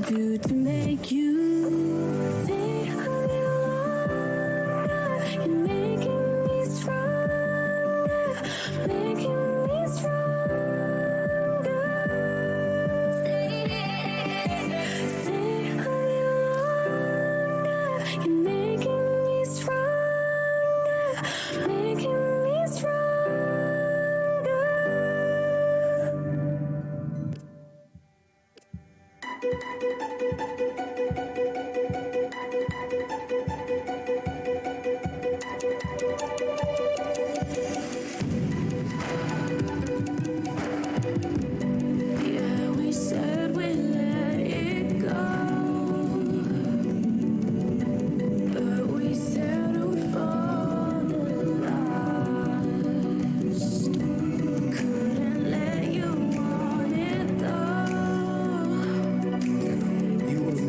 do to make you stay a little longer? You're making me stronger, making me stronger. Stay a little longer. You're making me stronger, making me stronger. Yeah, we said we'd let it go, but we settled for the last. Couldn't let you want it though. You were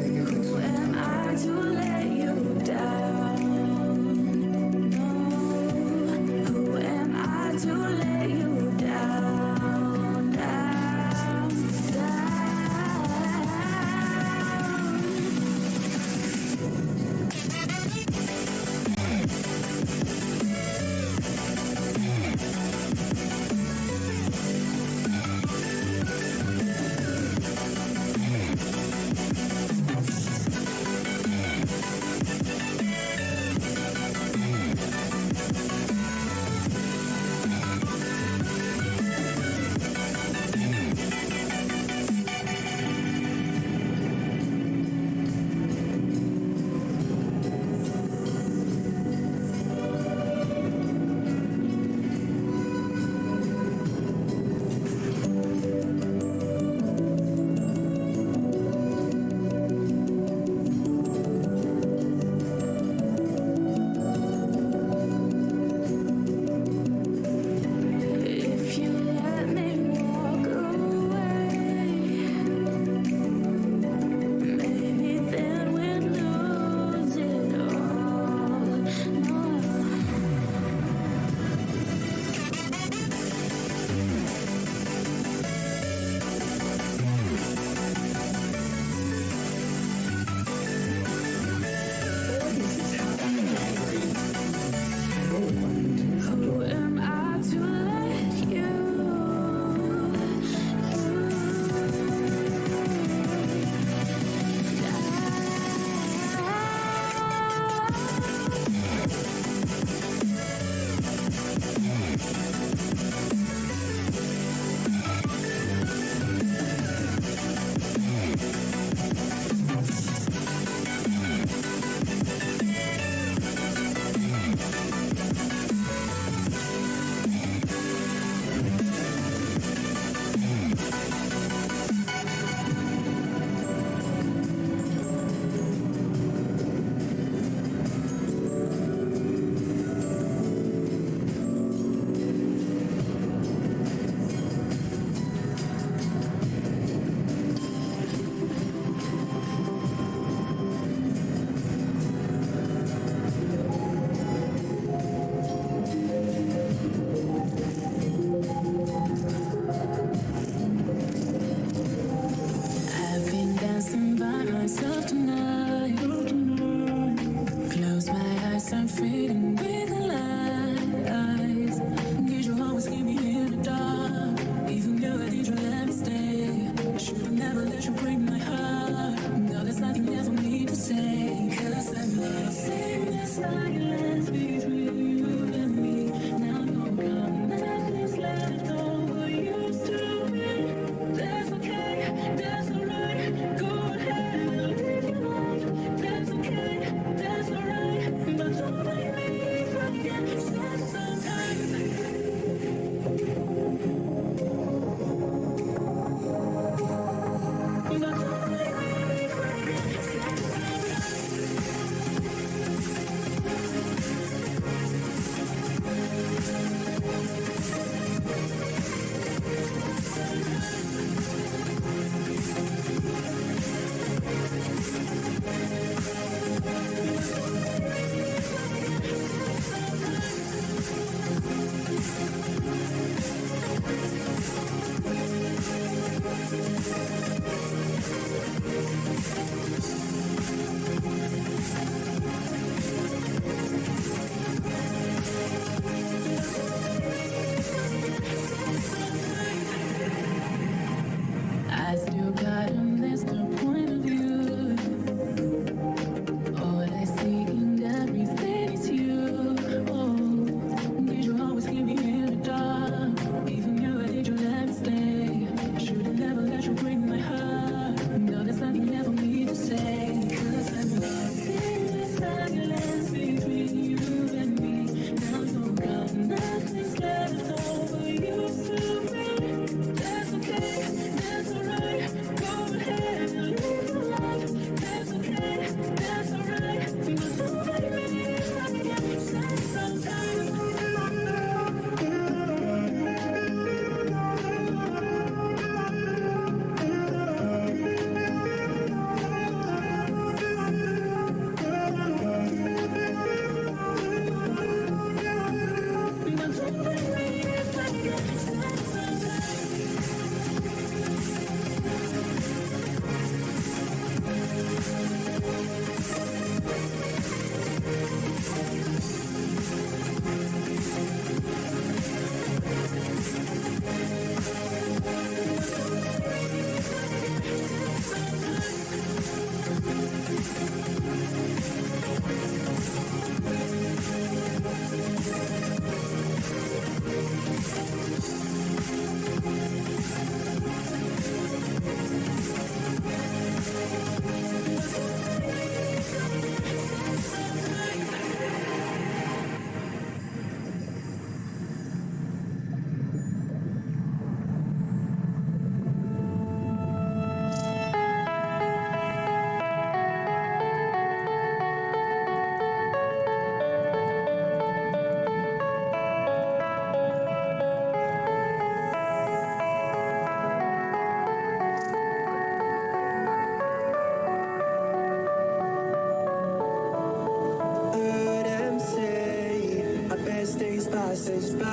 passers by,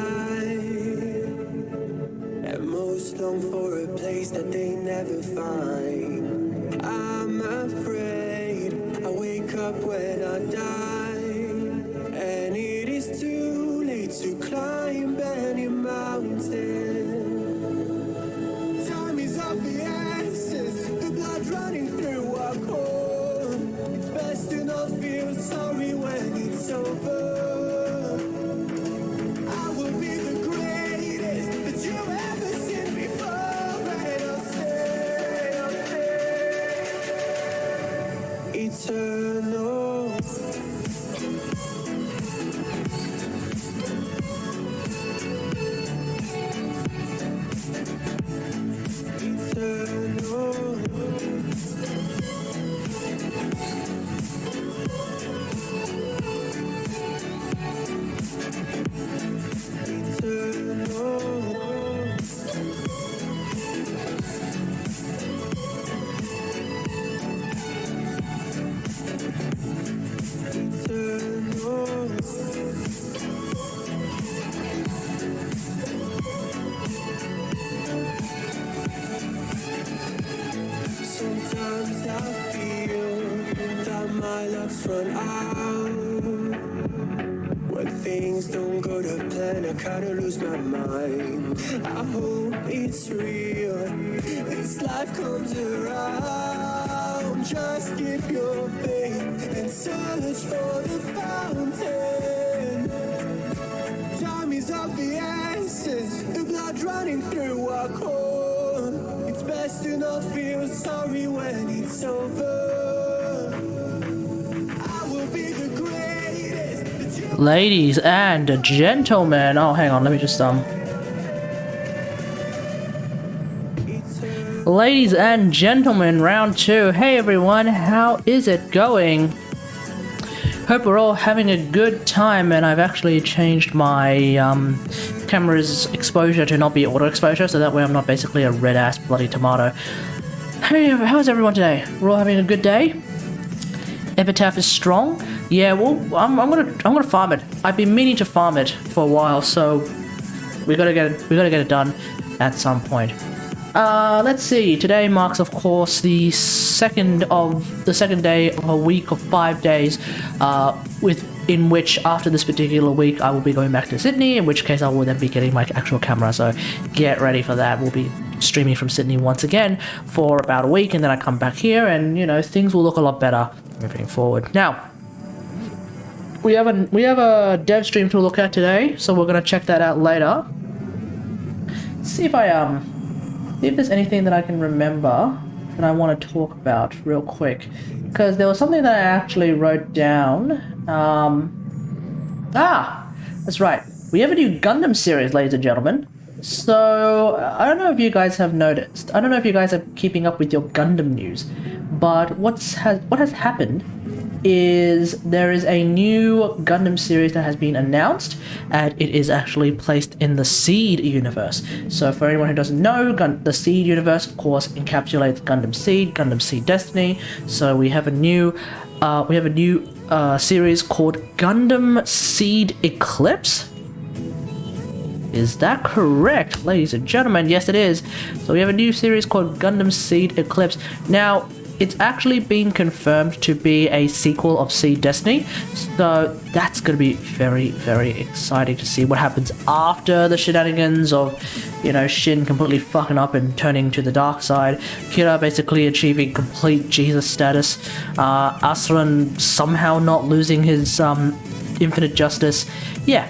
and most long for a place that they never find. I'm afraid I wake up when I die, and it is too late to climb any mountain. Time is of the essence, the blood running through our core. It's best to not feel sorry when it's over. I will be the greatest that you've ever seen before, and I'll stay eternal. Sometimes I feel that my luck's run out. When things don't go to plan, I kinda lose my mind. I hope it's real, this life comes around. Just keep your faith and search for the fountain. Time is of the essence, the blood running through our core. It's best to not feel sorry when it's over. I will be the greatest that you. Ladies and gentlemen, oh hang on, let me just Ladies and gentlemen, round 2. Hey everyone, how is it going? Hope we're all having a good time, and I've actually changed my camera's exposure to not be auto exposure, so that way I'm not basically a red ass bloody tomato. Hey, how's everyone today? We're all having a good day? Epitaph is strong? Yeah, well, I'm gonna farm it. I've been meaning to farm it for a while, so we gotta get it done at some point. Let's see. Today marks, of course, the second day of a week of 5 days, in which after this particular week I will be going back to Sydney, in which case I will then be getting my actual camera, so get ready for that. We'll be streaming from Sydney once again for about a week, and then I come back here, and you know, things will look a lot better moving forward. Now, we have a dev stream to look at today, so we're gonna check that out later. See if there's anything that I can remember that I want to talk about real quick, because there was something that I actually wrote down. That's right. We have a new Gundam series, ladies and gentlemen. So I don't know if you guys have noticed. I don't know if you guys are keeping up with your Gundam news, but what has happened is there is a new Gundam series that has been announced, and it is actually placed in the Seed universe. So for anyone who doesn't know, the Seed universe, of course, encapsulates Gundam Seed Destiny. So we have a new series called Gundam Seed Eclipse. Is that correct, ladies and gentlemen? Yes, it is. So we have a new series called Gundam Seed Eclipse. Now, it's actually been confirmed to be a sequel of Seed Destiny, so that's going to be very, very exciting to see what happens after the shenanigans of, you know, Shin completely fucking up and turning to the dark side, Kira basically achieving complete Jesus status, Asran somehow not losing his infinite justice. Yeah,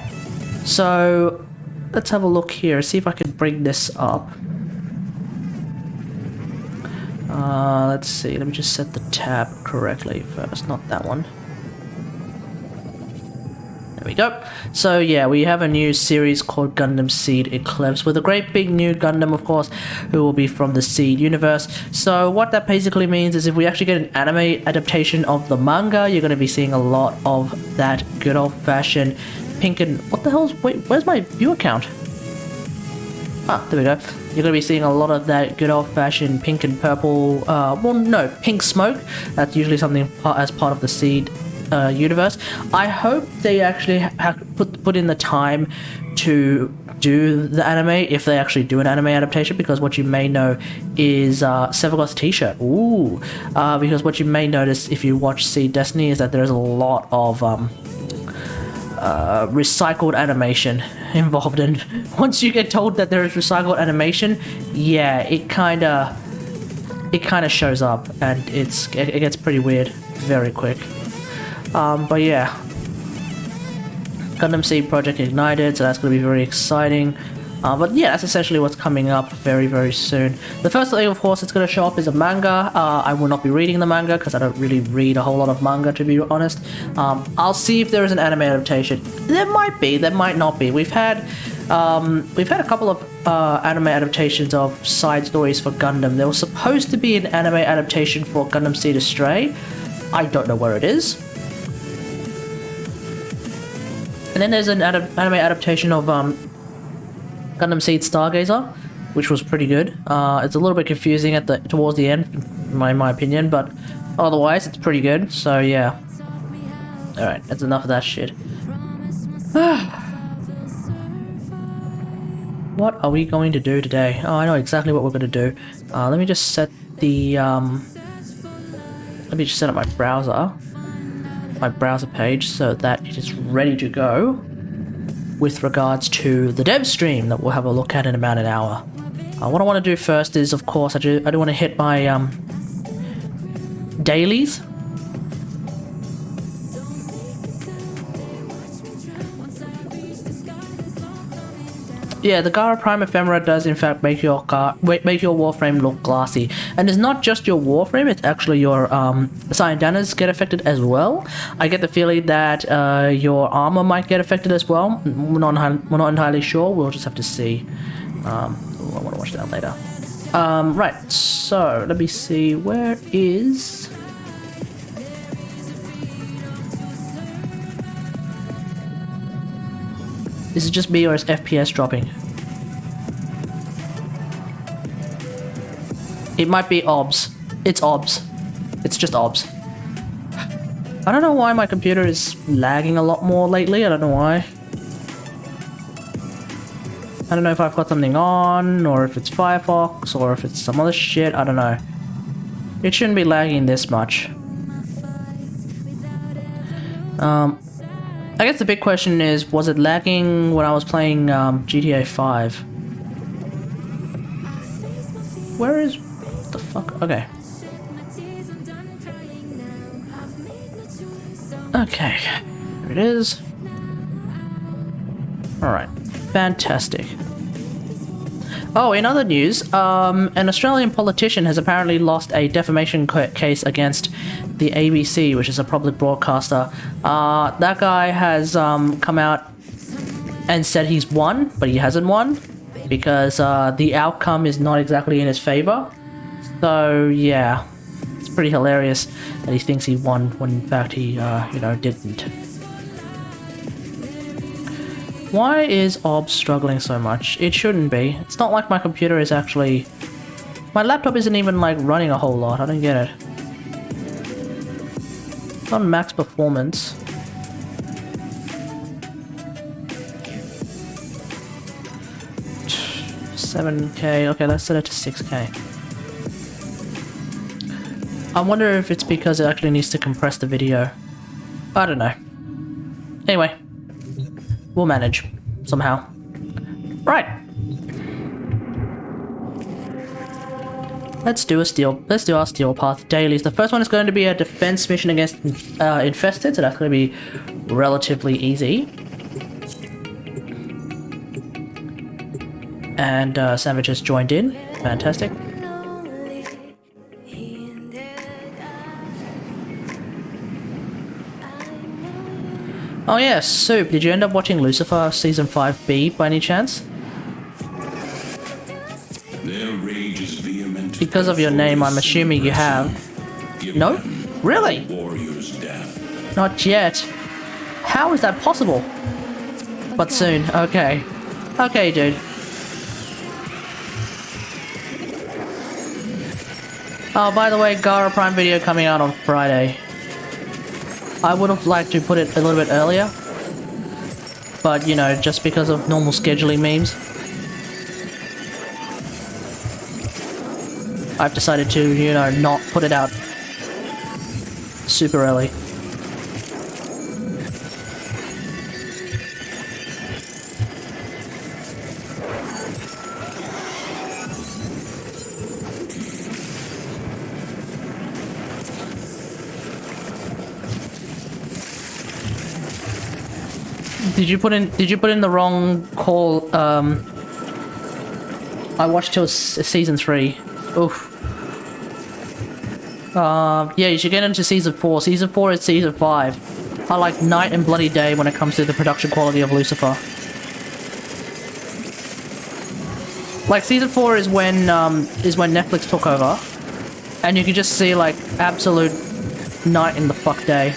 so let's have a look here, see if I can bring this up. Let's see, let me just set the tab correctly first, not that one. There we go. So yeah, we have a new series called Gundam Seed Eclipse with a great big new Gundam, of course, who will be from the Seed universe. So what that basically means is if we actually get an anime adaptation of the manga, you're going to be seeing a lot of that good old-fashioned pink and... What the hell's... Wait, where's my viewer count? Ah, there we go. You're going to be seeing a lot of that good old-fashioned pink and purple, well, no, pink smoke. That's usually something as part of the Seed universe. I hope they actually put in the time to do the anime, if they actually do an anime adaptation, because what you may know is Severgoth's t-shirt. Ooh, because what you may notice if you watch See Destiny is that there's a lot of recycled animation involved, and once you get told that there is recycled animation, yeah, it kind of shows up, and it gets pretty weird very quick. But yeah, Gundam Seed Project Ignited, so that's going to be very exciting. But yeah, that's essentially what's coming up very, very soon. The first thing, of course, it's going to show up is a manga. I will not be reading the manga because I don't really read a whole lot of manga, to be honest. I'll see if there is an anime adaptation. There might be, there might not be. We've had a couple of anime adaptations of side stories for Gundam. There was supposed to be an anime adaptation for Gundam Seed Astray. I don't know where it is. And then there's an anime adaptation of Gundam Seed Stargazer, which was pretty good. It's a little bit confusing towards the end, in my opinion, but otherwise it's pretty good. So yeah. All right, that's enough of that shit. What are we going to do today? Oh, I know exactly what we're going to do. Let me just set the let me just set up my browser page so that it is ready to go with regards to the dev stream that we'll have a look at in about an hour. What I want to do first is, of course, I do want to hit my dailies. Yeah, the Gara Prime Ephemera does in fact make your Warframe look glassy. And it's not just your Warframe, it's actually your Cyandanas get affected as well. I get the feeling that your armor might get affected as well. We're not entirely sure, we'll just have to see. I want to watch that later. Right, so let me see, where is... Is it just me or is FPS dropping? It might be OBS. It's OBS. It's just OBS. I don't know why my computer is lagging a lot more lately. I don't know why. I don't know if I've got something on, or if it's Firefox, or if it's some other shit. I don't know. It shouldn't be lagging this much. I guess the big question is, was it lagging when I was playing GTA 5? Where is... What the fuck? Okay. Okay. There it is. Alright. Fantastic. Oh, in other news, an Australian politician has apparently lost a defamation case against the ABC, which is a public broadcaster. That guy has come out and said he's won, but he hasn't won because the outcome is not exactly in his favor. So yeah, it's pretty hilarious that he thinks he won when in fact he, didn't. Why is OBS struggling so much? It shouldn't be. It's not like my computer is actually... My laptop isn't even like running a whole lot. I don't get it. It's on max performance. $7K. Okay, let's set it to 6K. I wonder if it's because it actually needs to compress the video. I don't know. Anyway. We'll manage. Somehow. Right. Let's do our Steel Path dailies. The first one is going to be a defense mission against Infested, so that's going to be relatively easy. And Savage has joined in. Fantastic. Oh yes, Soup, did you end up watching Lucifer Season 5B by any chance? Their rage is vehement. Because of your name, I'm assuming you have. No? Really? Warrior's death. Not yet. How is that possible? But soon, okay. Okay, dude. Oh, by the way, Gara Prime video coming out on Friday. I would have liked to put it a little bit earlier, but you know, just because of normal scheduling memes, I've decided to, you know, not put it out super early. Did you put in the wrong call? I watched till season 3. Oof. Yeah, you should get into season 4. Season 4 is season 5. I like night and bloody day when it comes to the production quality of Lucifer. Like season 4 is when Netflix took over, and you can just see like absolute night in the fuck day.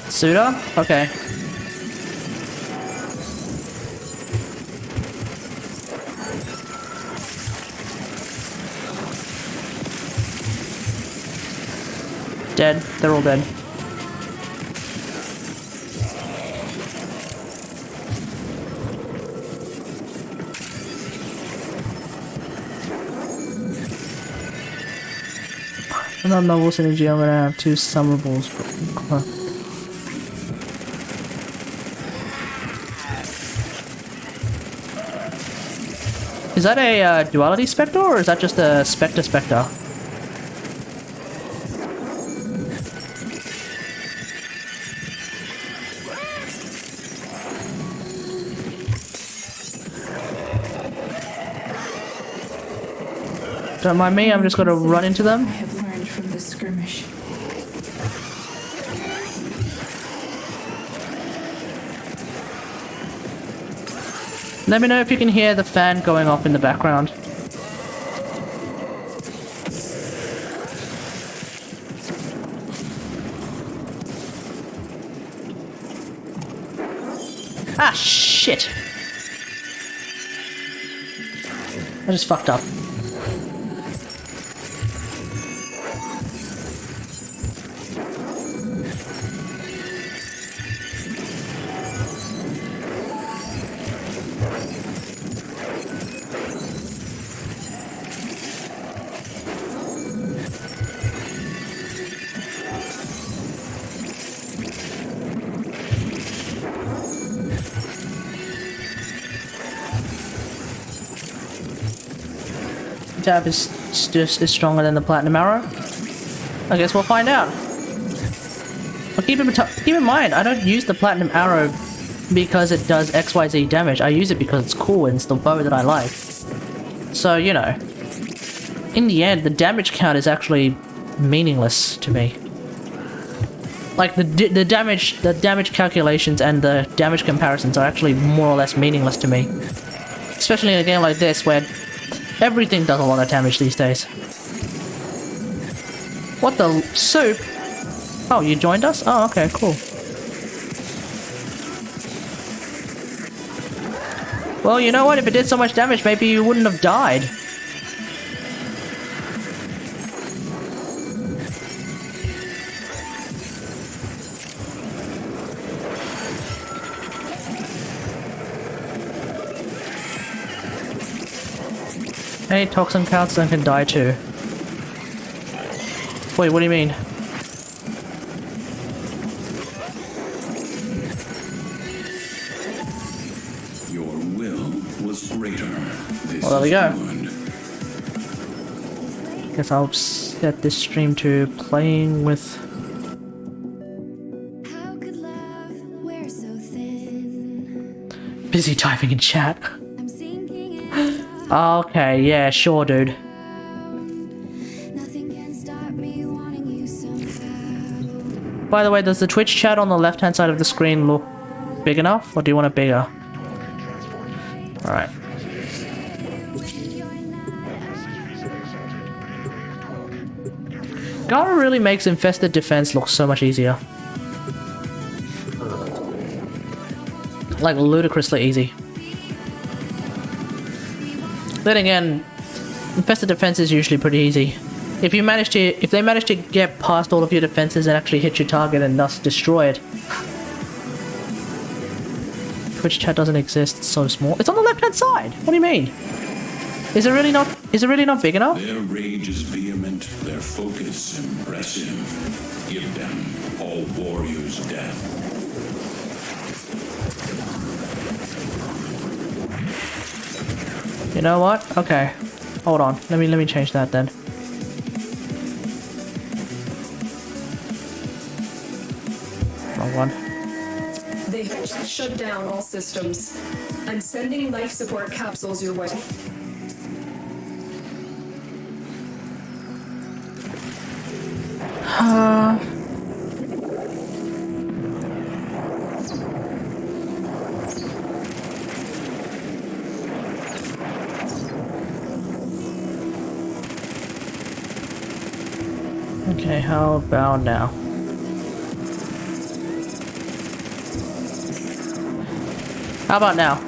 Suda? Okay. Dead. They're all dead. Another novel synergy, I'm gonna have 2 summables. Is that a duality spectre, or is that just a spectre? Don't mind me, I'm just gonna run into them. I have learned from this skirmish. Let me know if you can hear the fan going off in the background. Ah, shit! I just fucked up. Dab is stronger than the platinum arrow. I guess we'll find out. But keep in mind, I don't use the platinum arrow because it does XYZ damage. I use it because it's cool and it's the bow that I like. So, you know, in the end, the damage count is actually meaningless to me. Like the damage calculations and the damage comparisons are actually more or less meaningless to me. Especially in a game like this where everything does a lot of damage these days. What the soup? Oh, you joined us? Oh, okay, cool. Well, you know what? If it did so much damage, maybe you wouldn't have died. Hey, toxin counts and can die too. Wait, what do you mean? Your will was greater. Well, there we go. Guess I'll set this stream to playing with. How could love wear so thin? Busy typing in chat. I'm sinking in. Okay, yeah, sure, dude. Nothing can stop me wanting you somehow. By the way, does the Twitch chat on the left-hand side of the screen look big enough, or do you want it bigger? Alright. Gara really makes infested defense look so much easier. Like, ludicrously easy. Then again, Infested defense is usually pretty easy. If they manage to get past all of your defenses and actually hit your target and thus destroy it. Twitch chat doesn't exist, it's so small. It's on the left-hand side! What do you mean? Is it really not big enough? Their rage is vehement, their focus impressive. Give them all warriors death. You know what? Okay. Hold on. Let me change that then. Wrong one. They have shut down all systems. I'm sending life support capsules your way. Okay, how about now? How about now?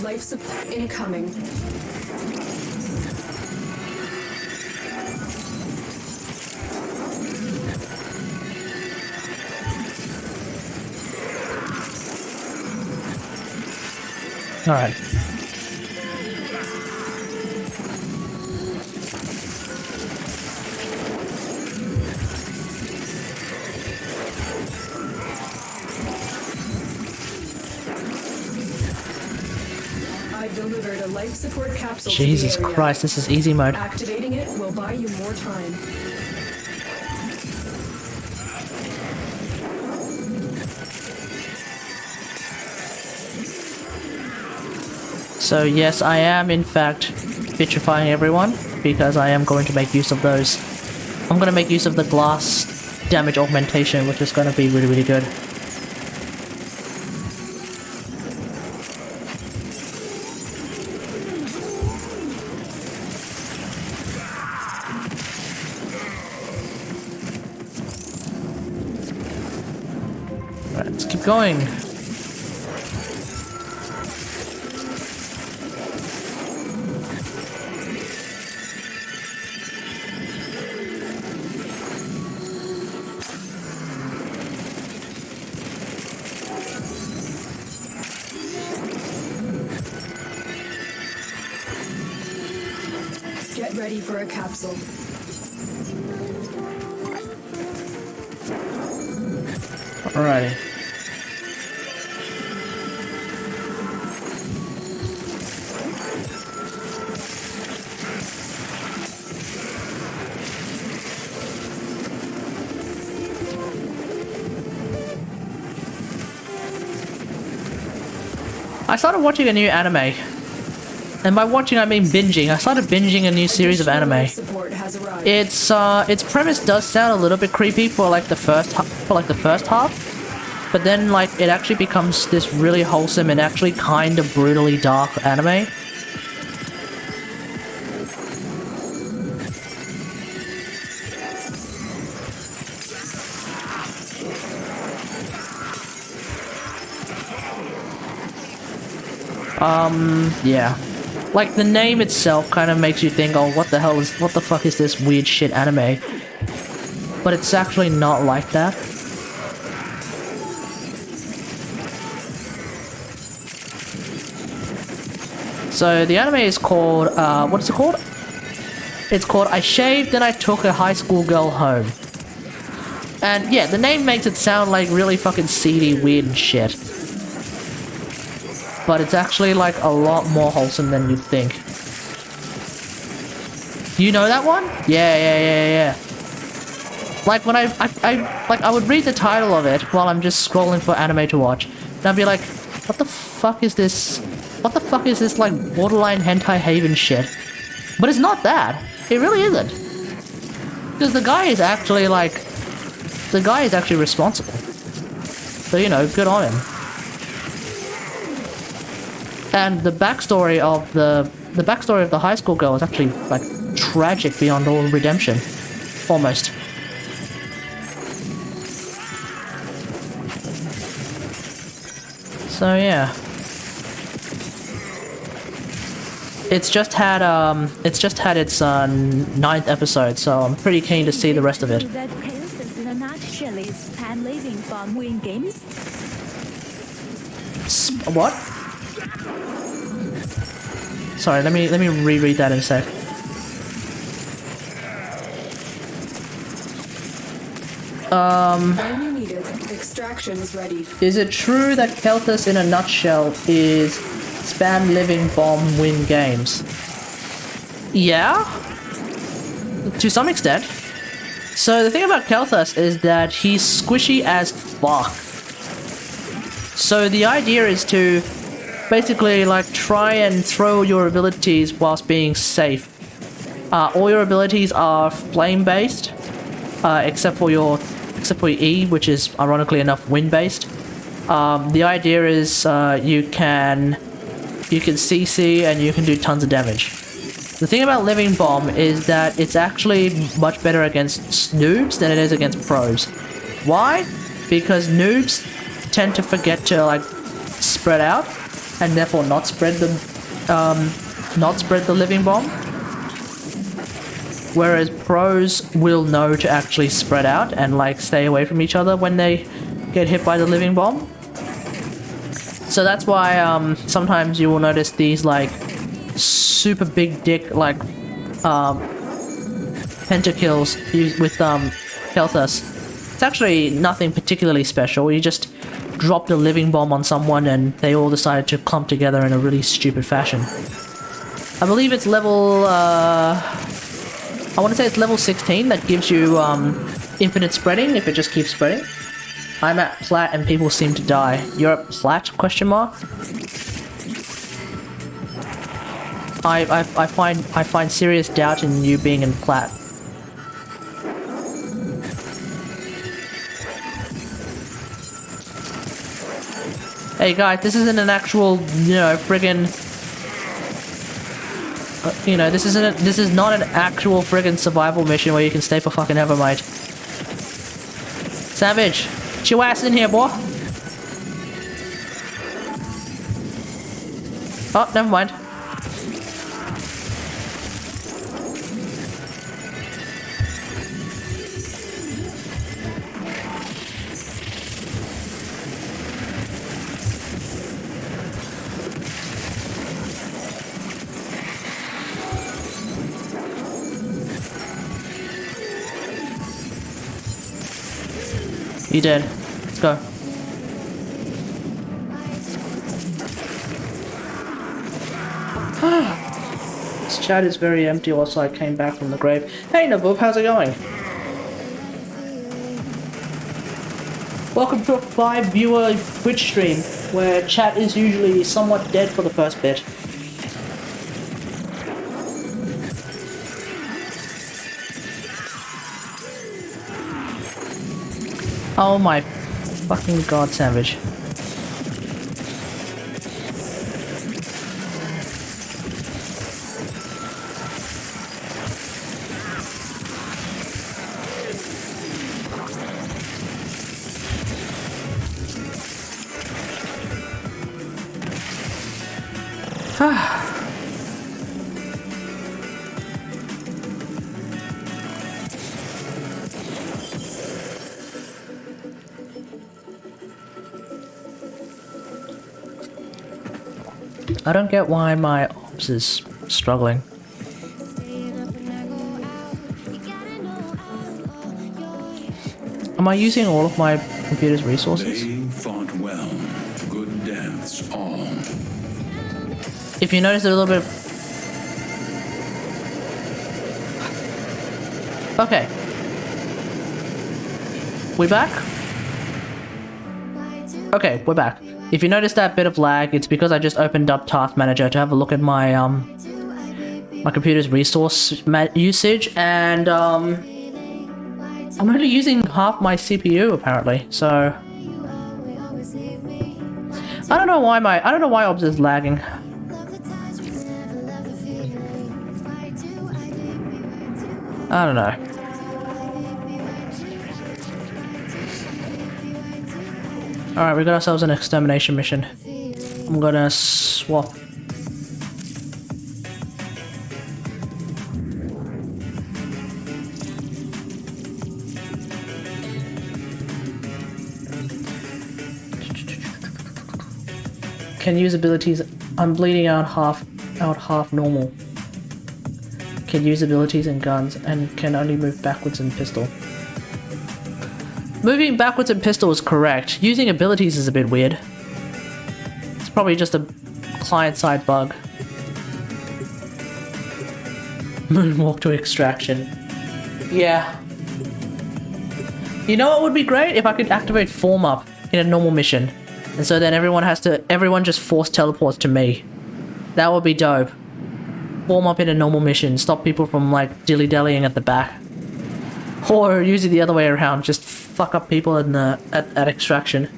Life support incoming. All right. I delivered a life support capsule Jesus to the area. Christ, this is easy mode. Activating it will buy you more time. So yes, I am in fact vitrifying everyone because I am going to make use of those. I'm going to make use of the glass damage augmentation, which is going to be really, really good. Alright, let's keep going. Get ready for a capsule. Alrighty. I started watching a new anime. And by watching, I mean binging. I started binging a new series of anime. Life support has arrived. Its premise does sound a little bit creepy for like the first half, but then like it actually becomes this really wholesome and actually kind of brutally dark anime. Yeah. Like, the name itself kind of makes you think, oh, what the fuck is this weird shit anime? But it's actually not like that. So, the anime is called, what is it called? It's called I Shaved and I Took a High School Girl Home. And, yeah, the name makes it sound like really fucking seedy, weird and shit. But it's actually, like, a lot more wholesome than you'd think. You know that one? Yeah. Like, when I would read the title of it while I'm just scrolling for anime to watch. And I'd be like, what the fuck is this what the fuck is this like borderline hentai haven shit? But it's not that. It really isn't. Because the guy is actually responsible. So, you know, good on him. And the backstory of the high school girl is actually like tragic beyond all redemption. Almost. So yeah. It's just had its 9th episode, so I'm pretty keen to see the rest of it. That Chaos in a nutshell is Span living from Win Games. What? Sorry, let me reread that in a sec. When you need it, extraction is ready. Is it true that Kelthus in a nutshell is Spam Living Bomb Win Games? Yeah? To some extent. So the thing about Kelthus is that he's squishy as fuck. So the idea is to basically like try and throw your abilities whilst being safe. All your abilities are flame based, except for your E, which is ironically enough wind based. The idea is you can CC and you can do tons of damage. The thing about Living Bomb is that it's actually much better against noobs than it is against pros. Why? Because noobs tend to forget to like spread out and therefore not spread the Living Bomb. Whereas pros will know to actually spread out and like stay away from each other when they get hit by the Living Bomb. So that's why sometimes you will notice these like super big dick like pentakills with Kelthus. It's actually nothing particularly special. You just dropped a Living Bomb on someone and they all decided to clump together in a really stupid fashion. I believe it's level I want to say it's level 16 that gives you infinite spreading if it just keeps spreading. I'm at plat and people seem to die. You're at plat? Question mark. I find serious doubt in you being in plat. Hey guys, this isn't an actual, you know, friggin'. You know, this is not an actual friggin' survival mission where you can stay for fucking ever, mate. Savage, get your ass in here, boy. Oh, never mind. You did. Let's go. This chat is very empty also I came back from the grave. Hey Naboob, how's it going? Welcome to a 5-viewer Twitch stream, where chat is usually somewhat dead for the first bit. Oh my fucking god, Savage. I don't get why my ops is struggling. Am I using all of my computer's resources? They fought well. Good deaths all. If you notice a little bit... Okay. We back? Okay, we're back. If you notice that bit of lag, it's because I just opened up Task Manager to have a look at my my computer's resource usage, and I'm only using half my CPU apparently. So I don't know why OBS is lagging. I don't know. Alright, we got ourselves an extermination mission. I'm gonna swap. Can use abilities. I'm bleeding out half normal. Can use abilities and guns, and can only move backwards in pistol. Moving backwards in pistol is correct. Using abilities is a bit weird. It's probably just a client-side bug. Moonwalk to extraction. Yeah. You know what would be great? If I could activate form up in a normal mission. And so then everyone just force teleports to me. That would be dope. Form up in a normal mission. Stop people from like dilly-dallying at the back. Or use it the other way around. Just fuck up people in the at extraction.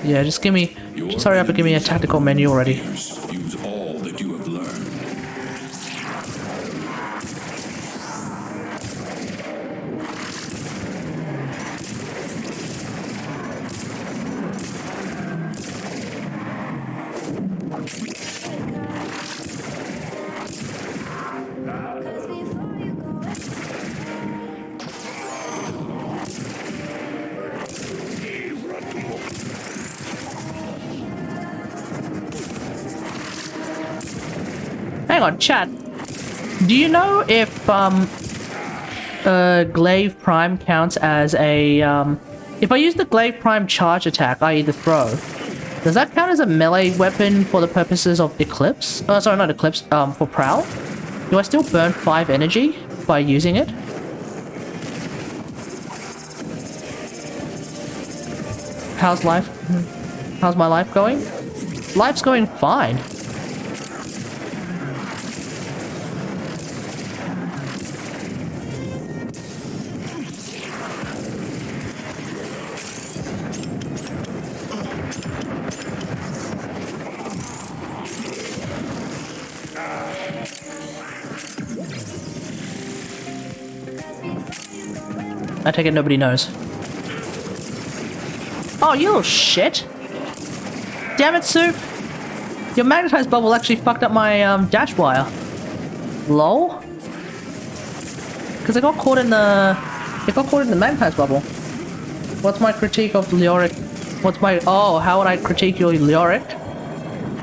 Yeah, just give me. Just hurry up and give me a tactical menu already. Use all that you have learned. Hang on, chat. Do you know if Glaive Prime counts as a if I use the Glaive Prime charge attack, i.e. the throw, does that count as a melee weapon for the purposes of Eclipse? Oh, sorry, not Eclipse. For Prowl, do I still burn 5 energy by using it? How's life? How's my life going? Life's going fine. I take it nobody knows. Oh, you little shit! Damn it, Soup! Your magnetized bubble actually fucked up my dash wire. Lol. Because I got caught in the. It got caught in the magnetized bubble. What's my critique of Leoric? What's my? Oh, how would I critique your Leoric?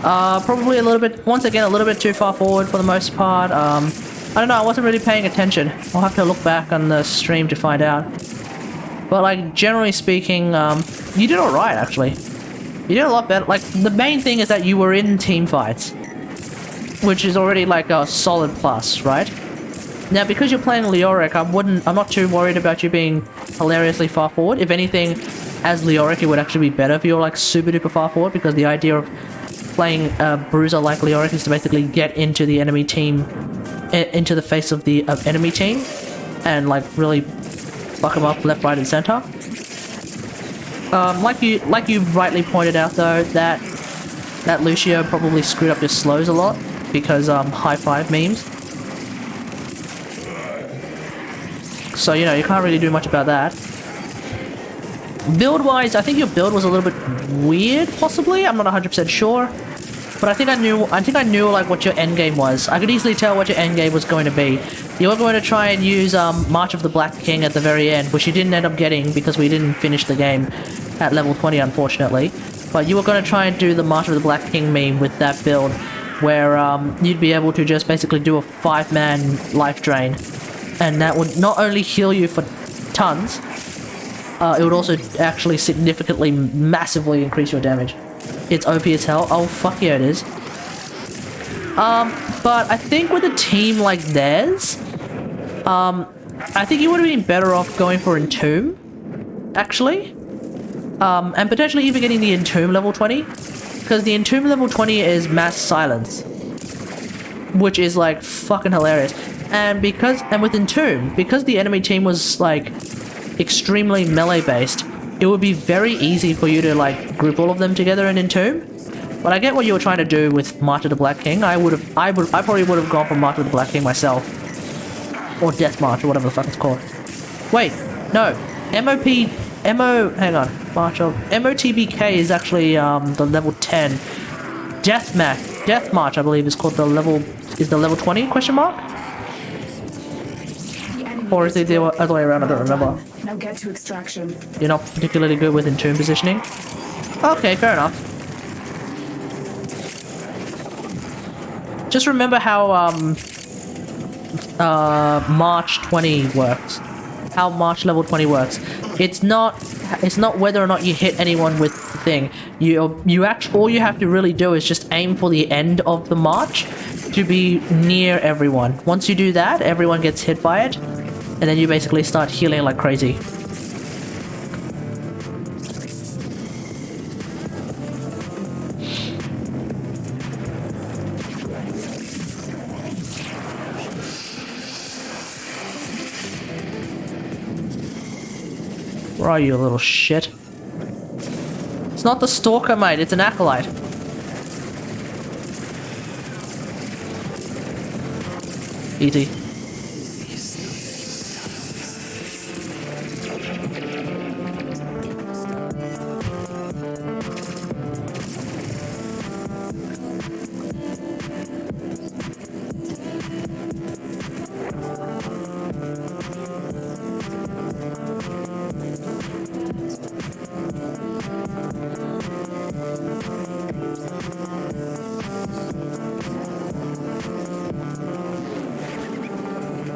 Probably a little bit. Once again, a little bit too far forward for the most part. I don't know, I wasn't really paying attention. I'll have to look back on the stream to find out. But like, generally speaking, you did alright actually. You did a lot better. Like, the main thing is that you were in team fights. Which is already like a solid plus, right? Now, because you're playing Leoric, I'm not too worried about you being hilariously far forward. If anything, as Leoric, it would actually be better if you're like super duper far forward, because the idea of playing a bruiser like Leoric is to basically get into the enemy team, into the face of the enemy team, and like really fuck them up left, right, and center. Like you rightly pointed out though, that Lucio probably screwed up your slows a lot because high five memes. So you know you can't really do much about that. Build wise, I think your build was a little bit weird, possibly. I'm not 100% sure. But I think I knew like what your end game was. I could easily tell what your end game was going to be. You were going to try and use March of the Black King at the very end, which you didn't end up getting because we didn't finish the game at level 20, unfortunately. But you were going to try and do the March of the Black King meme with that build, where you'd be able to just basically do a 5-man life drain, and that would not only heal you for tons, it would also actually significantly, massively increase your damage. It's OP as hell. Oh, fuck yeah, it is. But I think with a team like theirs, I think you would have been better off going for Entomb. actually. And potentially even getting the Entomb level 20. Because the Entomb level 20 is mass silence. Which is like fucking hilarious. And with Entomb, because the enemy team was like extremely melee based, it would be very easy for you to like group all of them together in Entomb. But I get what you were trying to do with March of the Black King. I probably would have gone for March of the Black King myself. Or Death March, or whatever the fuck it's called. Wait, no. hang on. MOTBK is actually the level 10. Death March, I believe, is called the level 20 question mark? Or is it the other way around? I don't remember. Now get to extraction. You're not particularly good with Entomb positioning? Okay, fair enough. Just remember how March 20 works. How March level 20 works. It's not whether or not you hit anyone with the thing. All you have to really do is just aim for the end of the march to be near everyone. Once you do that, everyone gets hit by it, and then you basically start healing like crazy. Where are you, little shit? It's not the stalker, mate. It's an acolyte. Easy.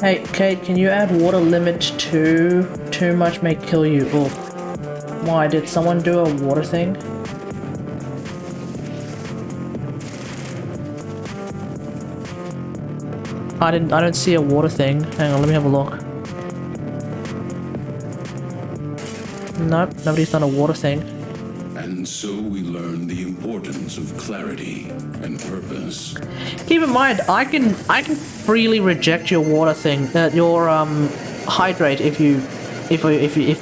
Hey, Kate, can you add water limit to too much may kill you? Oh, why did someone do a water thing? I don't see a water thing. Hang on, let me have a look. Nope, nobody's done a water thing. And so we learn the importance of clarity and purpose. Keep in mind, I can freely reject your water thing, your hydrate if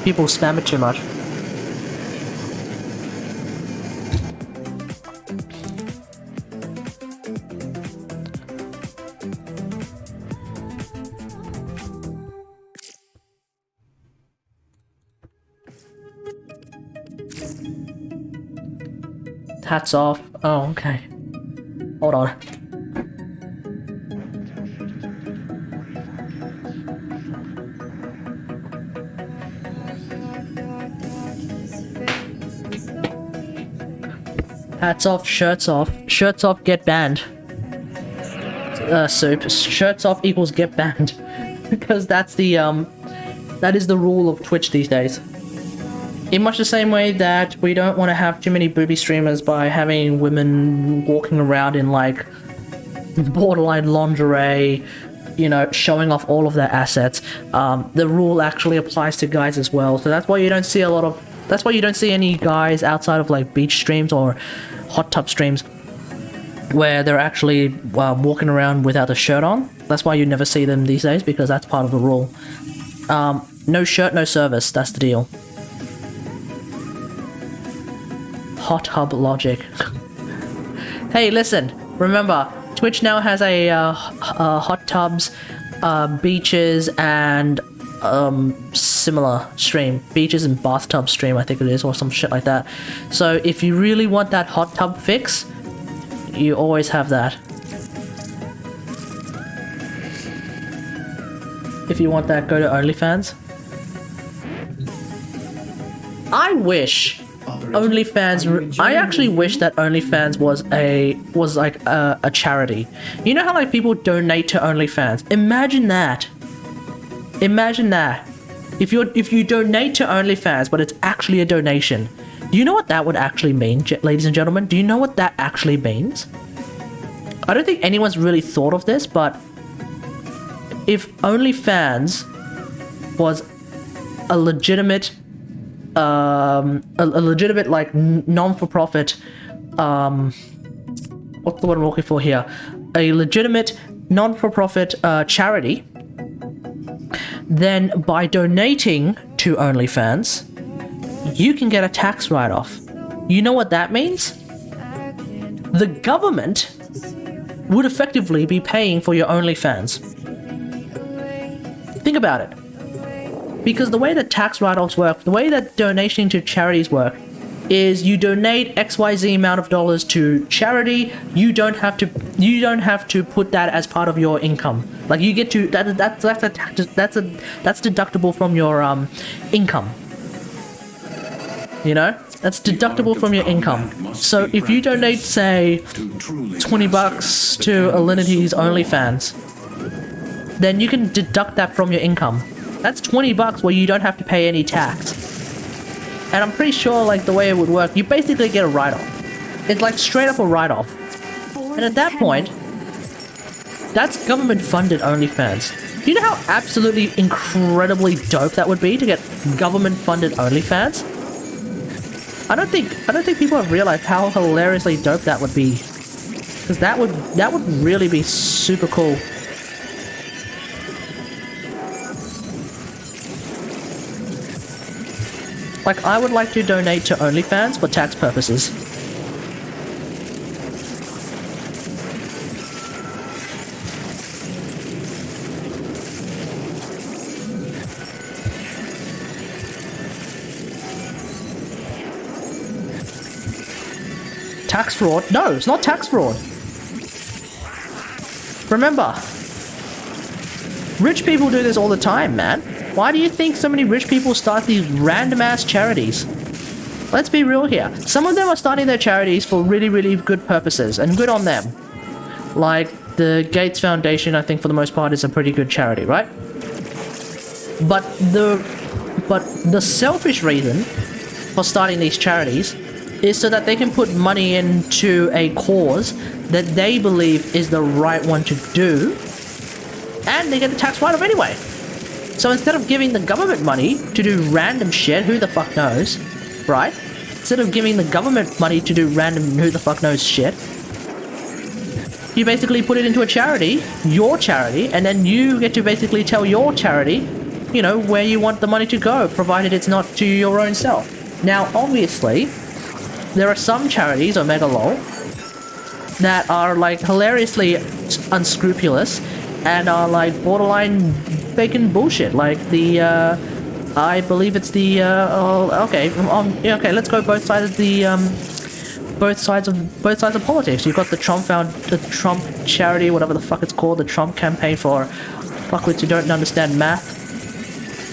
people spam it too much. Hats off. Oh, okay. Hold on. Hats off, shirts off. Shirts off, get banned. Soup. Shirts off equals get banned. Because that's the, that is the rule of Twitch these days. In much the same way that we don't want to have too many booby streamers by having women walking around in like borderline lingerie, you know, showing off all of their assets. The rule actually applies to guys as well. So that's why you don't see that's why you don't see any guys outside of like beach streams or hot tub streams where they're actually walking around without a shirt on. That's why you never see them these days, because that's part of the rule. No shirt, no service. That's the deal. Hot hub logic. Hey, listen. Remember, Twitch now has a hot tubs, beaches, and similar stream. Beaches and bathtub stream, I think it is, or some shit like that. So if you really want that hot tub fix, you always have that. If you want that, go to OnlyFans. I wish OnlyFans. I actually wish that OnlyFans was like a charity. You know how like people donate to OnlyFans? Imagine that. Imagine that. If you donate to OnlyFans, but it's actually a donation. Do you know what that would actually mean, ladies and gentlemen? Do you know what that actually means? I don't think anyone's really thought of this, but if OnlyFans was a legitimate legitimate like non-for-profit what's the word I'm looking for here? A legitimate non-for-profit charity, then by donating to OnlyFans, you can get a tax write-off. You know what that means? The government would effectively be paying for your OnlyFans. Think about it. Because the way that tax write-offs work, the way that donation to charities work, is you donate XYZ amount of dollars to charity. You don't have to put that as part of your income. Like you get to that's deductible from your income. You know, that's deductible from your income. So if you donate, say, $20 to Alinity's OnlyFans, then you can deduct that from your income. That's $20 where you don't have to pay any tax. And I'm pretty sure, like, the way it would work, you basically get a write-off. It's like straight up a write-off. And at that point, that's government-funded OnlyFans. Do you know how absolutely incredibly dope that would be to get government-funded OnlyFans? I don't think people have realized how hilariously dope that would be. Because that would really be super cool. Like, I would like to donate to OnlyFans for tax purposes. Tax fraud? No, it's not tax fraud. Remember, rich people do this all the time, man. Why do you think so many rich people start these random-ass charities? Let's be real here. Some of them are starting their charities for really, really good purposes, and good on them. Like, the Gates Foundation, I think, for the most part, is a pretty good charity, right? But the selfish reason for starting these charities is so that they can put money into a cause that they believe is the right one to do, and they get the tax write-off anyway. So instead of giving the government money to do random shit, who the fuck knows, right? Instead of giving the government money to do random who the fuck knows shit, you basically put it into a charity, your charity, and then you get to basically tell your charity, you know, where you want the money to go, provided it's not to your own self. Now, obviously, there are some charities, Omega Lol, that are like hilariously unscrupulous and are like borderline bacon bullshit, like the I believe it's the okay, let's go both sides of the both sides of politics. You've got the Trump charity, whatever the fuck it's called, the Trump campaign for fuckwits who don't understand math,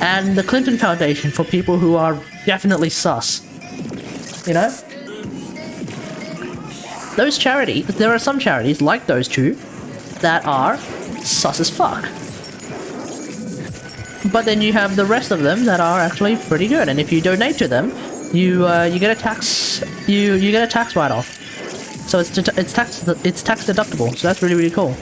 and the Clinton Foundation for people who are definitely sus. You know, those charities. There are some charities like those two that are sus as fuck. But then you have the rest of them that are actually pretty good, and if you donate to them, you get a tax write-off. So it's tax deductible. So that's really, really cool.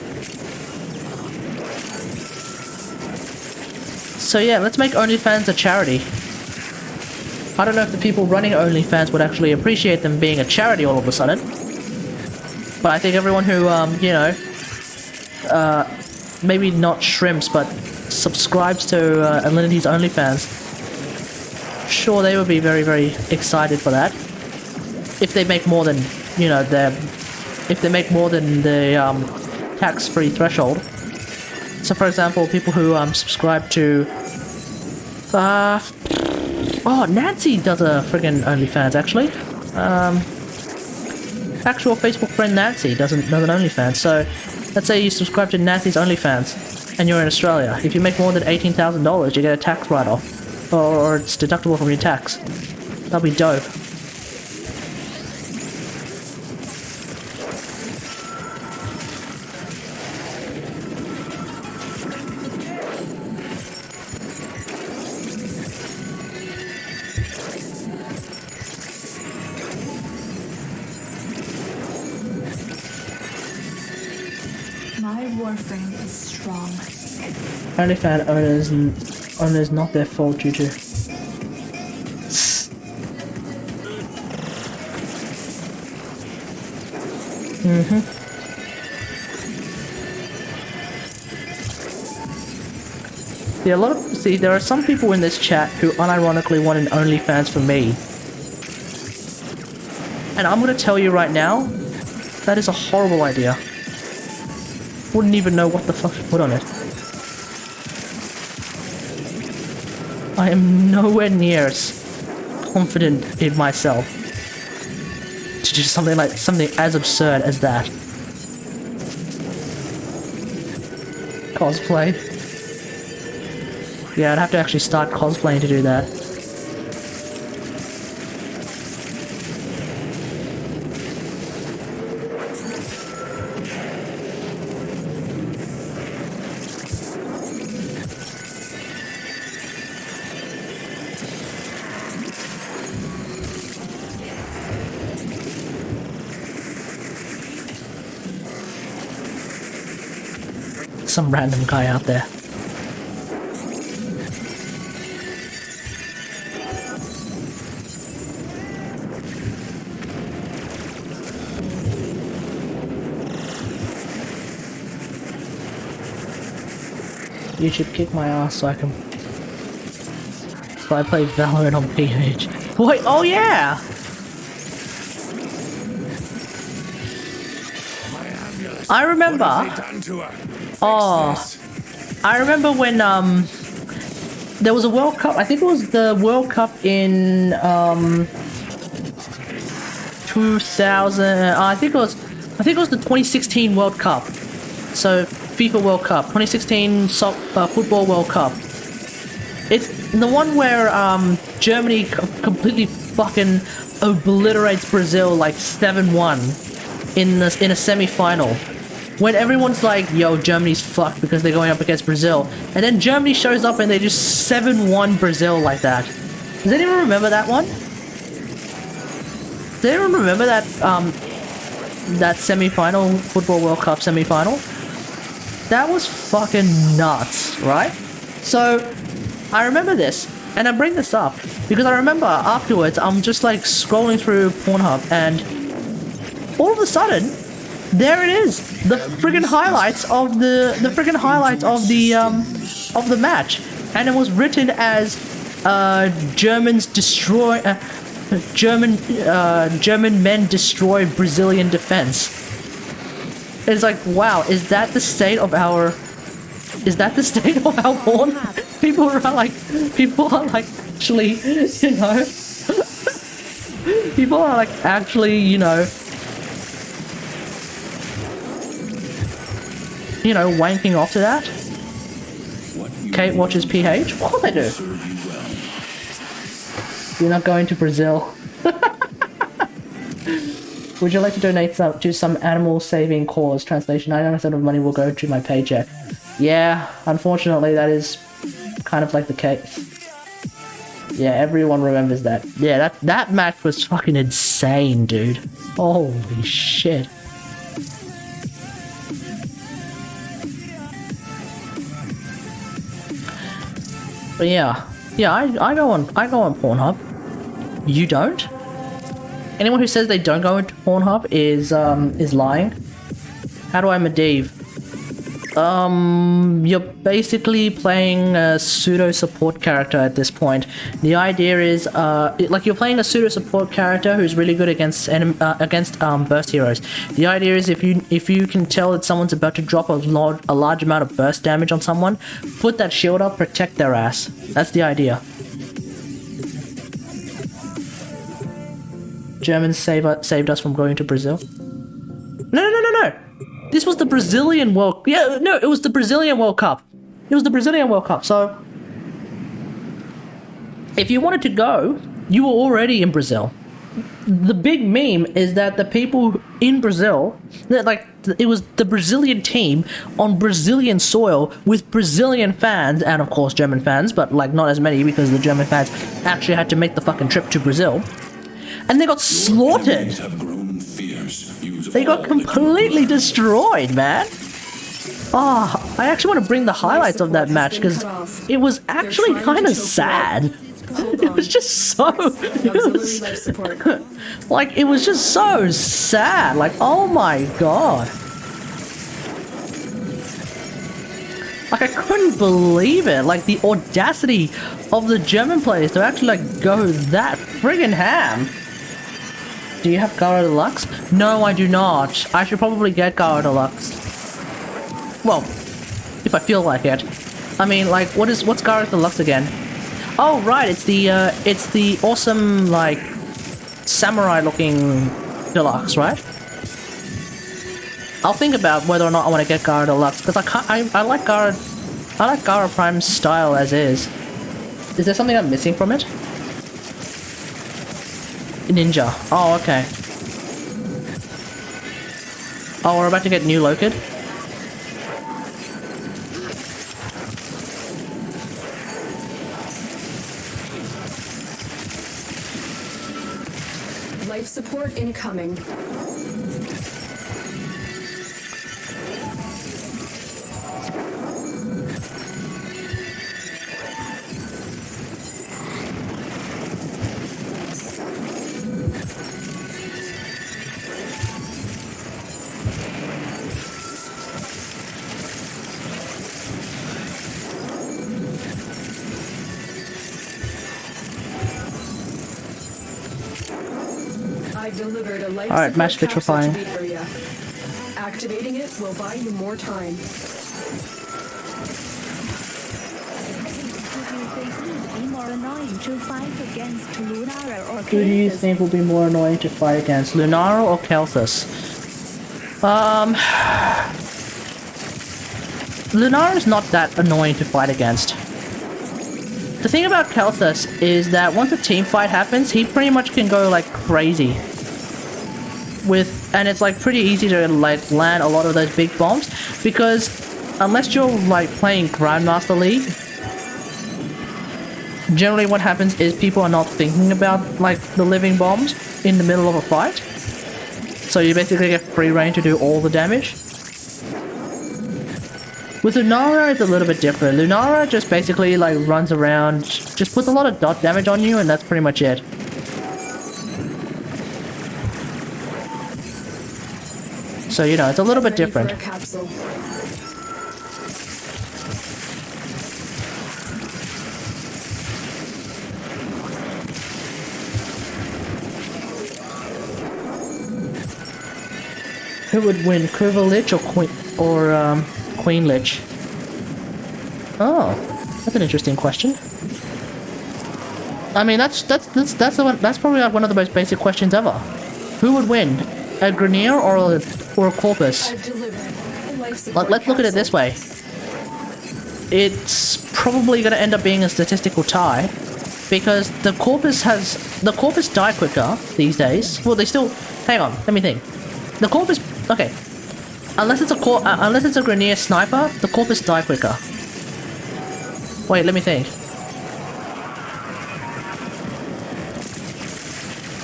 So yeah, let's make OnlyFans a charity. I don't know if the people running OnlyFans would actually appreciate them being a charity all of a sudden, but I think everyone who you know, maybe not shrimps, but subscribes to Alinity's OnlyFans, sure, they would be very, very excited for that. If they make more than, you know, the tax-free threshold. So, for example, people who subscribe to, Nancy does a friggin' OnlyFans actually. Actual Facebook friend Nancy does an OnlyFans. So, let's say you subscribe to Nancy's OnlyFans, and you're in Australia. If you make more than $18,000, you get a tax write-off, or it's deductible from your tax. That'll be dope. My warframe is strong. OnlyFans owners not their fault due to See, there are some people in this chat who unironically want an OnlyFans for me. And I'm gonna tell you right now, that is a horrible idea. Wouldn't even know what the fuck to put on it. I am nowhere near as confident in myself to do something as absurd as that. Cosplay. Yeah, I'd have to actually start cosplaying to do that. Some random guy out there. YouTube kick my ass so I can... So I play Valorant on PH. Wait, oh yeah! I remember... Oh... I remember when, there was a World Cup, I think it was the World Cup in, 2000... I think it was the 2016 World Cup. So, FIFA World Cup, 2016 Football World Cup. It's the one where Germany completely fucking obliterates Brazil like 7-1 in a semi-final. When everyone's like, yo, Germany's fucked because they're going up against Brazil. And then Germany shows up and they just 7-1 Brazil like that. Does anyone remember that one? Does anyone remember that that semi-final, Football World Cup semi-final? That was fucking nuts, right? So, I remember this, and I bring this up because I remember afterwards I'm just like scrolling through Pornhub, and all of a sudden, there it is, the friggin' highlights of the match, and it was written as German men destroy Brazilian defense. It's like, wow, is that the state of our porn? People are like actually, you know, people are like actually, you know, wanking off to that. Kate watches PH. Of course I do. You're not going to Brazil. Would you like to donate to some animal-saving cause? Translation, 99% of money will go to my paycheck. Yeah, unfortunately, that is kind of like the case. Yeah, everyone remembers that. Yeah, that match was fucking insane, dude. Holy shit. But yeah, I go on Pornhub. You don't? Anyone who says they don't go into Pornhub is lying. How do I Medivh? You're basically playing a pseudo support character at this point. The idea is, like, you're playing a pseudo support character who's really good against burst heroes. The idea is if you can tell that someone's about to drop a large amount of burst damage on someone, put that shield up, protect their ass. That's the idea. Germans saved us from going to Brazil. No. This was the Brazilian World... Yeah, no, it was the Brazilian World Cup. It was the Brazilian World Cup, so... If you wanted to go, you were already in Brazil. The big meme is that the people in Brazil... Like, it was the Brazilian team on Brazilian soil with Brazilian fans, and of course German fans, but like not as many because the German fans actually had to make the fucking trip to Brazil. And they got slaughtered. They got completely destroyed, man. Oh, I actually want to bring the highlights of that match because it was actually kind of sad. Hold It on. was just so... Auxiliary life support. Like, it was just so sad. Like, oh my god. Like, I couldn't believe it. Like, the audacity of the German players to actually, like, go that friggin' ham. Do you have Gara Deluxe? No, I do not. I should probably get Gara Deluxe. Well, if I feel like it. I mean, like, what's Gara Deluxe again? Oh, right, it's the awesome, like, samurai-looking deluxe, right? I'll think about whether or not I want to get Gara Deluxe, because I like Gara Prime's style as is. Is there something I'm missing from it? Ninja. Oh, okay. Oh, we're about to get new Lokid. Life support incoming. I've delivered a life Alright, support match capsule to vitrifying. the area. Activating it will buy you more time. Who do you think would be more annoying to fight against, Lunara or Kelthus? Who do you think will be more annoying to fight against? Lunara or Kelthus? Lunara is not that annoying to fight against. The thing about Kelthus is that once a team fight happens, he pretty much can go like crazy. And it's like pretty easy to like land a lot of those big bombs, because unless you're like playing Grandmaster League, generally what happens is people are not thinking about like the living bombs in the middle of a fight. So you basically get free reign to do all the damage. With Lunara, it's a little bit different. Lunara just basically like runs around, just puts a lot of dot damage on you, and that's pretty much it. So, you know, it's a little bit Ready different. for a capsule. Who would win, Quiver Lich or Queen Lich? Oh, that's an interesting question. I mean, that's probably like one of the most basic questions ever. Who would win, a Grenier or a Corpus? I've delivered a life support Let's look at it this way. It's probably going to end up being a statistical tie, because the Corpus die quicker these days. Well, they still. Hang on, let me think. The Corpus. Okay. Unless it's a Grenier sniper, the Corpus die quicker. Wait, let me think.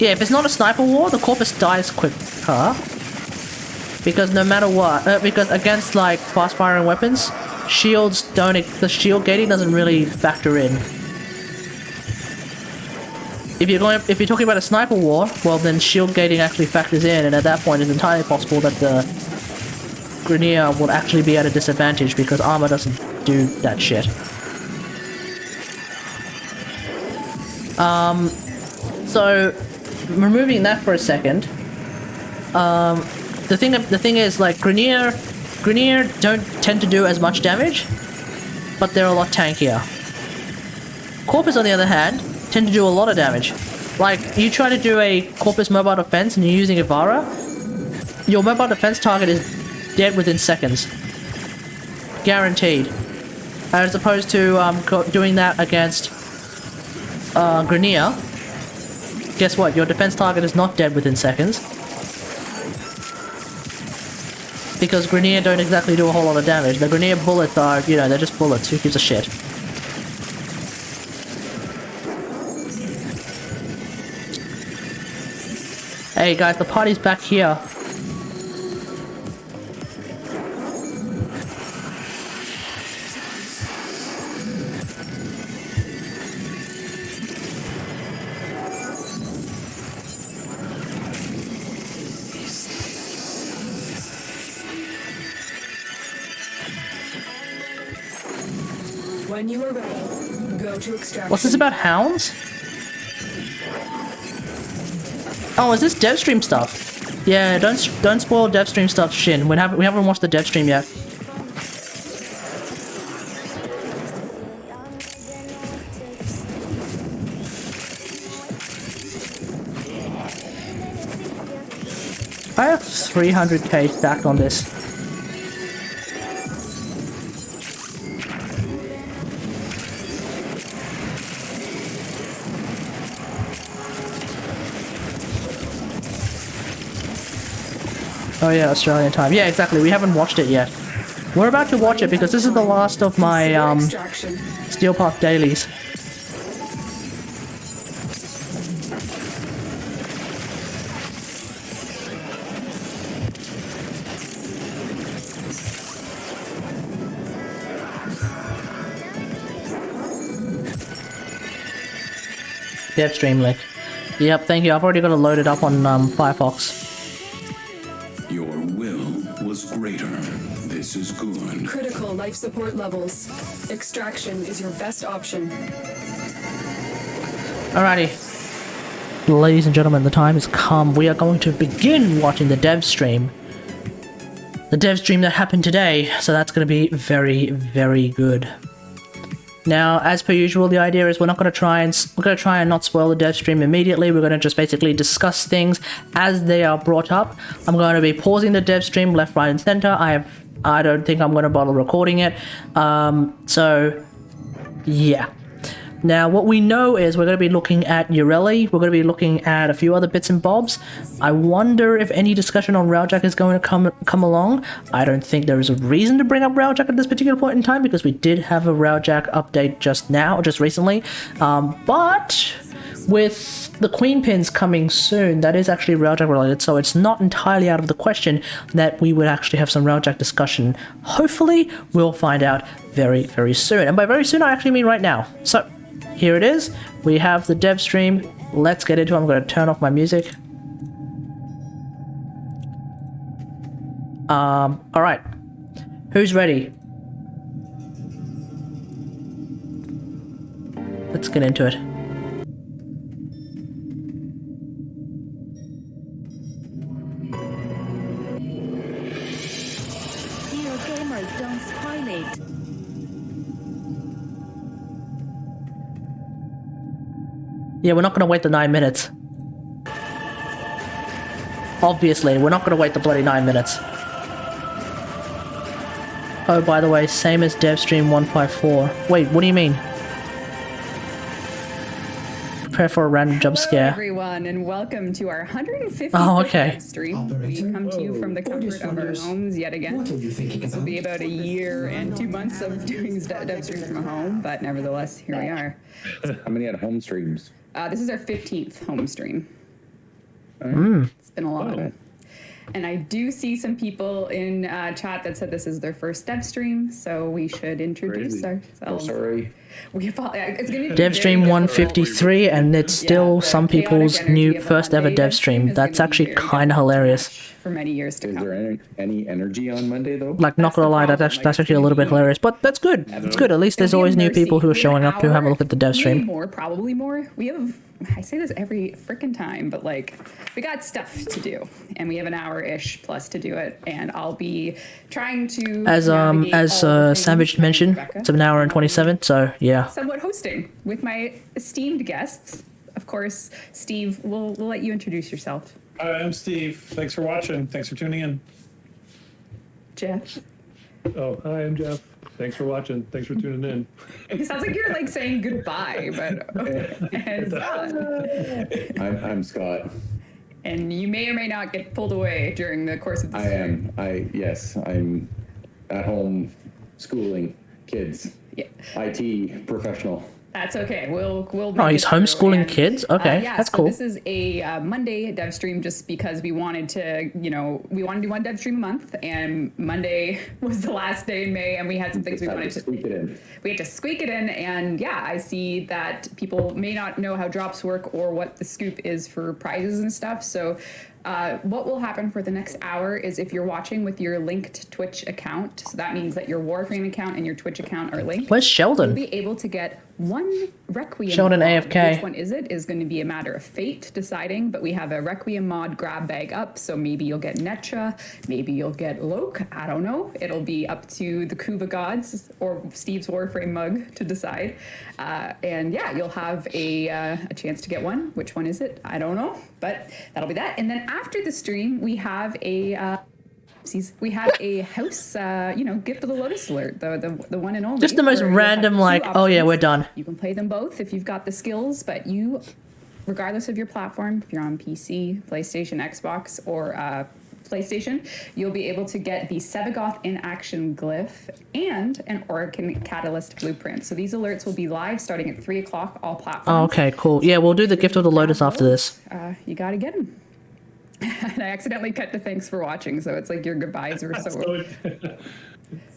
Yeah, if it's not a sniper war, the Corpus dies quicker. Because no matter what, because against like fast firing weapons, the shield gating doesn't really factor in. If you're talking about a sniper war, well then shield gating actually factors in, and at that point it's entirely possible that the Grenier will actually be at a disadvantage because armor doesn't do that shit. So removing that for a second, the thing is like Grenier don't tend to do as much damage, but they're a lot tankier. Corpus, on the other hand, tend to do a lot of damage. Like, you try to do a Corpus mobile defense and you're using Ivara, your mobile defense target is dead within seconds. Guaranteed. As opposed to doing that against Grenier, guess what? Your defense target is not dead within seconds. Because Grenier don't exactly do a whole lot of damage. The Grenier bullets are, you know, they're just bullets. Who gives a shit? Hey guys, the party's back here. When you are ready, go to extraction. What's this about hounds? Oh, is this DevStream stuff? Yeah, don't spoil DevStream stuff, Shin. We haven't watched the DevStream yet. I have 300k stacked on this. Oh yeah, Australian time. Yeah, exactly. We haven't watched it yet. We're about to watch it because this is the last of my Steel Park dailies. DevStream link. Yep, thank you. I've already got it loaded up on Firefox. Your will was greater. This is good. Critical life support levels. Extraction is your best option. Alrighty. Ladies and gentlemen, the time has come. We are going to begin watching the dev stream. The dev stream that happened today, so that's going to be very, very good. Now, as per usual, the idea is we're going to try and not spoil the dev stream immediately. We're going to just basically discuss things as they are brought up. I'm going to be pausing the dev stream left, right, and center. I don't think I'm going to bother recording it. So, yeah. Now, what we know is we're going to be looking at Urelli. We're going to be looking at a few other bits and bobs. I wonder if any discussion on Railjack is going to come along. I don't think there is a reason to bring up Railjack at this particular point in time because we did have a Railjack update just recently. But with the Queen Pins coming soon, that is actually Railjack related, so it's not entirely out of the question that we would actually have some Railjack discussion. Hopefully, we'll find out very, very soon. And by very soon, I actually mean right now. So, here it is. We have the dev stream. Let's get into it. I'm going to turn off my music. Alright. Who's ready? Let's get into it. Dear gamers, don't spoil it. Yeah, we're not going to wait the 9 minutes. Obviously, we're not going to wait the bloody 9 minutes. Oh, by the way, same as DevStream 154. Wait, what do you mean? Prepare for a random jump scare. Hello, everyone, and welcome to our 150th Oh, okay. live stream. We come to you from the comfort of our homes yet again. This will be about a year and 2 months of doing dev streams from home, but nevertheless, here we are. How many at home streams? This is our 15th home stream. It's been a lot. And I do see some people in chat that said this is their first dev stream, so we should introduce Crazy. ourselves. Oh, sorry. It's gonna be Dev stream very 153, and it's still some chaotic people's energy new of the first ever Monday dev stream. is That's gonna be actually very kind of difficult to hilarious. match for many years to Is come. there any energy on Monday though? Like, not That's gonna the lie, problem, that's like, actually a little bit hilarious, but that's good. It's good. At least there's always new people who are showing up to have a look at the dev stream. Probably more. We have, I say this every freaking time, but like, we got stuff to do, and we have an hour-ish plus to do it, and I'll be trying to As navigate all the things Savage that mentioned, Rebecca it's an hour and 27, so yeah. somewhat hosting with my esteemed guests. Of course, Steve, we'll let you introduce yourself. Hi, I'm Steve. Thanks for watching. Thanks for tuning in. Jeff. Oh, hi, I'm Jeff. Thanks for watching. Thanks for tuning in. It sounds like you're like saying goodbye, but and Scott. I'm Scott. And you may or may not get pulled away during the course of the stream. Yes, I'm at home schooling kids. Yeah. IT professional. That's okay. We'll Oh, he's make it through. homeschooling And, kids? Okay, yeah, that's so cool. This is a Monday dev stream just because we wanted to, we wanted to do one dev stream a month, and Monday was the last day in May, and we had some things we wanted to squeak it in. We had to squeak it in, and yeah, I see that people may not know how drops work or what the scoop is for prizes and stuff. So what will happen for the next hour is if you're watching with your linked Twitch account, so that means that your Warframe account and your Twitch account are linked. Where's Sheldon? You'll be able to get one Requiem Sheldon mod. AFK. Which one is going to be a matter of fate deciding, but we have a Requiem mod grab bag up, so maybe you'll get Netra, maybe you'll get Loke, I don't know. It'll be up to the Kuva gods or Steve's Warframe mug to decide. And yeah, you'll have a chance to get one. Which one is it? I don't know, but that'll be that. And then after the stream, we have a house, gift of the Lotus alert, the one and only. Just the most where you'll have random, two like, oh yeah, options. we're done. You can play them both if you've got the skills, but you, regardless of your platform, if you're on PC, PlayStation, Xbox, or PlayStation, you'll be able to get the Sevagoth in action glyph and an Orkin Catalyst blueprint. So these alerts will be live starting at 3 o'clock, all platforms. Oh, okay, cool. Yeah, we'll do the Gift of the Lotus after this. You gotta get them. And I accidentally cut the thanks for watching, so it's like your goodbyes were so.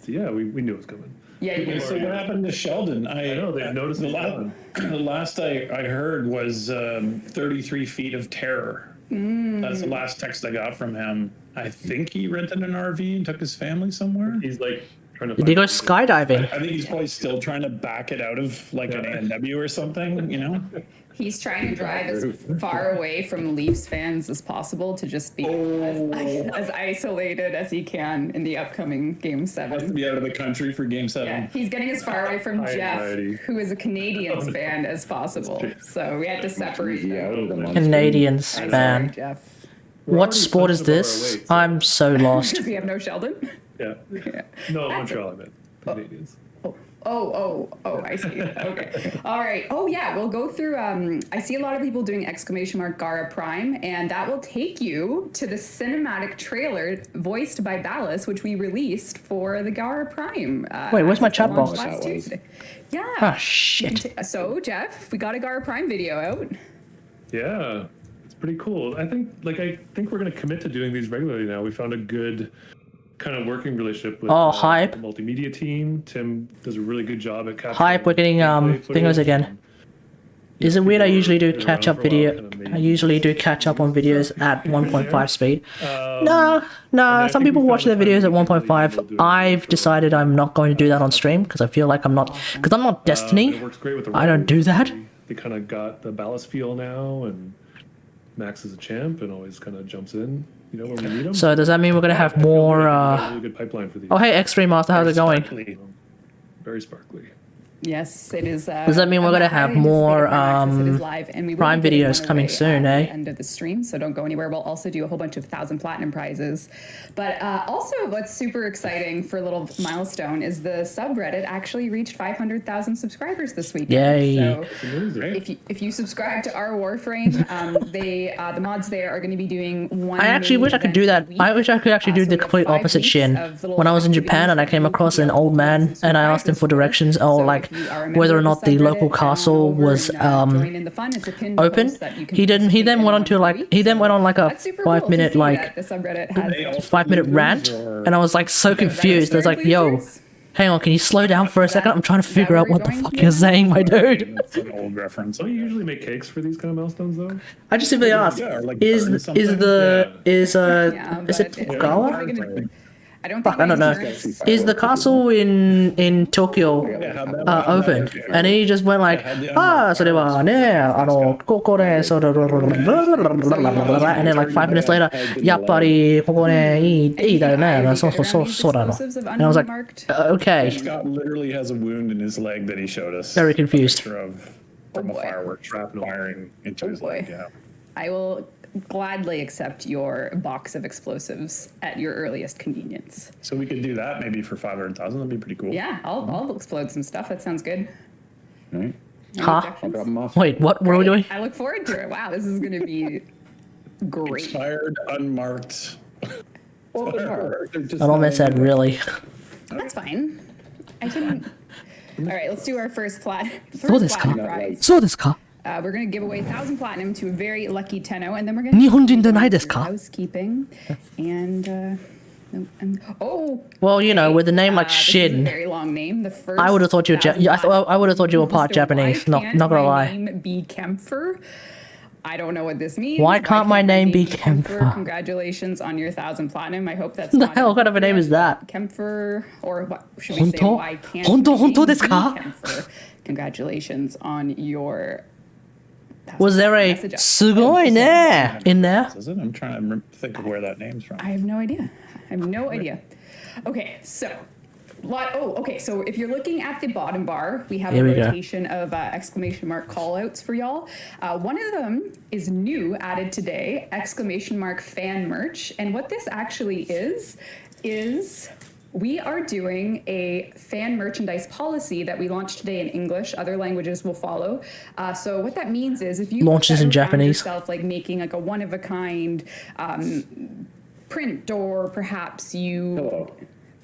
Yeah, we knew it was coming. Yeah, you So what happened to Sheldon? I know, they've noticed the, it the last I heard was 33 feet of terror. That's the last text I got from him. I think he rented an RV and took his family somewhere. He's like trying to. Did he go skydiving? I think he's probably still trying to back it out of like an A&W or something, you know? He's trying to drive as far away from Leafs fans as possible to just be as isolated as he can in the upcoming Game 7. Has to be out of the country for Game 7. Yeah, he's getting as far away from Jeff, Anxiety. who is a Canadians fan, as possible. So we had to separate them. Canadians I'm sorry, fan. Jeff. What sport is this? I'm so lost. Does he have no Sheldon? Yeah. No, Montreal, I meant. Canadians. Oh, I see. Okay. All right. Oh, yeah. We'll go through. I see a lot of people doing ! Gara Prime, and that will take you to the cinematic trailer voiced by Ballas, which we released for the Gara Prime. Wait, where's my chat box? Last Tuesday. Yeah. Ah, shit. So, Jeff, we got a Gara Prime video out. Yeah, it's pretty cool. I think we're going to commit to doing these regularly now. We found a good kind of working relationship with Hype. the multimedia team. Tim does a really good job at capturing Hype, we're getting gameplay footage. thingos again. Is it weird? I usually do catch up video. I usually do catch up on videos at 1.5 speed. No. Some people watch their videos at 1.5. I've decided I'm not going to do that on stream because I feel like I'm not Destiny. It works great with the I don't do that. They kind of got the Ballast feel now, and Max is a champ and always kind of jumps in, when we need him. So does that mean we're gonna have more? Really good pipeline for these. Oh, hey, X3 Master, how's it going? Sparkly. Very sparkly. Yes, it is. Does that mean we're gonna have more Prime videos coming soon, at eh? the end of the stream, so don't go anywhere. We'll also do a whole bunch of 1,000 platinum prizes. But also, what's super exciting for a little milestone is the subreddit actually reached 500,000 subscribers this week. Yay. So if you subscribe to our Warframe, the mods there are going to be doing one. I actually wish I could do that. I wish I could actually do the complete opposite Shin. When I was in Japan and I came across an old man and I asked him for directions, whether or not the local castle was open. He then went on to a 5 minute rant, and I was like so confused. I was like, yo, hang on, can you slow down for a second? I'm trying to figure out what the fuck you're saying, my dude. That's an old reference. Don't you usually make cakes for these kind of milestones, though? I just simply asked, is it Gala? I don't know. Is the castle in Tokyo open? And he just went like, so they were and then like 5 minutes later, yappari, and I was like, okay. Scott literally has a wound in his leg that he showed us. Very confused. From a firework shrapnel firing into his leg. Yeah. I will gladly accept your box of explosives at your earliest convenience. So we could do that maybe for 500,000. That'd be pretty cool. Yeah, I'll explode some stuff. That sounds good. All right. Huh? I'll drop them off. Wait, what are we doing? I look forward to it. Wow, this is going to be great. Expired, unmarked. I said really. That's fine. I can. All right, let's do our first platinum prize. So this car. We're going to give away 1,000 platinum to a very lucky Tenno, and then we're going to do housekeeping. And well, with a name like Shin, this is a very long name. The first I would have thought you were. I would have thought you were part Japanese. Not gonna lie. Name be Kempfer. I don't know what this means. Why can't my name be Kempfer? Congratulations on your 1,000 platinum. I hope that's The not hell kind of a name is that? Kempfer, or what should we say? Honto? Why can't Honto, my name honto desu be ka? Kempfer? Congratulations on your. Was there a Message up. sugoi ne in there? Is it? I'm trying to think of where that name's from. I have no idea. I have no idea. Okay, so. Okay, so if you're looking at the bottom bar, we have Here a we go. rotation of exclamation mark callouts for y'all. One of them is new, added today, exclamation mark fan merch. And what this actually is we are doing a fan merchandise policy that we launched today in English. Other languages will follow. So what that means is if you Launches in ever found Japanese. yourself like making like a one of a kind print, or perhaps you. Hello.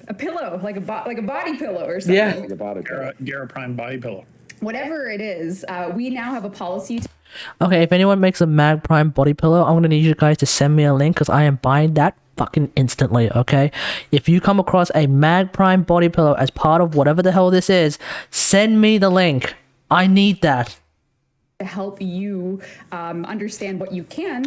A pillow, like a body pillow or something. Yeah. Like a body pillow. Gara Prime body pillow. Whatever it is, we now have a policy. Okay, if anyone makes a Mag Prime body pillow, I'm gonna need you guys to send me a link because I am buying that fucking instantly, okay? If you come across a Mag Prime body pillow as part of whatever the hell this is, send me the link. I need that. To help you understand what you can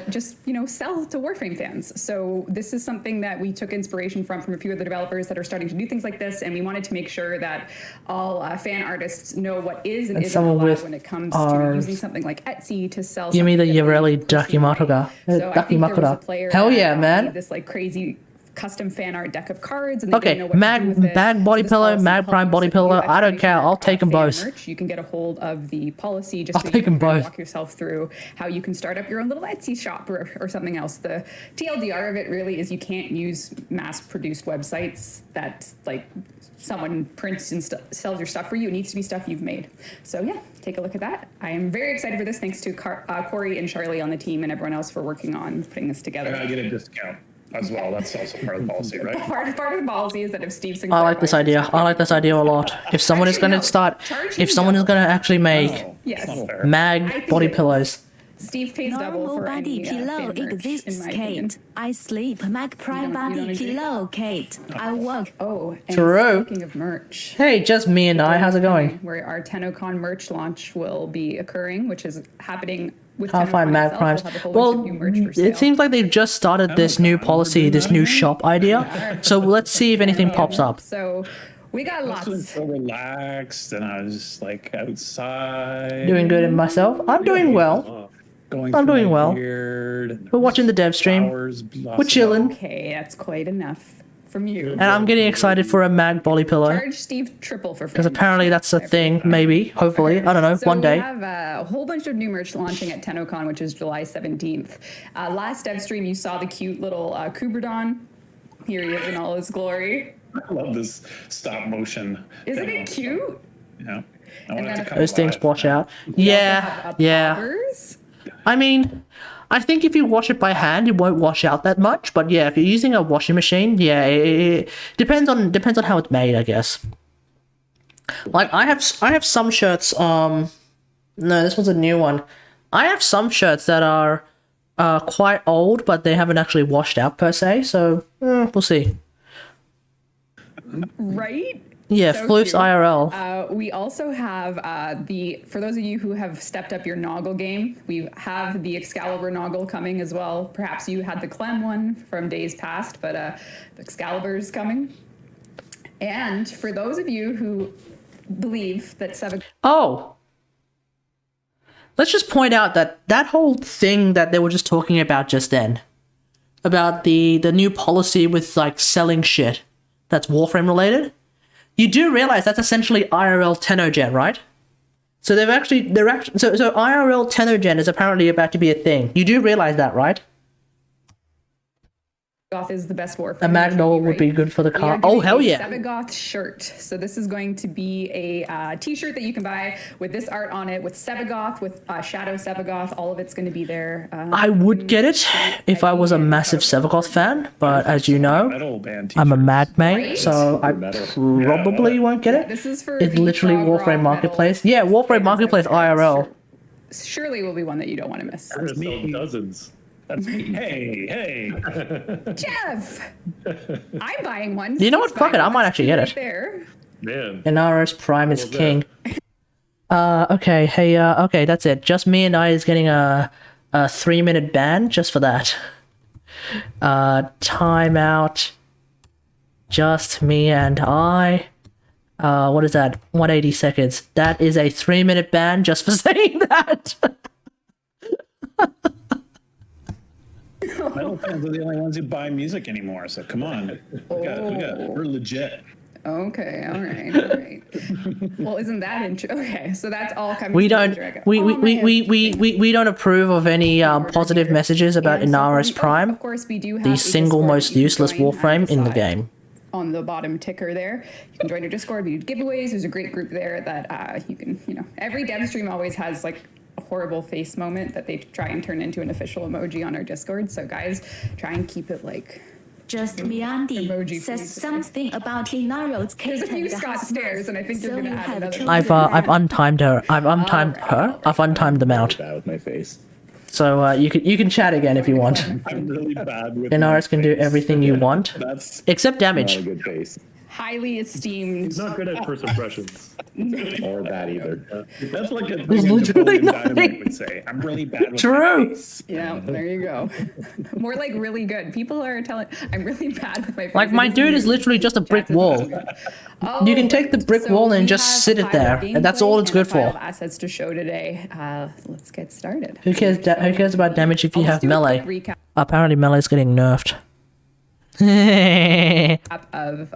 just sell to Warframe fans. So this is something that we took inspiration from a few of the developers that are starting to do things like this, and we wanted to make sure that all fan artists know what is and isn't someone allowed with when it comes to using something like Etsy to sell. Give me the something that they Yareli personally like. Dakimakura. So I think there was a player Hell that yeah, man. made this like crazy custom fan art deck of cards, and they Okay, didn't know what to do with it. Mag body So this pillow, policy Mag helps Prime us body if you pillow. have I don't care. I'll take them fan both. merch, you can get a hold of the policy just I'll so take you can 'em kind of both. walk yourself through how you can start up your own little Etsy shop or something else. The TLDR of it really is you can't use mass-produced websites that like someone prints and sells your stuff for you. It needs to be stuff you've made. So yeah, take a look at that. I am very excited for this. Thanks to Corey and Charlie on the team and everyone else for working on putting this together. I get a discount as well. That's also part of the policy, right? Part of the policy is that if Steve I like this idea. I like this idea a lot. If someone is gonna actually make Yes. Not fair. Mag body pillows, Steve pays double Normal for body any pillow fan merch, in exists, my opinion. Kate. I sleep Mag Prime You don't body agree? pillow, Kate. I work. Oh, and True. speaking of merch, hey, just me and I. How's it going? where our TennoCon merch launch will be occurring, which is happening with Can't find TennoCon Mag itself. Primes. We'll have a whole bunch Well, of new merch for it sale. seems like they've just started this new policy, this new shop idea. So let's see if anything pops up. So we got I was lots. feeling so relaxed, and I was just like outside. Doing good in myself. I'm doing well. Going I'm through doing my well. beard, and We're watching the dev stream. flowers We're blossoming. chilling. Okay, that's quite enough from you. And I'm getting excited for a Mag body pillow. Charge Steve triple for Because apparently that's a thing, maybe, hopefully. I don't know, So one day. we have a whole bunch of new merch launching at TennoCon, which is July 17th. Last dev stream, you saw the cute little Kuberdon. Here he is in all his glory. I love this stop motion. Isn't thing it also. cute? Yeah. I want And it to then come Those things alive. wash out. Have Yeah, yeah. poppers. I mean, I think if you wash it by hand, it won't wash out that much. But yeah, if you're using a washing machine, yeah, it depends on how it's made, I guess. Like I have some shirts. No, this one's a new one. I have some shirts that are quite old, but they haven't actually washed out per se. So we'll see. Right? Yeah, So Floof's cute. IRL. We also have for those of you who have stepped up your Noggle game, we have the Excalibur Noggle coming as well. Perhaps you had the Clem one from days past, but the Excalibur is coming. And for those of you who believe that Oh. Let's just point out that whole thing that they were just talking about just then, about the new policy with like selling shit that's Warframe related. You do realize that's essentially IRL Tennogen, right? So they're actually so IRL Tennogen is apparently about to be a thing. You do realize that, right? Sevagoth is the best Warframe. A Magnolia would be good for the car. Oh hell yeah! Sevagoth shirt. So this is going to be a T-shirt that you can buy with this art on it, with Sevagoth, with Shadow Sevagoth. All of it's going to be there. I would get it if I was a massive Sevagoth fan, but as you know, Metal band I'm a t-shirts. mad mate, Right? so I probably won't get it. This is for It's the literally prog rock Warframe metal Marketplace. Yeah, Warframe fans Marketplace out there. IRL. Surely will be one that you don't want to miss. There's still dozens. That's me. Hey. Jeff, I'm buying one. You know what? Steve's Fuck it, buying I might one. actually get Right it. there. Man. Inaros Prime is What was king. Okay, hey, okay, that's it. Just me and I is getting a 3-minute ban just for that. Timeout. Just me and I. What is that? 180 seconds. That is a 3-minute ban just for saying that. Metal fans are the only ones who buy music anymore, so come on. We're legit. Okay, all right. Well, isn't that okay? So that's all coming. We don't we don't approve of any positive messages about Inaris Prime. Of course, we do have the single Discord most that you can useless join Warframe in the side. game. On the bottom ticker there, you can join our Discord. We do giveaways. There's a great group there that you can, every dev stream always has like a horrible face moment that they try and turn into an official emoji on our Discord. So guys, try and keep it like. Just Miandi Emoji says please. something about Inaro's There's a few Scott stairs, and I think you're So gonna you add have another. I've untimed her. I've untimed her. I've untimed them out. Bad with my face. So you can chat again if you want. I'm really bad with Inaris can do everything you want, That's except Not damage. a good face. Highly esteemed. He's not good at first impressions. Or that either. that's like a There's thing literally Napoleon nothing. Dynamite would say. I'm really bad with True. my face. Yeah, there you go. More like really good. People are telling I'm really bad with my face. Like my dude is literally just a brick wall. You can take the brick wall and just sit it there, and that's all it's good for. Assets to show today. Let's get started. Who cares? Who cares about damage if you I'll have just do a quick melee? recap Apparently, melee's getting nerfed. of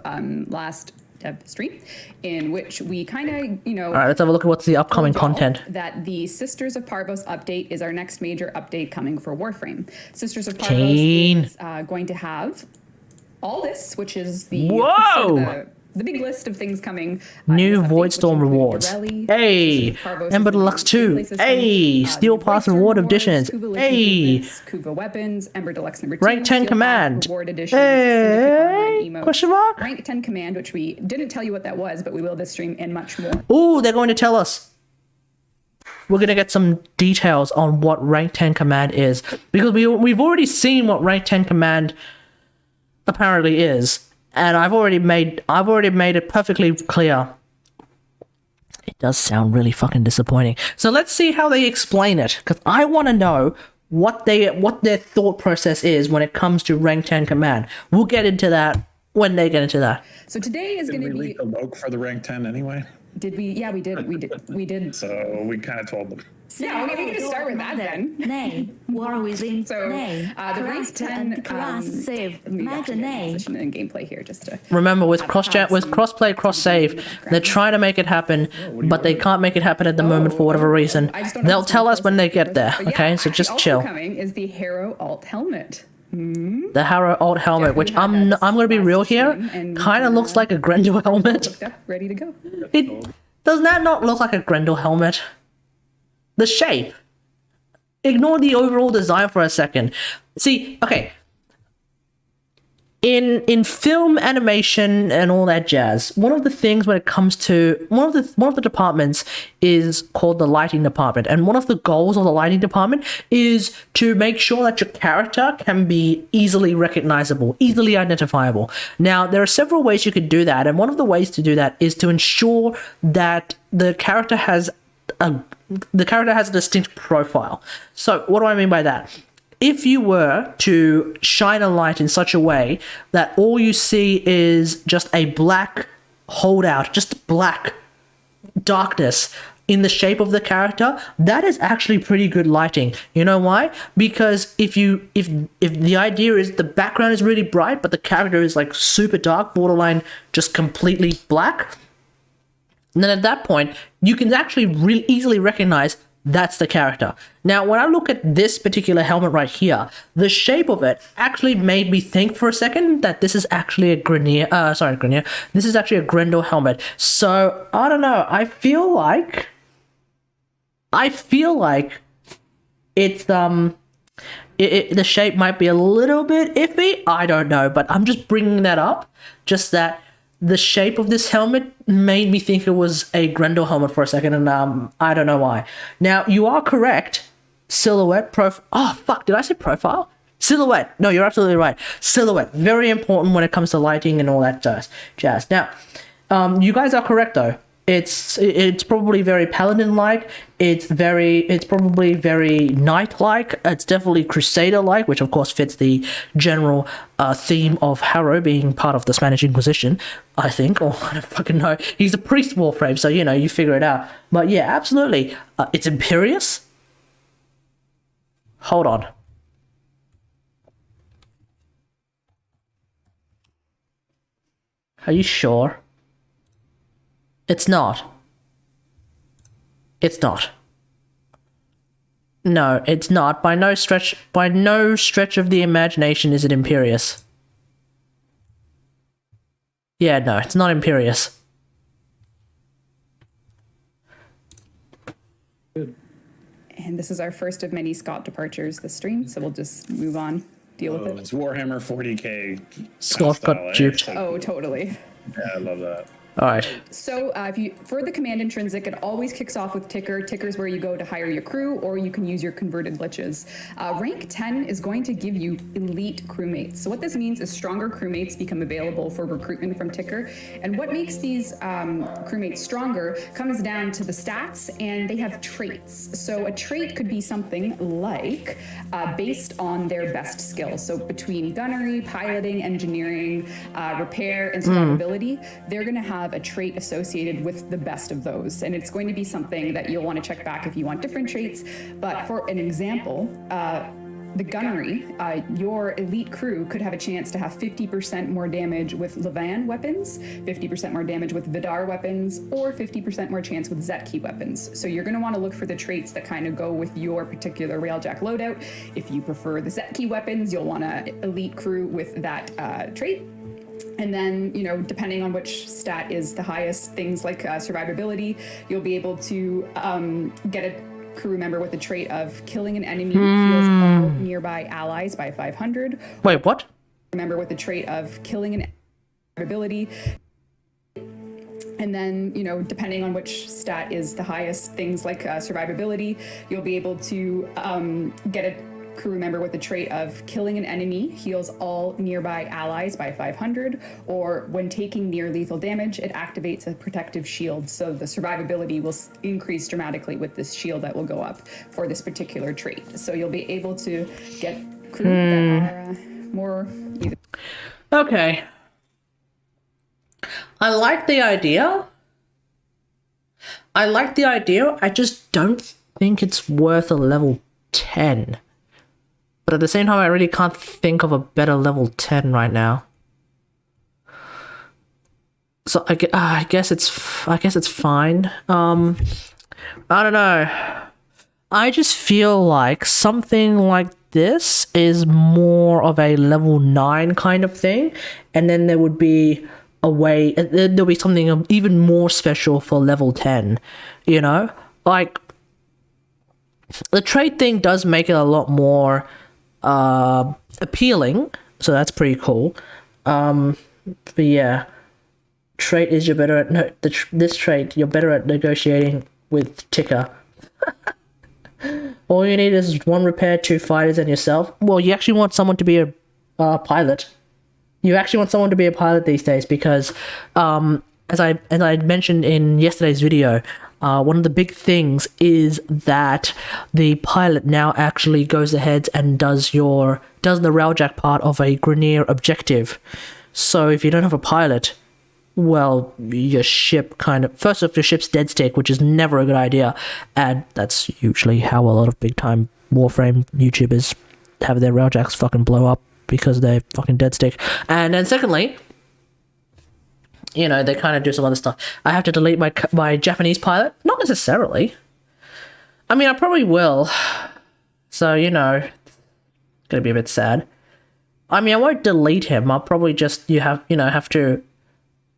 last dev stream, in which we kind of, All right, let's have a look at what's the upcoming told y'all content. that the Sisters of Parvos update is our next major update coming for Warframe. Sisters of Parvos Keen. is going to have all this, which is the Whoa! the big list of things coming. New in this update, Voidstorm which include rewards. Dorelli, Hey, Sisters of Parvos Ember is the Deluxe new 2. gameplay system, Hey, the Steel Pass Voidstorm reward rewards, editions. Kuva Lake Hey, improvements, Kuva weapons, Ember Deluxe number 2, Rank 10 Steel Pass command. reward editions, Syndicate armor Hey, and emotes, question mark? Rank 10 command, which we didn't tell you what that was, but we will this stream, and much more. Ooh, they're going to tell us. We're going to get some details on what rank 10 command is, because we've already seen what rank 10 command apparently is, and I've already made it perfectly clear. It does sound really fucking disappointing. So let's see how they explain it, because I want to know what their thought process is when it comes to rank 10 command. We'll get into that when they get into that. So today is Did going we to be. leak the Loke for the rank 10 anyway? Did we? Yeah, we did. We did. So we kind of told them. Yeah, okay, we can just start with that then. Nay, war within So nay, the rank 10 and class save, let me mega actually get nay. position and gameplay here just to. Remember, with have crossplay, cross save, they're trying to make it happen, but they can't make it happen at the moment for whatever reason. I just don't know They'll if it's tell us close when they to get there, but yeah, okay? So actually just also chill. Coming is the Harrow alt helmet. The Harrow alt helmet, which had I'm that gonna be last real here, stream, and we kind of can, looks like a Grendel helmet. Hooked up, ready to go. It does that not look like a Grendel helmet? The shape. Ignore the overall design for a second. See, okay. In film, animation, and all that jazz, one of the things when it comes to one of the departments is called the lighting department, and one of the goals of the lighting department is to make sure that your character can be easily recognizable, easily identifiable. Now, there are several ways you could do that, and one of the ways to do that is to ensure that the character has a distinct profile. So, what do I mean by that? If you were to shine a light in such a way that all you see is just a black holdout, just black darkness in the shape of the character, that is actually pretty good lighting. You know why? Because if the idea is the background is really bright, but the character is like super dark, borderline just completely black, then at that point, you can actually really easily recognize that's the character. Now, when I look at this particular helmet right here, the shape of it actually made me think for a second that this is actually a Grenier. This is actually a Grendel helmet. So, I don't know. I feel like it's the shape might be a little bit iffy. I don't know, but I'm just bringing that up. Just that the shape of this helmet made me think it was a Grendel helmet for a second, and I don't know why. Now, you are correct. Silhouette, oh, fuck, did I say profile? Silhouette. No, you're absolutely right. Silhouette. Very important when it comes to lighting and all that jazz. Now, you guys are correct, though. It's probably very paladin-like. It's probably very knight-like. It's definitely crusader-like, which of course fits the general theme of Harrow being part of the Spanish Inquisition, I think. Or I don't fucking know. He's a priest Warframe, so you figure it out. But yeah, absolutely. It's Imperious. Hold on. Are you sure? It's not. It's not. No, it's not. By no stretch of the imagination is it Imperious. Yeah, no, it's not Imperious. And this is our first of many Scott departures this stream, so we'll just move on, deal with it. It's Warhammer 40k. Scott got duped. Oh, totally. Yeah, I love that. All right. So for the command intrinsic, it always kicks off with ticker. Ticker's where you go to hire your crew, or you can use your converted liches. Rank 10 is going to give you elite crewmates. So what this means is stronger crewmates become available for recruitment from ticker. And what makes these crewmates stronger comes down to the stats, and they have traits. So a trait could be something like based on their best skills. So between gunnery, piloting, engineering, repair, and survivability, they're going to have a trait associated with the best of those. And it's going to be something that you'll want to check back if you want different traits. But for an example, the gunnery, your elite crew could have a chance to have 50% more damage with Levan weapons, 50% more damage with Vidar weapons, or 50% more chance with Zetki weapons. So you're going to want to look for the traits that kind of go with your particular Railjack loadout. If you prefer the Zetki weapons, you'll want an elite crew with that trait. And then, depending on which stat is the highest, things like survivability, you'll be able to get a crew member with the trait of killing an enemy heals all nearby allies by 500. Wait, what? Member with the trait of killing an ability. And then, depending on which stat is the highest, things like survivability, you'll be able to get a crew member with the trait of killing an enemy heals all nearby allies by 500, or when taking near lethal damage, it activates a protective shield. So the survivability will increase dramatically with this shield that will go up for this particular trait. So you'll be able to get crew that are more either. Okay. I like the idea. I just don't think it's worth a level 10. But at the same time, I really can't think of a better level 10 right now. So I guess it's fine. I don't know. I just feel like something like this is more of a level 9 kind of thing, and then there would be a way. There'll be something even more special for level 10. Like the trait thing does make it a lot more appealing, so that's pretty cool. But yeah, trait is you're better at this trait you're better at negotiating with ticker. All you need is 1 repair, 2 fighters, and yourself. Well, you actually want someone to be a pilot. You actually want someone to be a pilot these days because as I mentioned in yesterday's video, one of the big things is that the pilot now actually goes ahead and does the railjack part of a Grenier objective. So if you don't have a pilot, well, your ship first off, your ship's dead stick, which is never a good idea, and that's usually how a lot of big time Warframe YouTubers have their railjacks fucking blow up because they're fucking dead stick. And then secondly, they kind of do some other stuff. I have to delete my Japanese pilot? Not necessarily. I mean, I probably will. So, it's gonna be a bit sad. I mean, I won't delete him. I'll probably just, have to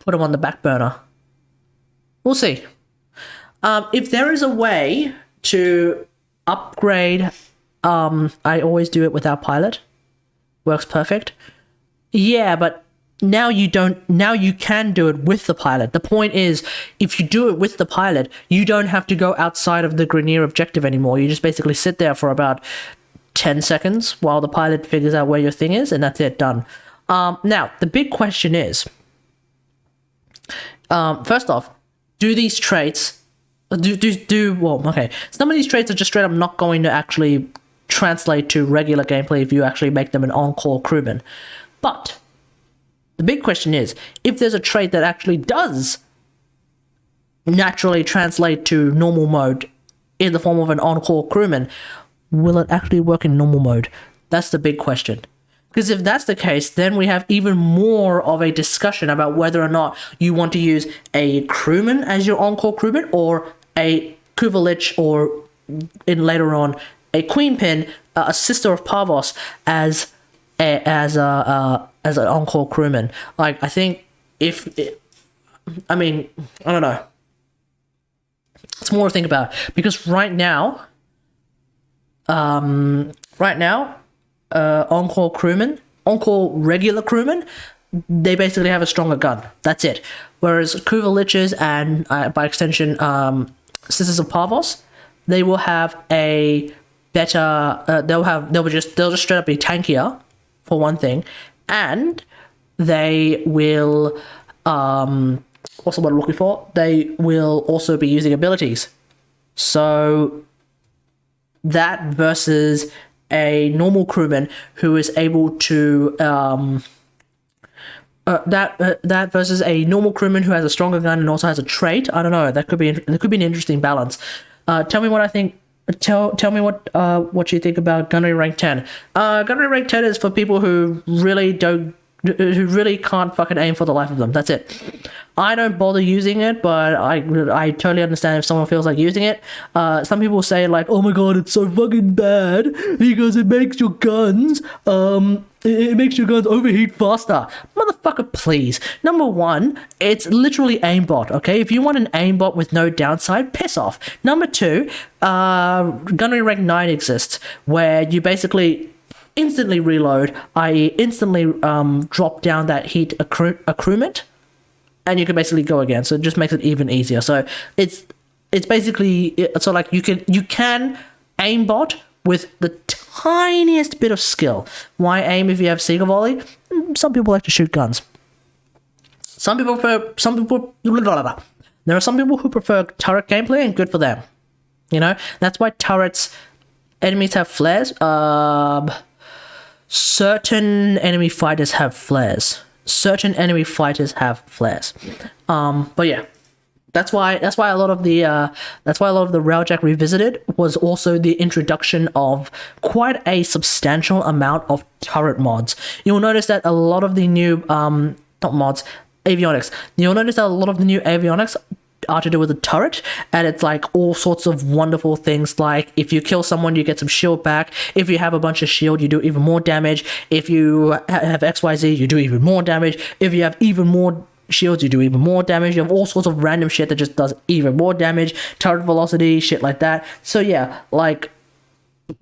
put him on the back burner. We'll see. If there is a way to upgrade, I always do it without pilot. Works perfect. Yeah, but now you can do it with the pilot. The point is, if you do it with the pilot, you don't have to go outside of the Grenier objective anymore. You just basically sit there for about 10 seconds while the pilot figures out where your thing is, and that's it, done. Now, the big question is, first off, do these traits well, okay, some of these traits are just straight up not going to actually translate to regular gameplay if you actually make them an on-call crewman. But the big question is, if there's a trait that actually does naturally translate to normal mode in the form of an on-call crewman, will it actually work in normal mode? That's the big question. Because if that's the case, then we have even more of a discussion about whether or not you want to use a crewman as your on-call crewman, or a Kuvalich, or in later on a Queenpin, a sister of Parvos, as an on-call crewman. Like, I think I don't know. It's more to think about, because right now, on-call regular crewmen, they basically have a stronger gun. That's it. Whereas Kuvaliches and by extension Sisters of Parvos, they will have a better. They'll just straight up be tankier, for one thing, and they will what's the word I'm looking for? They will also be using abilities. So that versus a normal crewman who is able to that versus a normal crewman who has a stronger gun and also has a trait. I don't know. There could be an interesting balance. Tell me what I think. Tell me what you think about Gunnery Rank 10. Gunnery Rank 10 is for people who really can't fucking aim for the life of them. That's it. I don't bother using it, but I totally understand if someone feels like using it. Some people say like, oh my god, it's so fucking bad because it makes your guns overheat faster. Motherfucker, please. Number one, it's literally aimbot, okay? If you want an aimbot with no downside, piss off. Number two, Gunnery Rank 9 exists, where you basically instantly reload, i.e. instantly drop down that heat accruement, and you can basically go again. So it just makes it even easier. So it's basically, so like you can aimbot with the tiniest bit of skill. Why aim if you have Seeker Volley? Some people like to shoot guns. There are some people who prefer turret gameplay, and good for them. You know, that's why enemies have flares. Certain enemy fighters have flares. But yeah, that's why a lot of the Railjack Revisited was also the introduction of quite a substantial amount of turret mods. You'll notice that a lot of the new avionics. You'll notice that a lot of the new avionics are to do with the turret, and it's like all sorts of wonderful things, like if you kill someone you get some shield back, if you have a bunch of shield you do even more damage, if you have XYZ you do even more damage, if you have even more shields you do even more damage, you have all sorts of random shit that just does even more damage, turret velocity, shit like that. So yeah, like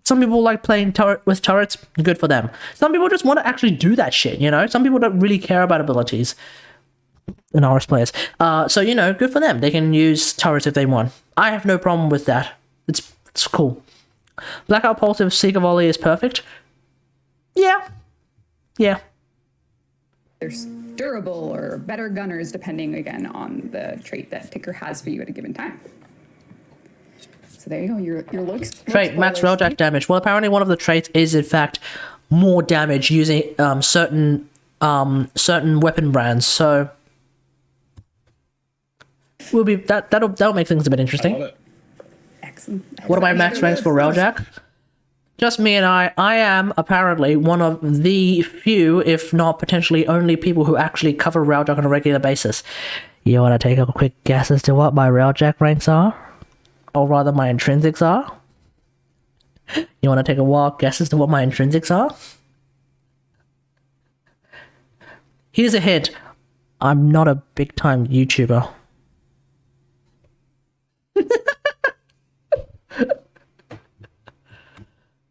some people like playing with turrets, good for them. Some people just want to actually do that shit, you know? Some people don't really care about abilities in RS players. So, you know, good for them. They can use turrets if they want. I have no problem with that. It's cool. Blackout Pulse of Seeker Volley is perfect. Yeah. There's durable or better gunners depending, again, on the trait that Ticker has for you at a given time. So there you go. Your looks. Trait, max Railjack damage. Well, apparently one of the traits is, in fact, more damage using certain weapon brands. So will be that'll make things a bit interesting. Excellent. What are my max ranks for Railjack? Just me and I am apparently one of the few, if not potentially only, people who actually cover Railjack on a regular basis. You want to take a quick guess as to what my Railjack ranks are? Or rather, my intrinsics are? You want to take a wild guess as to what my intrinsics are? Here's a hint. I'm not a big-time YouTuber.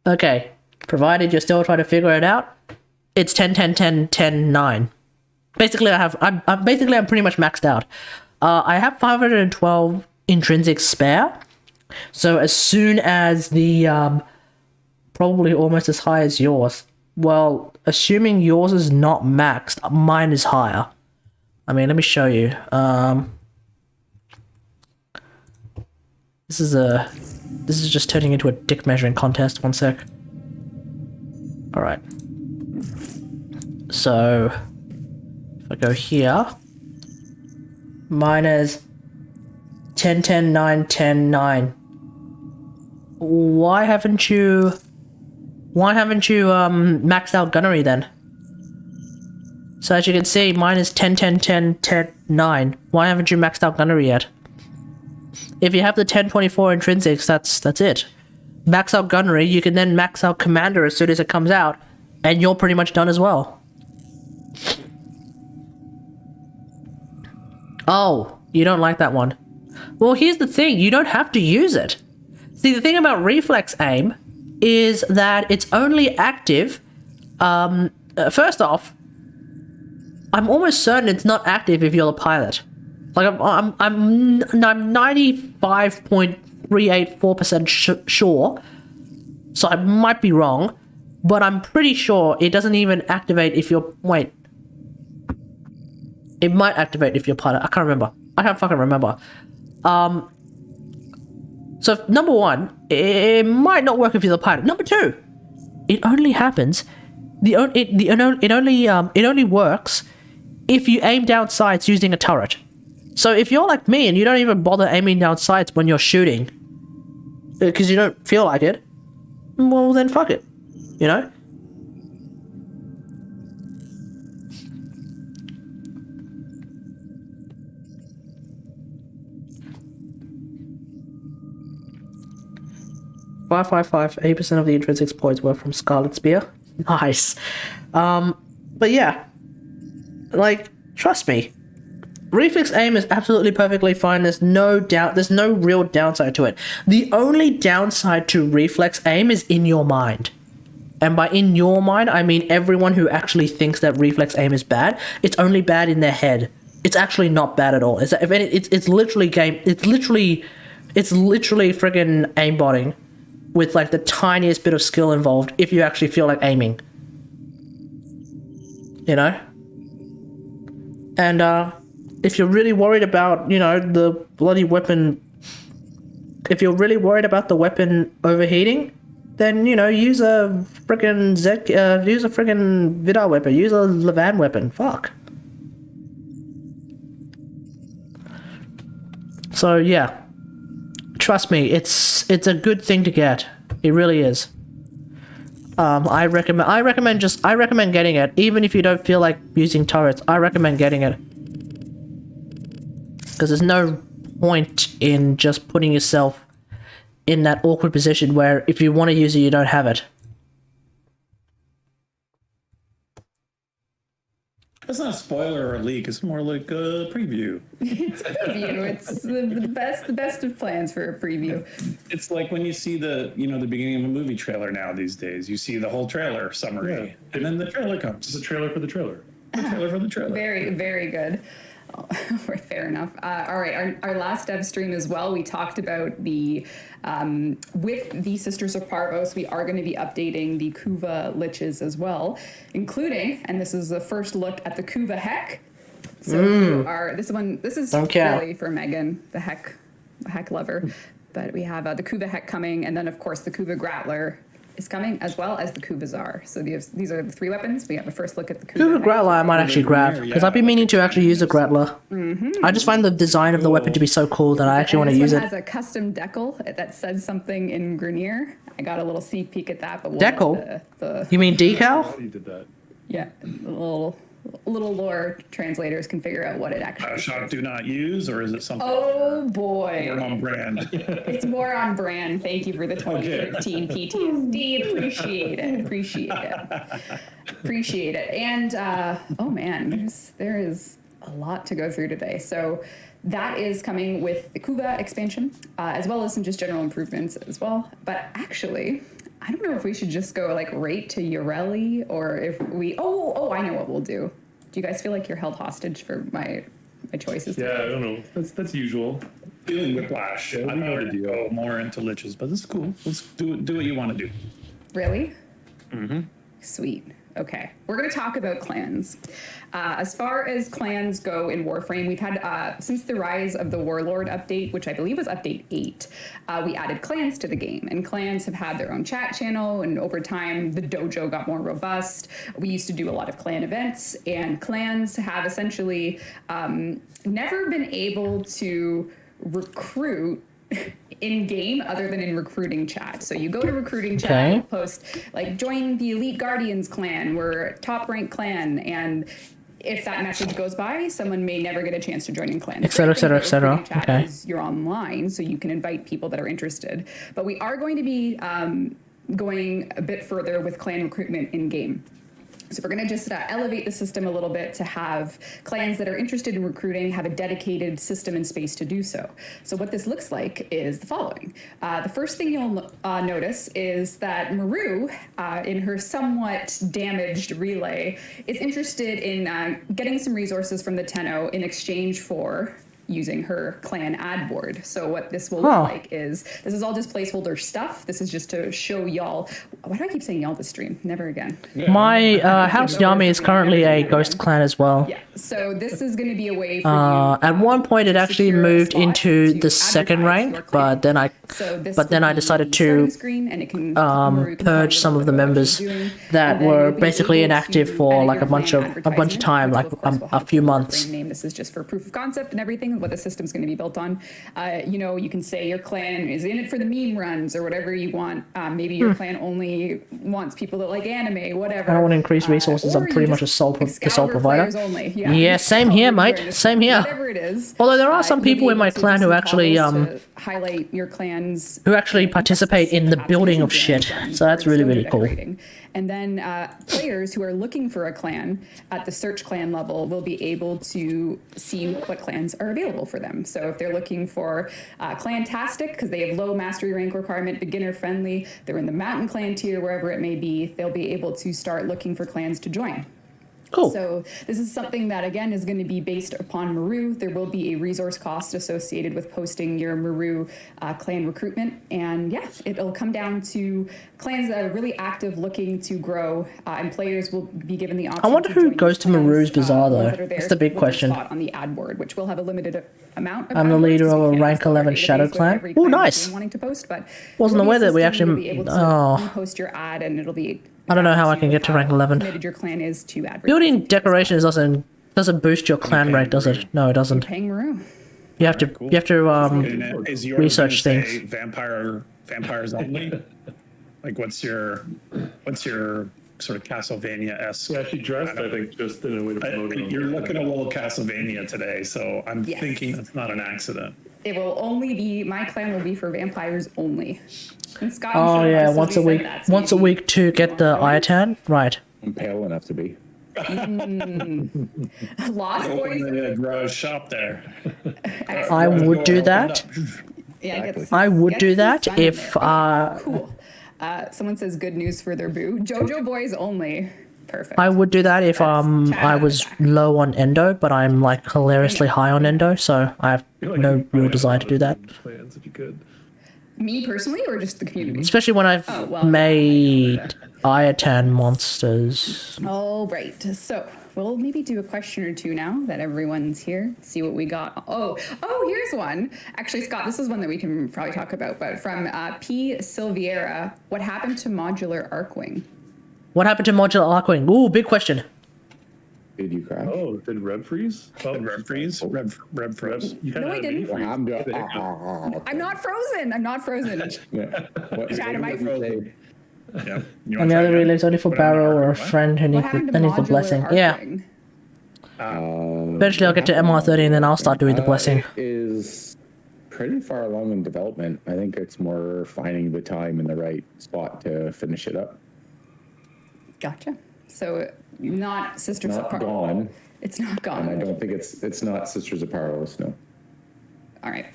Okay, provided you're still trying to figure it out, it's 10, 10, 10, 10, 9. Basically, I'm pretty much maxed out. I have 512 intrinsic spare, so as soon as the probably almost as high as yours. Well, assuming yours is not maxed, mine is higher. I mean, let me show you. This is just turning into a dick measuring contest. One sec. All right. So if I go here, mine is 10, 10, 9, 10, 9. Why haven't you maxed out gunnery then? So as you can see, mine is 10, 10, 10, 10, 9. Why haven't you maxed out gunnery yet? If you have the 1024 intrinsics, that's it. Max out gunnery, you can then max out commander as soon as it comes out, and you're pretty much done as well. Oh, you don't like that one. Well, here's the thing, you don't have to use it. See, the thing about reflex aim is that it's only active, first off, I'm almost certain it's not active if you're a pilot. Like, I'm 95.384% sure, so I might be wrong, but I'm pretty sure it doesn't even activate if you're, wait. It might activate if you're pilot, I can't remember. I can't fucking remember. So number one, it might not work if you're the pilot. Number two, it only happens, it only works if you aim down sights using a turret. So if you're like me and you don't even bother aiming down sights when you're shooting, because you don't feel like it, well then fuck it, you know? .555, 80% of the intrinsic points were from Scarlet Spear. Nice. But yeah, like, trust me, reflex aim is absolutely perfectly fine. There's no doubt, there's no real downside to it. The only downside to reflex aim is in your mind. And by in your mind, I mean everyone who actually thinks that reflex aim is bad, it's only bad in their head. It's actually not bad at all. It's literally friggin' aimbotting with like the tiniest bit of skill involved if you actually feel like aiming. You know? And if you're really worried about, you know, the bloody weapon, if you're really worried about the weapon overheating, then, you know, use a friggin' Vidar weapon, use a Levan weapon, fuck. So yeah, trust me, it's a good thing to get. It really is. I recommend getting it, even if you don't feel like using turrets. I recommend getting it. Because there's no point in just putting yourself in that awkward position where if you want to use it, you don't have it. That's not a spoiler or a leak. It's more like a preview. It's a preview. It's the best of plans for a preview. It's like when you see the beginning of a movie trailer now these days. You see the whole trailer summary, and then the trailer comes. It's a trailer for the trailer. The trailer for the trailer. Very, very good. Oh, fair enough. All right, our last dev stream as well, we talked about the, with the Sisters of Parvos, we are going to be updating the Kuva liches as well, including, and this is the first look at the Kuva Heck. So this is really for Megan, the Heck lover. But we have the Kuva Heck coming, and then of course the Kuva Grappler is coming, as well as the Kuva Tsar. So these are the three weapons. We have a first look at the Kuva Grappler I might actually grab, because I've been meaning to actually use a Grappler. I just find the design of the weapon to be so cool that I actually want to use it. This one has a custom decal that says something in Grenier. I got a little sneak peek at that. But Decal? You mean decal? You did that. Yeah, little lore translators can figure out what it actually Shot do not use, or is it something? Oh boy. More on brand. It's more on brand. Thank you for the 2013 PTSD. Appreciate it. And oh man, there is a lot to go through today. So that is coming with the Kuva expansion, as well as some just general improvements as well. But actually, I don't know if we should just go like right to Yoreli, or if we. Oh, I know what we'll do. Do you guys feel like you're held hostage for my choices? Yeah, I don't know. That's usual. Feeling whiplash. Yeah, I'm going to go more into liches, but this is cool. Let's do what you want to do. Really? Mm-hmm. Sweet. Okay, we're going to talk about clans. As far as clans go in Warframe, we've had, since the Rise of the Warlord update, which I believe was update 8, we added clans to the game. And clans have had their own chat channel, and over time, the dojo got more robust. We used to do a lot of clan events, and clans have essentially never been able to recruit in game other than in recruiting chat. So you go to recruiting chat, you'll post like join the Elite Guardians clan, we're a top ranked clan, and if that message goes by, someone may never get a chance to join in clans. Etc., etc., etc. Okay. You're online, so you can invite people that are interested. But we are going to be going a bit further with clan recruitment in game. So we're going to just elevate the system a little bit to have clans that are interested in recruiting have a dedicated system and space to do so. So what this looks like is the following. The first thing you'll notice is that Maru, in her somewhat damaged relay, is interested in getting some resources from the Tenno in exchange for using her clan ad board. So what this will look like is, this is all just placeholder stuff. This is just to show y'all. Why do I keep saying y'all this stream? Never again. My House Yami is currently a ghost clan as well. Yeah, so this is going to be a way for you at one point it actually moved into the second rank, but then I decided to purge some of the members that were basically inactive for like a bunch of time, like a few months. This is just for proof of concept and everything, what the system's going to be built on. You know, you can say your clan is in it for the meme runs or whatever you want. Maybe your clan only wants people that like anime, whatever. I don't want to increase resources. I'm pretty much the sole provider. Only. Yeah, same here, mate. Same here. Whatever it is. Although there are some people in my clan who actually highlight your clans, who actually participate in the building of shit. So that's really, really cool. And then players who are looking for a clan at the search clan level will be able to see what clans are available for them. So if they're looking for Clantastic, because they have low mastery rank requirement, beginner friendly, they're in the mountain clan tier, wherever it may be, they'll be able to start looking for clans to join. Cool. So this is something that, again, is going to be based upon Maru. There will be a resource cost associated with posting your Maru clan recruitment. And yeah, it'll come down to clans that are really active, looking to grow, and players will be given the option. I wonder who goes to Maru's Bazaar, though. That's the big question. On the ad board, which will have a limited amount of I'm the leader of a rank 11 Shadow Clan. Oh, nice. Wanting to post, but wasn't aware that we actually... post your ad, and it'll be... I don't know how I can get to rank 11. Your clan is to advertise. Building decorations doesn't boost your clan rank, does it? No, it doesn't. Paying Maru. You have to research things. Vampires only. Like what's your sort of Castlevania-esque? Yeah, she dressed, I think, just in a way to promote it. You're looking a little Castlevania today, so I'm thinking that's not an accident. It will only be, my clan will be for vampires only. And Scott, oh yeah, once a week to get the Iatan, right? I'm pale enough to be. Lost Boys. Garage shop there. I would do that. Yeah, I would do that if cool. Someone says good news for their boo. JoJo boys only. Perfect. I would do that if I was low on endo, but I'm like hilariously high on endo, so I have no real desire to do that. Plans if you could. Me personally, or just the community? Especially when I've made Iatan monsters. Oh, right. So we'll maybe do a question or two now that everyone's here. See what we got. Oh, here's one. Actually, Scott, this is one that we can probably talk about. But from P. Silviera, what happened to modular Arcwing? What happened to modular Arcwing? Ooh, big question. Did you crash? Oh, did Reb freeze? Did Reb freeze? Reb froze. No, I didn't. I'm not frozen. I'm not frozen. Yeah. Chat, am I frozen? Yeah. And the other relay is only for Barrow or a friend who needs the blessing. Yeah. Eventually I'll get to MR30 and then I'll start doing the blessing. It is pretty far along in development. I think it's more finding the time and the right spot to finish it up. Gotcha. So not Sisters not of gone. It's not gone. And I don't think it's not Sisters of Parallels, no. All right.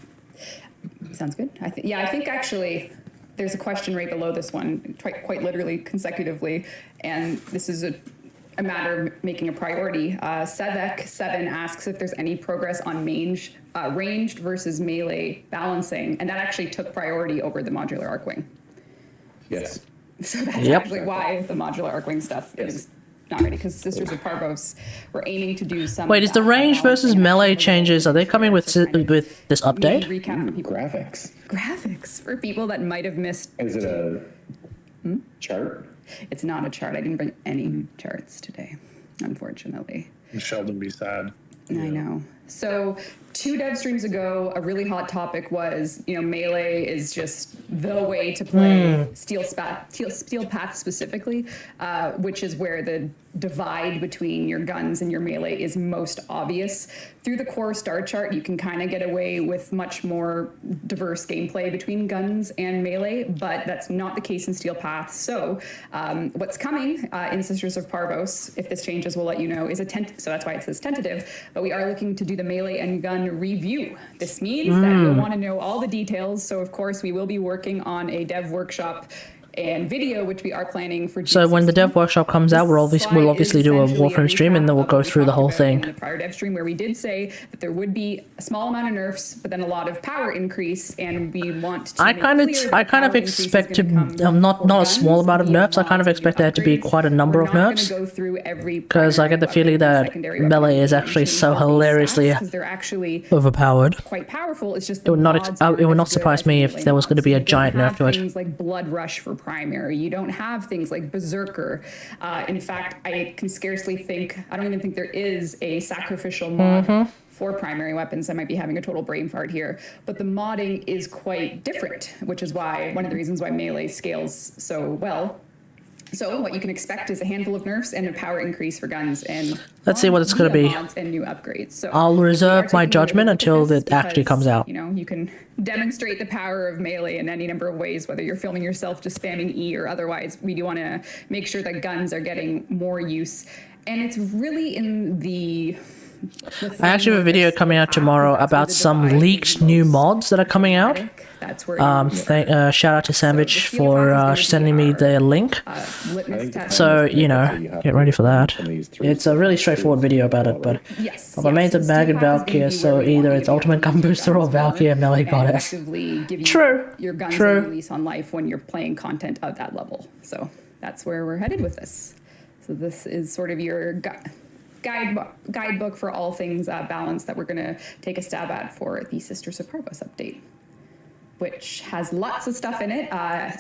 Sounds good. I think actually there's a question right below this one, quite literally consecutively, and this is a matter of making a priority. Sevek7 asks if there's any progress on ranged versus melee balancing, and that actually took priority over the modular Arcwing. Yes. So that's actually why the modular Arcwing stuff is not ready, because Sisters of Parvos, we're aiming to do some. Wait, is the range versus melee changes, are they coming with this update? Recap for people. Graphics. Graphics for people that might have missed. Is it a chart? It's not a chart. I didn't bring any charts today, unfortunately. Sheldon be sad. I know. So 2 dev streams ago, a really hot topic was, melee is just the way to play Steel Path specifically, which is where the divide between your guns and your melee is most obvious. Through the core star chart, you can kind of get away with much more diverse gameplay between guns and melee, but that's not the case in Steel Path. So what's coming in Sisters of Parvos, if this changes, we'll let you know, is so that's why it says tentative, but we are looking to do the melee and gun review. This means that you'll want to know all the details. So of course we will be working on a dev workshop and video, which we are planning for. So when the dev workshop comes out, we'll obviously do a Warframe stream, and then we'll go through the whole thing. In the prior dev stream, where we did say that there would be a small amount of nerfs, but then a lot of power increase, and we want to. I kind of expect to not a small amount of nerfs. I kind of expect there to be quite a number of nerfs. Because I get the feeling that melee is actually so hilariously overpowered. Quite powerful. It's just it would not surprise me if there was going to be a giant nerf to it. Things like Blood Rush for primary. You don't have things like Berserker. In fact, I don't even think there is a sacrificial mod for primary weapons. I might be having a total brain fart here, but the modding is quite different, which is one of the reasons why melee scales so well. So what you can expect is a handful of nerfs and a power increase for guns, and let's see what it's going to be. And new upgrades. So I'll reserve my judgment until it actually comes out. You can demonstrate the power of melee in any number of ways, whether you're filming yourself just spamming E or otherwise. We do want to make sure that guns are getting more use, and it's really in the. I actually have a video coming out tomorrow about some leaked new mods that are coming out. That's where shout out to Sandwich for sending me the link. So, get ready for that. It's a really straightforward video about it, but my main's a Mag and Valkyrie, so either it's Ultimate Gun Booster or Valkyrie Melee Goddess. True. Your guns release on life when you're playing content of that level. So that's where we're headed with this. So this is sort of your guidebook for all things balance that we're going to take a stab at for the Sisters of Parvos update, which has lots of stuff in it,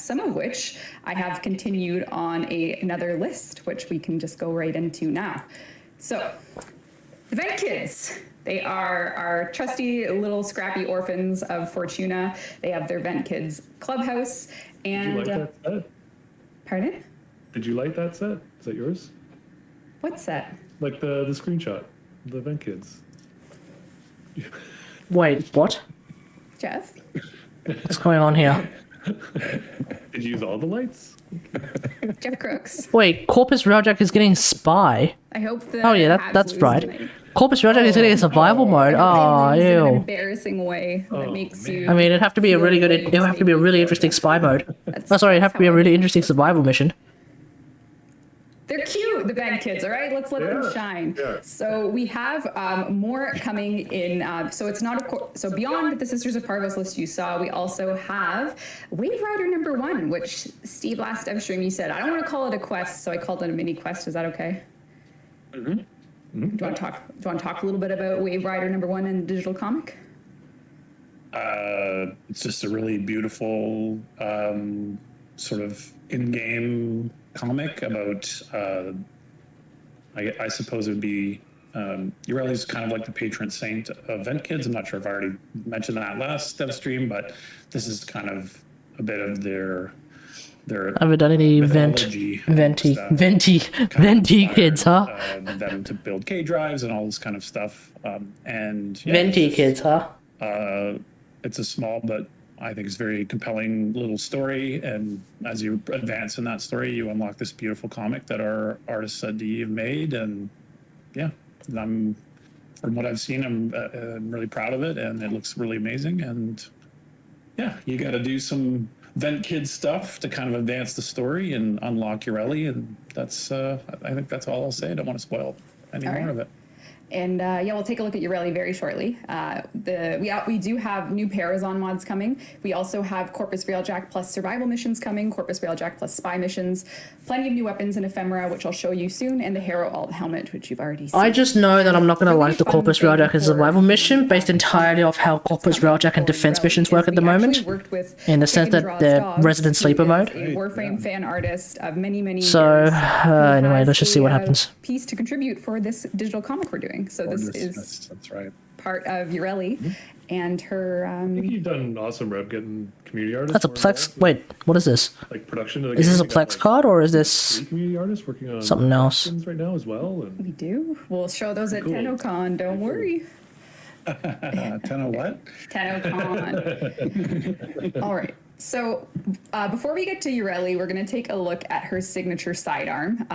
some of which I have continued on another list, which we can just go right into now. So, the Vent Kids. They are our trusty little scrappy orphans of Fortuna. They have their Vent Kids clubhouse. And, did you like that set? Pardon? Did you like that set? Is that yours? What set? Like the screenshot, the Vent Kids. Wait, what? Jeff? What's going on here? Did you use all the lights? Jeff Crooks. Wait, Corpus Railjack is getting Spy. I hope that. Oh yeah, that's right. Corpus Railjack is getting a survival mode. Oh, ew. In an embarrassing way that makes you. I mean, it'd have to be a really good. It'd have to be a really interesting spy mode. It'd have to be a really interesting survival mission. They're cute, the Vent Kids, all right? Let's let them shine. Yeah. So we have more coming in. So it's not, so beyond the Sisters of Parvos list you saw, we also have Wave Rider #1, which Steve, last dev stream, you said, I don't want to call it a quest, so I called it a mini quest. Is that okay? Mm-hmm. Do you want to talk a little bit about Wave Rider #1 and digital comic? It's just a really beautiful sort of in-game comic about I suppose it would be Ureli's kind of like the patron saint of Vent Kids. I'm not sure if I already mentioned that last dev stream, but this is kind of a bit of their have you done any venti kids, huh? Them to build K drives and all this kind of stuff. And venti kids, huh? It's a small but I think it's a very compelling little story, and as you advance in that story, you unlock this beautiful comic that our artists at DE have made, and from what I've seen, I'm really proud of it, and it looks really amazing, and you got to do some Vent Kid stuff to kind of advance the story and unlock Ureli, and that's I think that's all I'll say. I don't want to spoil any more of it. And yeah, we'll take a look at Ureli very shortly. We do have new Parazon mods coming. We also have Corpus Railjack plus survival missions coming, Corpus Railjack plus spy missions, plenty of new weapons and ephemera, which I'll show you soon, and the Harrow Alt helmet, which you've already seen. I just know that I'm not going to Really like the fun Corpus thing Railjack as a for survival mission, new based entirely off how Corpus Railjack and defense Ureli missions is work at the we actually moment, worked with in the sense Chicken that Draws they're Dogs, resident who sleeper is mode. a Warframe fan artist of many So, years. anyway, has let's just see what a, happens. Piece to contribute for this digital comic we're doing. So this is That's right. part of Ureli and her. I think you've done awesome, Reb, getting community artists. That's a more Plex. involved with, Wait, what is this? like production of the Is game. this a You got, Plex card or is this 3 community artists working on something else? things right now as well. And We do. We'll show those at Cool. TennoCon. Don't worry. 10 of what? TennoCon. All right. So before we get to Ureli, we're going to take a look at her signature sidearm.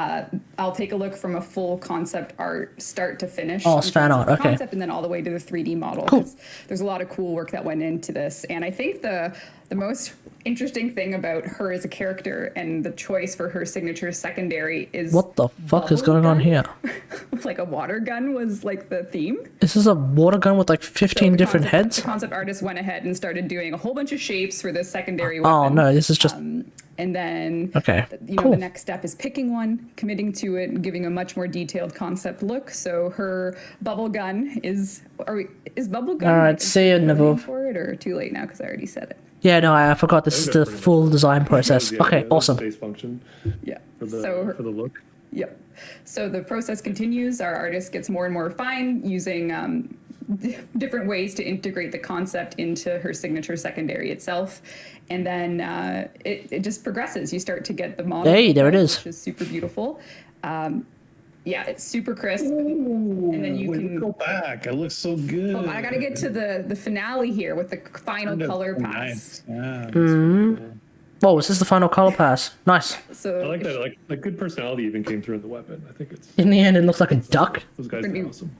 I'll take a look from a full concept art, start to finish. Oh, it's in terms fan of art, the okay. Concept, and then all the way to the 3D model. Cool. 'Cause there's a lot of cool work that went into this, and I think the most interesting thing about her as a character and the choice for her signature secondary is What the fuck is bubble going on gun. here? Like a water gun was like the theme. Is this a water gun with like 15 So the different concept- heads? The concept artist went ahead and started doing a whole bunch of shapes for this secondary weapon. Oh no, this is just And then, Okay, you know, cool. the next step is picking one, committing to it, and giving a much more detailed concept look. So her bubble gun is bubble gun? All right, like, see you, a name Neville. For it, or too late now because I already said it. Yeah, no, I forgot this is think the that's pretty full design process. that was the Okay, idea, the awesome. Base function Yeah. for the So for the look. Yep. So the process continues. Our artist gets more and more refined using different ways to integrate the concept into her signature secondary itself. And then it just progresses. You start to get the model. Hey, there it is. Which is super beautiful. Yeah, it's super crisp. And then you can go back. It looks so good. Oh, I gotta get to the finale here with the final color pass. Nice. Yeah. Oh, is this the final color pass? Nice. So I like that. Like good personality even came through in the weapon. I think it's In the end, it looks like a duck. those guys Pretty- are awesome.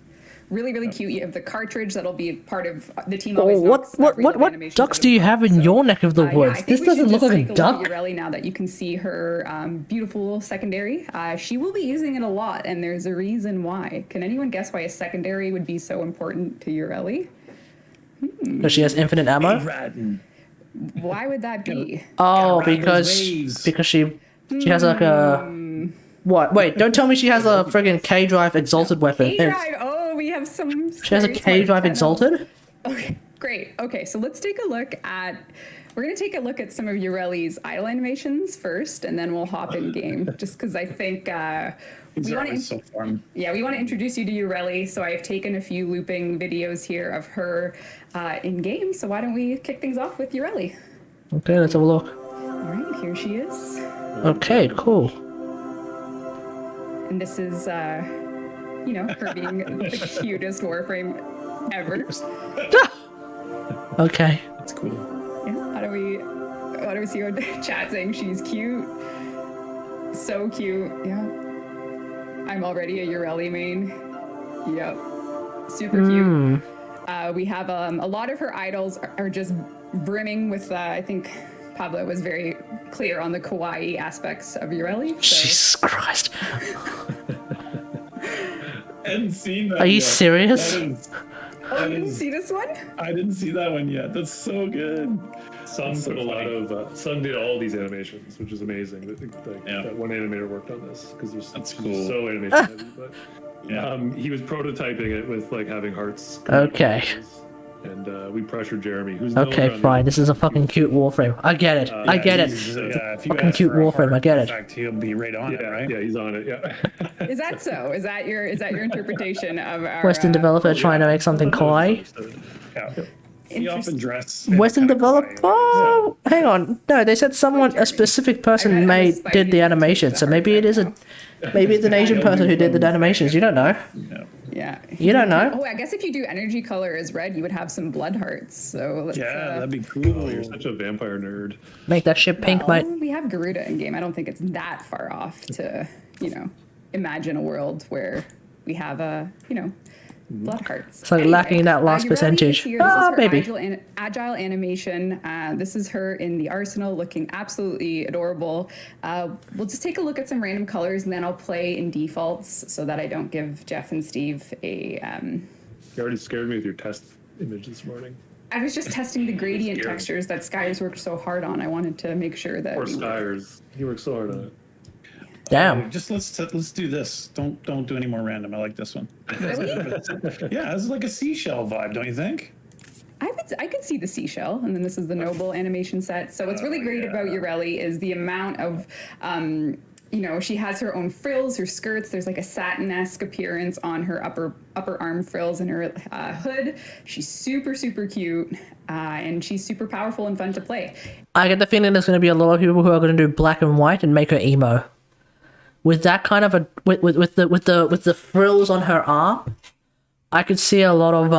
really cute. You have the cartridge that'll be part of the team. Oh, Always what knocks what reload what what animations ducks out do of you the have box. in So, your neck of the yeah, I woods? think This we should doesn't look just like a take duck. look at Ureli now that you can see her beautiful secondary. She will be using it a lot, and there's a reason why. Can anyone guess why a secondary would be so important to Ureli? Because she has infinite ammo. Riding. Why would that be? Oh, ride those because waves. she has like a what? Wait, don't tell me she has a friggin' K drive exalted weapon. K-Drive. Oh, we have some. She has a very K smart drive channel. exalted. Okay, great. Okay, so let's take a look at. We're gonna take a look at some of Ureli's idle animations first, and then we'll hop in game. Just because I think These we are want always to. so fun. Yeah, we want to introduce you to Ureli. So I've taken a few looping videos here of her in game. So why don't we kick things off with Ureli? Okay, let's have a look. All right, here she is, Okay, cool. and this is you know, her being the cutest Warframe ever. Okay. That's cool. Yeah, how do we see her chat saying she's cute? So cute. Yeah. I'm already a Ureli main. Yep. Super cute. We have a lot of her idols are just brimming with I think Pablo was very clear on the kawaii aspects of Ureli. So. Jesus Christ. I hadn't seen that. Are you yet. serious? Oh, you didn't see this one? I didn't see that one yet. That's so good. Sun That's so put a lot funny. of Sun did all these animations, which is amazing. Yeah. That one animator worked on this because That's she's cool. so animation heavy. But Yeah. he was prototyping it with like having hearts. Okay. And we pressured Jeremy, who's no Okay, longer on fine. the- This is a fucking cute Warframe. I get it. I get it. Yeah, if you Fucking ask cute for a Warframe, I heart get it. effect, he'll be right on it, Yeah, right? yeah, he's on it. Yeah. Is that so? Is that your interpretation of our Western developer trying to make something kawaii. Yeah. He often dress. Western developer? Oh, hang on. No, they said a specific person did the animation. So maybe it's an Asian person who did the animations. You don't know. Yeah. You don't know. Oh, I guess if you do energy color as red, you would have some blood hearts. So let's, Yeah, that'd be Oh, cool. you're such a vampire nerd. Make that shit pink, well, mate. we have Garuda in game. I don't think it's that far off to, you know, imagine a world where we have blood hearts. It's like lacking that last Ureli is percentage. here. This is Ah, her baby. agile animation. This is her in the arsenal, looking absolutely adorable. We'll just take a look at some random colors, and then I'll play in defaults so that I don't give Jeff and Steve a. You already scared me with your test image this morning. I was just testing the gradient textures that Skyers worked so hard on. I wanted to make sure that. Poor Skyers. He worked so hard on it. Damn. Just let's do this. Don't do any more random. I like this one. Really? Yeah, it's like a seashell vibe, don't you think? I could see the seashell, and then this is the noble animation set. So what's really great about Ureli is the amount of, she has her own frills, her skirts. There's like a satin-esque appearance on her upper arm frills and her hood. She's super, super cute, and she's super powerful and fun to play. I get the feeling there's going to be a lot of people who are going to do black and white and make her emo. With that kind of a with the frills on her arm, I could see a lot of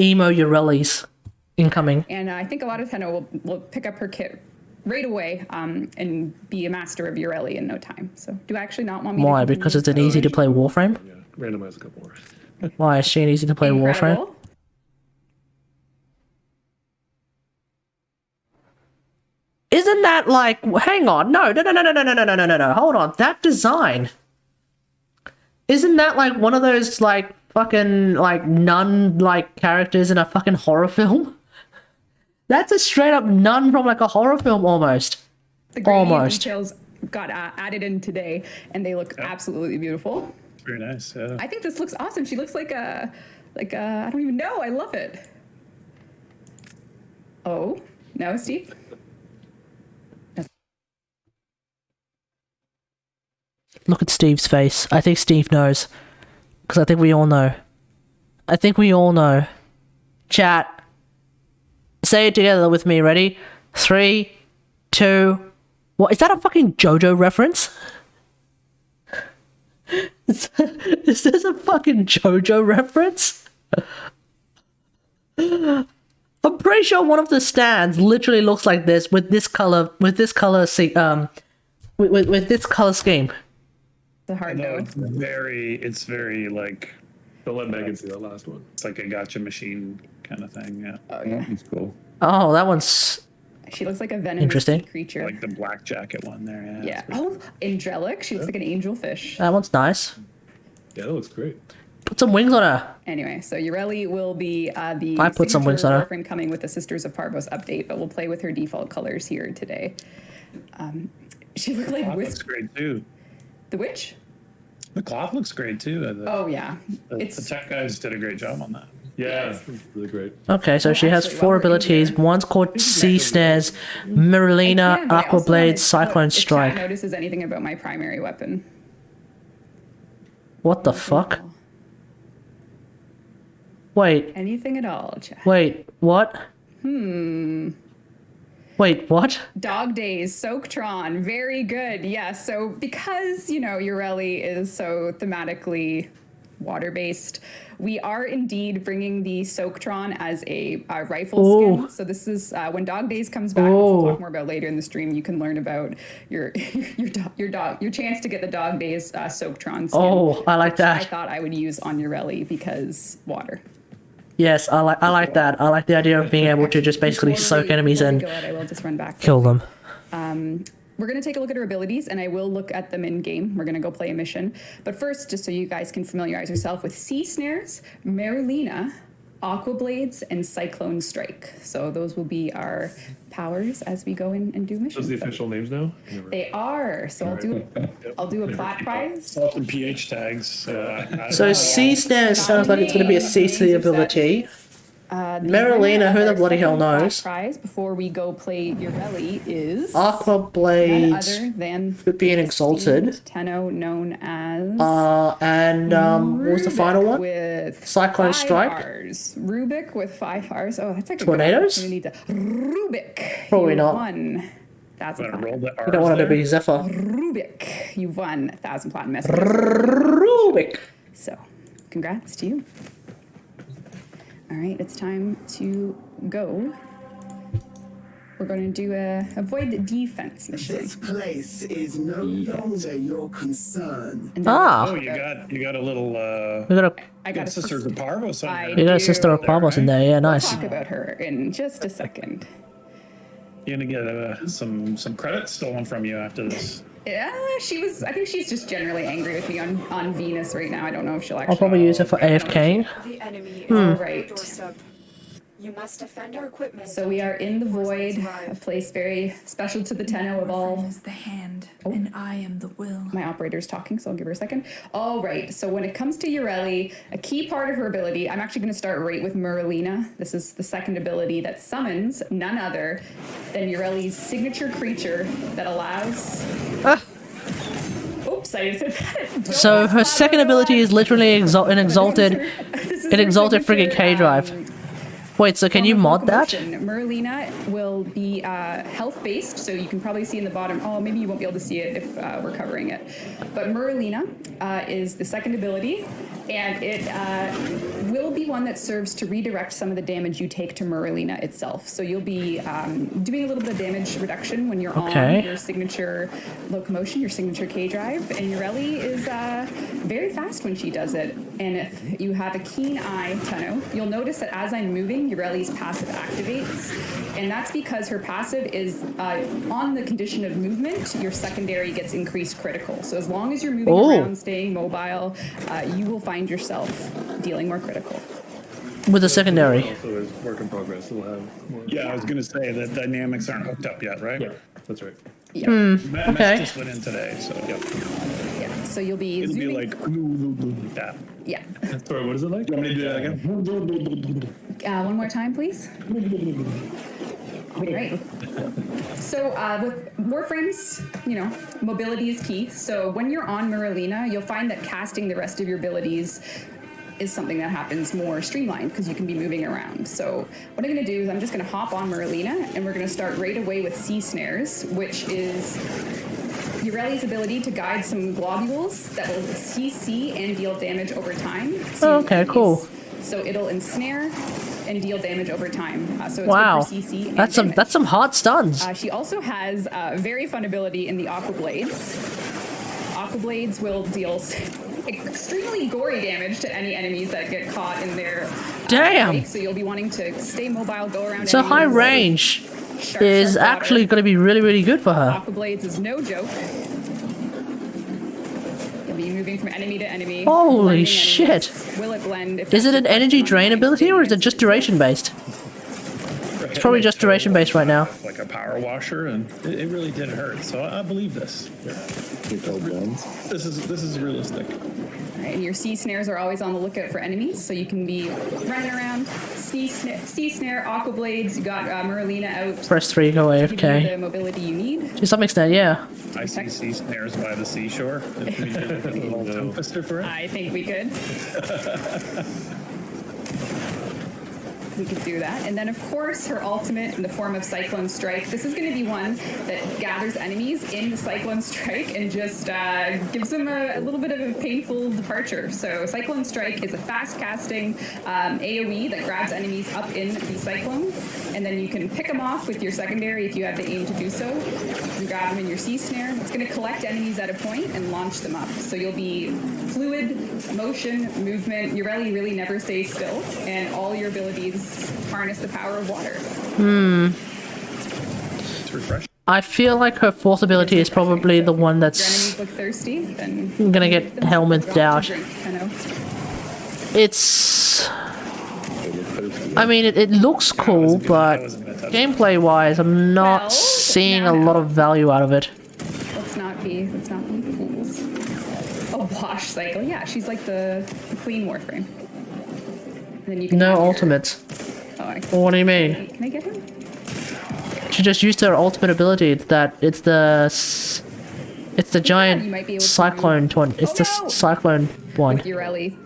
emo Urelis incoming. And I think a lot of Tenno will pick up her kit right away and be a master of Ureli in no time. So do I actually not want me Why? to Because it's an easy to play Warframe? Yeah, randomize a couple more. Why is she an easy to play Warframe? Isn't that like, hang on, no, hold on, that design, isn't that like one of those like fucking like nun like characters in a fucking horror film? That's a straight up nun from like a horror film almost. The gradient details got added in today, and they look absolutely beautiful. Very nice. Yeah. I think this looks awesome. She looks like a I don't even know. I love it. Oh no, Steve. Look at Steve's face. I think Steve knows. Because I think we all know. I think we all know. Chat. Say it together with me. Ready? 3, 2... What? Is that a fucking JoJo reference? Is this a fucking JoJo reference? I'm pretty sure one of the stands literally looks like this with this color with this color scheme. The hard No, note. it's very like. Don't let Megan see that last one. It's like a gotcha machine kind of thing. Yeah. Oh yeah. That's cool. Oh, that one's She looks like a venomous interesting. creature. Like the black jacket one there. Yeah. Yeah. Oh, angelic. She looks like an angelfish. That one's nice. Yeah, that looks great. Put some wings on her. Anyway, so Ureli will be the I put some wings on her. Warframe coming with the Sisters of Parvos update, but we'll play with her default colors here today. She looked like Cloth looks Wisp. great too. The witch? The cloth looks great too. Oh yeah. The tech guys did a great job on that. Yeah, it's really great. Okay, so she has actually, 4 while we're in abilities. here- One's called Sea Snares, Miralina, Yeah, but I Aqua also Blade, wanted to know Cyclone if chat Strike. notices anything about my primary weapon. What the fuck? Wait, Anything at all, chat. wait, what? Wait, what? Dog Days, Soaktron, very good. Yes, so because, Ureli is so thematically water-based, we are indeed bringing the Soaktron as a rifle skin. So this is, when Dog Days comes back, which we'll talk more about later in the stream, you can learn about your chance to get the Dog Days Soaktron skin. Oh, I like which I that. thought I would use on Ureli because water. Yes, I like that. I like the idea of being able to just basically Before soak we- enemies before we and go out, I will just run back. kill them. We're going to take a look at her abilities, and I will look at them in game. We're going to go play a mission. But first, just so you guys can familiarize yourself with Sea Snares, Marilina, Aqua Blades, and Cyclone Strike. So those will be our powers as we go in and do Those missions. are the official names now? They are. So I'll do a plat prize. Salt and pH tags. So Sea Snares sounds like it's going to be a CC ability. Marilina, who the bloody hell knows? Prize before we go play Ureli is Aqua none Blade other than could be an Exalted. Tenno known as And what was the final one? with Cyclone 5 Strike? R's. Rubik with 5 R's. Oh, that's like Tornadoes? a good Rubik. Probably you not. Won. That's a Roll platinum. the You don't want it to be Zephyr. Rubik. You won 1,000 platinum messages. Rubik. So, congrats to you. All right, it's time to go. we're going to do a avoid defense mission. This place is no longer your concern. And then Ah. Oh, you got a little We got a I got a Sisters of Parvos on I there. you got a do. sister of Pavlos in there. Yeah, nice. Talk about her in just a second. You're gonna get some credits stolen from you after this. Yeah, I think she's just generally angry with me on Venus right now. I don't know if she'll actually. I'll probably use it for AFK. The enemy All is right. doorstep. You must defend our equipment. So we are in the void, a place very special to the Tenno of all. Is the hand, and I am the will. My operator's talking, so I'll give her a second. All right, so when it comes to Ureli, a key part of her ability, I'm actually going to start right with Merlina. This is the second ability that summons none other than Ureli's signature creature that allows... Oops, I said that. So her second ability is literally an exalted friggin' K drive. Wait, so can you mod that? Merlina will be health-based, so you can probably see in the bottom. Oh, maybe you won't be able to see it if we're covering it. But Merlina is the second ability, and it will be one that serves to redirect some of the damage you take to Merlina itself. So you'll be doing a little bit of damage reduction when you're on your signature locomotion, your signature K drive, and Ureli is very fast when she does it. And if you have a keen eye, Tenno, you'll notice that as I'm moving, Ureli's passive activates, and that's because her passive is on the condition of movement, your secondary gets increased critical. So as long as you're moving around, staying mobile, you will find yourself dealing more critical. With a secondary. Also, is work in progress. We'll have more. Yeah, I was gonna say the dynamics aren't hooked up yet, right? Yeah, that's right. Yeah. Matt Okay. just went in today, so yep. Yeah. So you'll be It'll zooming. be like that. Yeah. Sorry, what is it like? You want me to do that again? One more time, please. All right. So with Warframes, mobility is key. So when you're on Merlina, you'll find that casting the rest of your abilities is something that happens more streamlined because you can be moving around. So what I'm going to do is I'm just going to hop on Merlina, and we're going to start right away with Sea Snares, which is Ureli's ability to guide some globules that will CC and deal damage over time. Oh, okay, cool. So it'll ensnare and deal damage over time. So it's Wow, good for CC and that's some hard stuns. she also has a very fun ability in the Aqua Blades. Aqua Blades will deal extremely gory damage to any enemies that get caught in their Damn. wake. So you'll be wanting to stay mobile, go around. So high range is actually going to be really, really good for her. Aqua Blades is no joke. You'll be moving from enemy to enemy. Holy blending shit. enemies. Will it blend? If Is it that's an your energy preference, drain might ability, be or is it just duration based? It's probably just duration based right now. Like a power washer, and it really did hurt. So I believe this. This is realistic. All right, and your sea snares are always on the lookout for enemies, so you can be running around. Sea snare, Aqua Blades. You got Merlina out. Press 3, go to give you the AFK. mobility you need. To some extent, yeah. I see sea snares by the seashore. If we did a little tongue twister for it. I think we could. We could do that. And then, of course, her ultimate in the form of Cyclone Strike. This is going to be one that gathers enemies in the Cyclone Strike and just gives them a little bit of a painful departure. So Cyclone Strike is a fast-casting AoE that grabs enemies up in the Cyclone. And then you can pick them off with your secondary if you have the aim to do so. You can grab them in your Sea Snare. It's going to collect enemies at a point and launch them up. So you'll be fluid, motion, movement. Ureli really never stays still. And all your abilities harness the power of water. It's refreshing. I feel like her fourth ability is probably the one If your that's enemies look thirsty, then gonna get helmethed out. drink, I know. It's... I mean, it looks cool, but gameplay-wise, I'm not Well, seeing no, a no. lot of value out of it. Let's not be fools. A wash cycle. Yeah, she's like the clean Warframe. And then you can No have your- ultimates. Oh, What do you mean? can I get him? She just used her ultimate ability. It's the you giant might be able to cyclone one. It's the Oh, no! cyclone one. Ureli.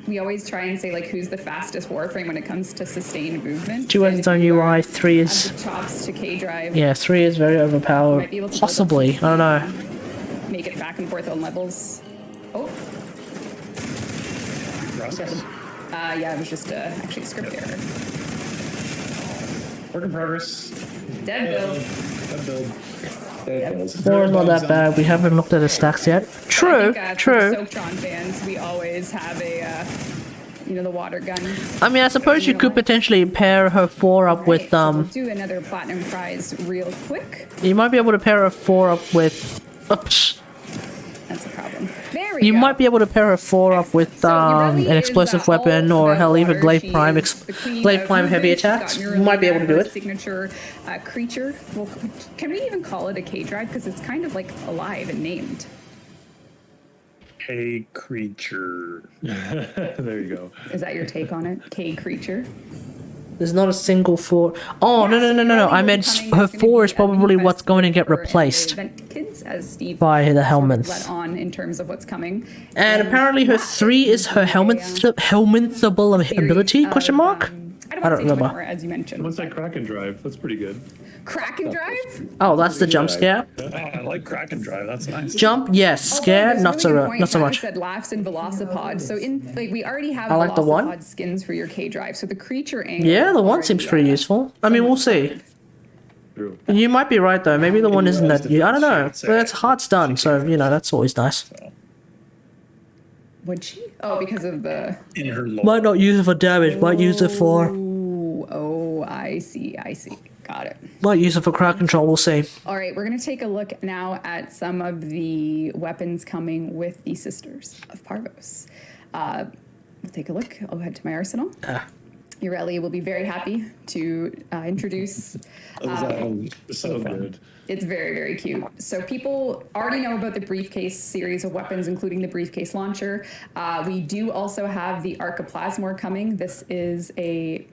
We always try and say like who's the fastest Warframe when it comes to sustained movement. 2 has its own UI. 3 Have is the chops to K drive. yeah. 3 is very overpowered. Might be able to build Possibly. I don't know. Make it back and forth on levels. Oh, Process. yeah, it was just actually a script error. Work in progress. Dead build. That build. Four is not that bad. We haven't looked at the stacks yet. True, I think, true. For Soaktron fans, we always have a, the water gun. I mean, I suppose you could potentially pair her 4 up with, So we'll do another platinum prize real quick. You might be able to pair her 4 up with... Oops. That's a problem. There we You go. might be able to pair her 4 up with So Urelli an explosive is, weapon all or about hell even water. glaive She prime is the queen glaive of prime heavy movement. She's got attacks. You Urelli might be able to do her it. Signature creature. Well, can we even call it a K drive? Because it's kind of like alive and named. Hey, creature. There you go. Is that your take on it? K creature. There's not a single 4. Oh, no. I meant her 4 is probably what's going to get replaced Kids, as Steve by the sort of helmets. let on in terms of what's coming. And apparently her 3 is her helmetable ability, question mark? I don't remember. More, as you mentioned. What's that Kraken drive? That's pretty good. Kraken drive? Oh, that's the jump scare. Oh, I like Kraken Drive. That's nice. Jump, yes. Scare, There's a not so really good point. not so Travis much. said laughs and velocipod. So we already have I like the one. velocipod skins for your K drive. So the creature angle. Yeah, the one already, seems pretty useful. I mean, we'll see. True. You might be right though. Maybe the one isn't that. I don't know. Differentiate, But it's hard done, so that's always nice. Would she? Oh, because of the. In her lore. Might not use it for damage. Might use it for. Oh, I see. Got it. Might use it for crowd control. We'll see. All right, we're going to take a look now at some of the weapons coming with the Sisters of Parvos. We'll take a look. I'll head to my arsenal. Urelli will be very happy to introduce. So good. It's very, very cute. So people already know about the briefcase series of weapons, including the briefcase launcher. We do also have the Archiplasmor coming. This is a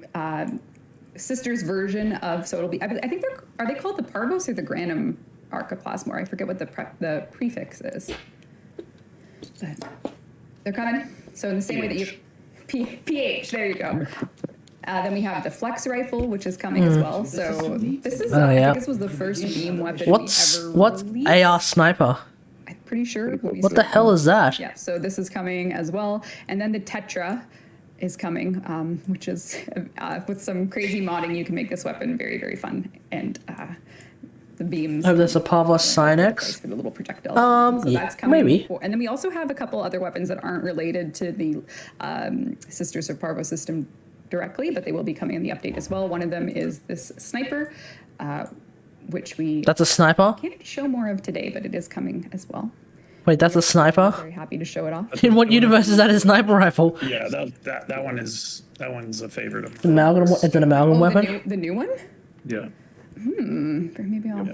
Sisters version of, so it'll be, I think are they called the Parvos or the Granum Archiplasmor? I forget what the prefix is. But they're coming. So in the same way that you, PH, there you go. Then we have the flex rifle, which is coming as well. So this is, I think this was the first beam weapon What's we ever what's released. AR sniper? I'm pretty sure. What the hell is that? Yeah, so this is coming as well. And then the Tetra is coming, which is, with some crazy modding, you can make this weapon very, very fun. And the beams. Oh, there's a Parvos Sinex. For the little projectile. So yeah, that's coming. maybe. And then we also have a couple other weapons that aren't related to the Sisters of Parvos system directly, but they will be coming in the update as well. One of them is this sniper, which we That's a sniper? can't show more of today, but it is coming as well. Wait, that's a sniper? Very happy to show it off. In what universe is that a sniper rifle? Yeah, that one's a favorite of Amalgam? It's an amalgam weapon? The new one? Yeah. Maybe I'll.